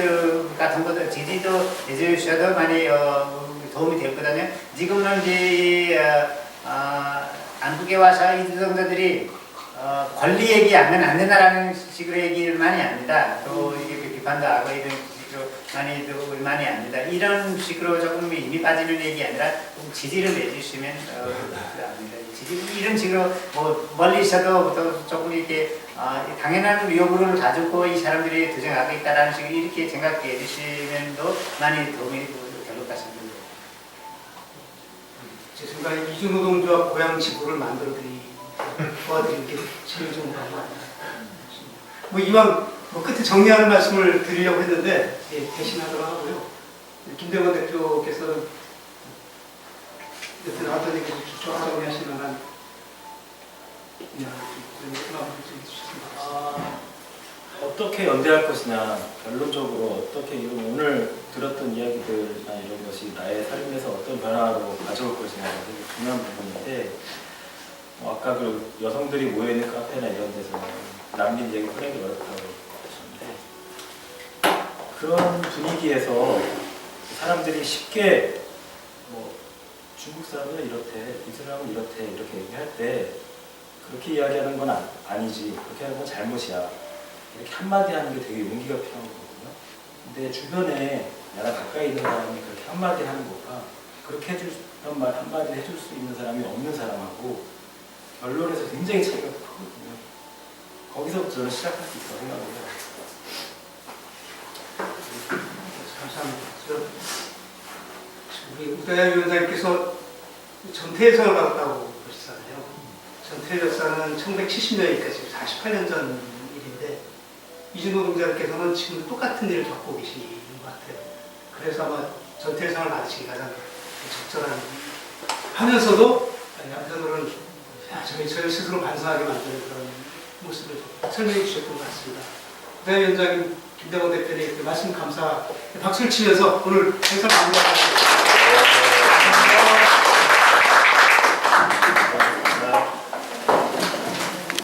같은 것도 지지도 해주셔도 많이 도움이 됐거든요. 지금은 이제 한국에 와서 이 노동자들이 권리 얘기하면 안 된다라는 식으로 얘기를 많이 합니다. 또 이게 비판도 하고 이런 식으로 많이 합니다. 이런 식으로 조금 힘이 빠지는 얘기 아니라 지지를 내주시면 합니다. 이런 식으로 멀리 있어도 또 조금 이렇게 당연한 요구를 가지고 이 사람들이 도전하고 있다라는 식으로 이렇게 생각해 주시면 또 많이 도움이 될 것 같습니다. 제 생각에 이주노동조합 고향지구를 도와드리는 게 제일 좋은 방법입니다. 이왕 끝에 정리하는 말씀을 드리려고 했는데 대신하도록 하고요. 김대건 대표께서는 여튼 나왔던 얘기 좀 정리하시면 한 어떻게 연대할 것이냐, 결론적으로 어떻게 오늘 들었던 이야기들이나 이런 것이 나의 삶에서 어떤 변화로 가져올 것이냐 되게 중요한 부분인데 아까 그 여성들이 모여있는 카페나 이런 데서 남긴 얘기 꺼내기 어렵다고 하셨는데 그런 분위기에서 사람들이 쉽게 중국 사람은 이렇대, 이 사람은 이렇대 이렇게 얘기할 때 그렇게 이야기하는 건 아니지, 그렇게 하는 건 잘못이야 이렇게 한마디 하는 게 되게 용기가 필요한 거거든요. 근데 주변에 나랑 가까이 있는 사람이 그렇게 한마디 하는 것과 그렇게 해줄 그런 말 한마디 해줄 수 있는 사람이 없는 사람하고 결론에서 굉장히 차이가 크거든요. 거기서부터 저는 시작할 수 있다고 생각해요. 감사합니다. 우리 우다야 위원장님께서 전태일상을 받았다고 보시잖아요. 전태일 역사는 1970년이니까 지금 48년 전 일인데 이주노동자께서는 지금 똑같은 일을 겪고 계시는 것 같아요. 그래서 아마 전태일상을 받으시기 가장 적절한 하면서도 한편으로는 저희 스스로 반성하게 만드는 그런 모습을 설명해 주셨던 것 같습니다. 우다야 위원장님, 김대건 대표님 말씀 감사 박수를 치면서 오늘 행사 마무리하겠습니다.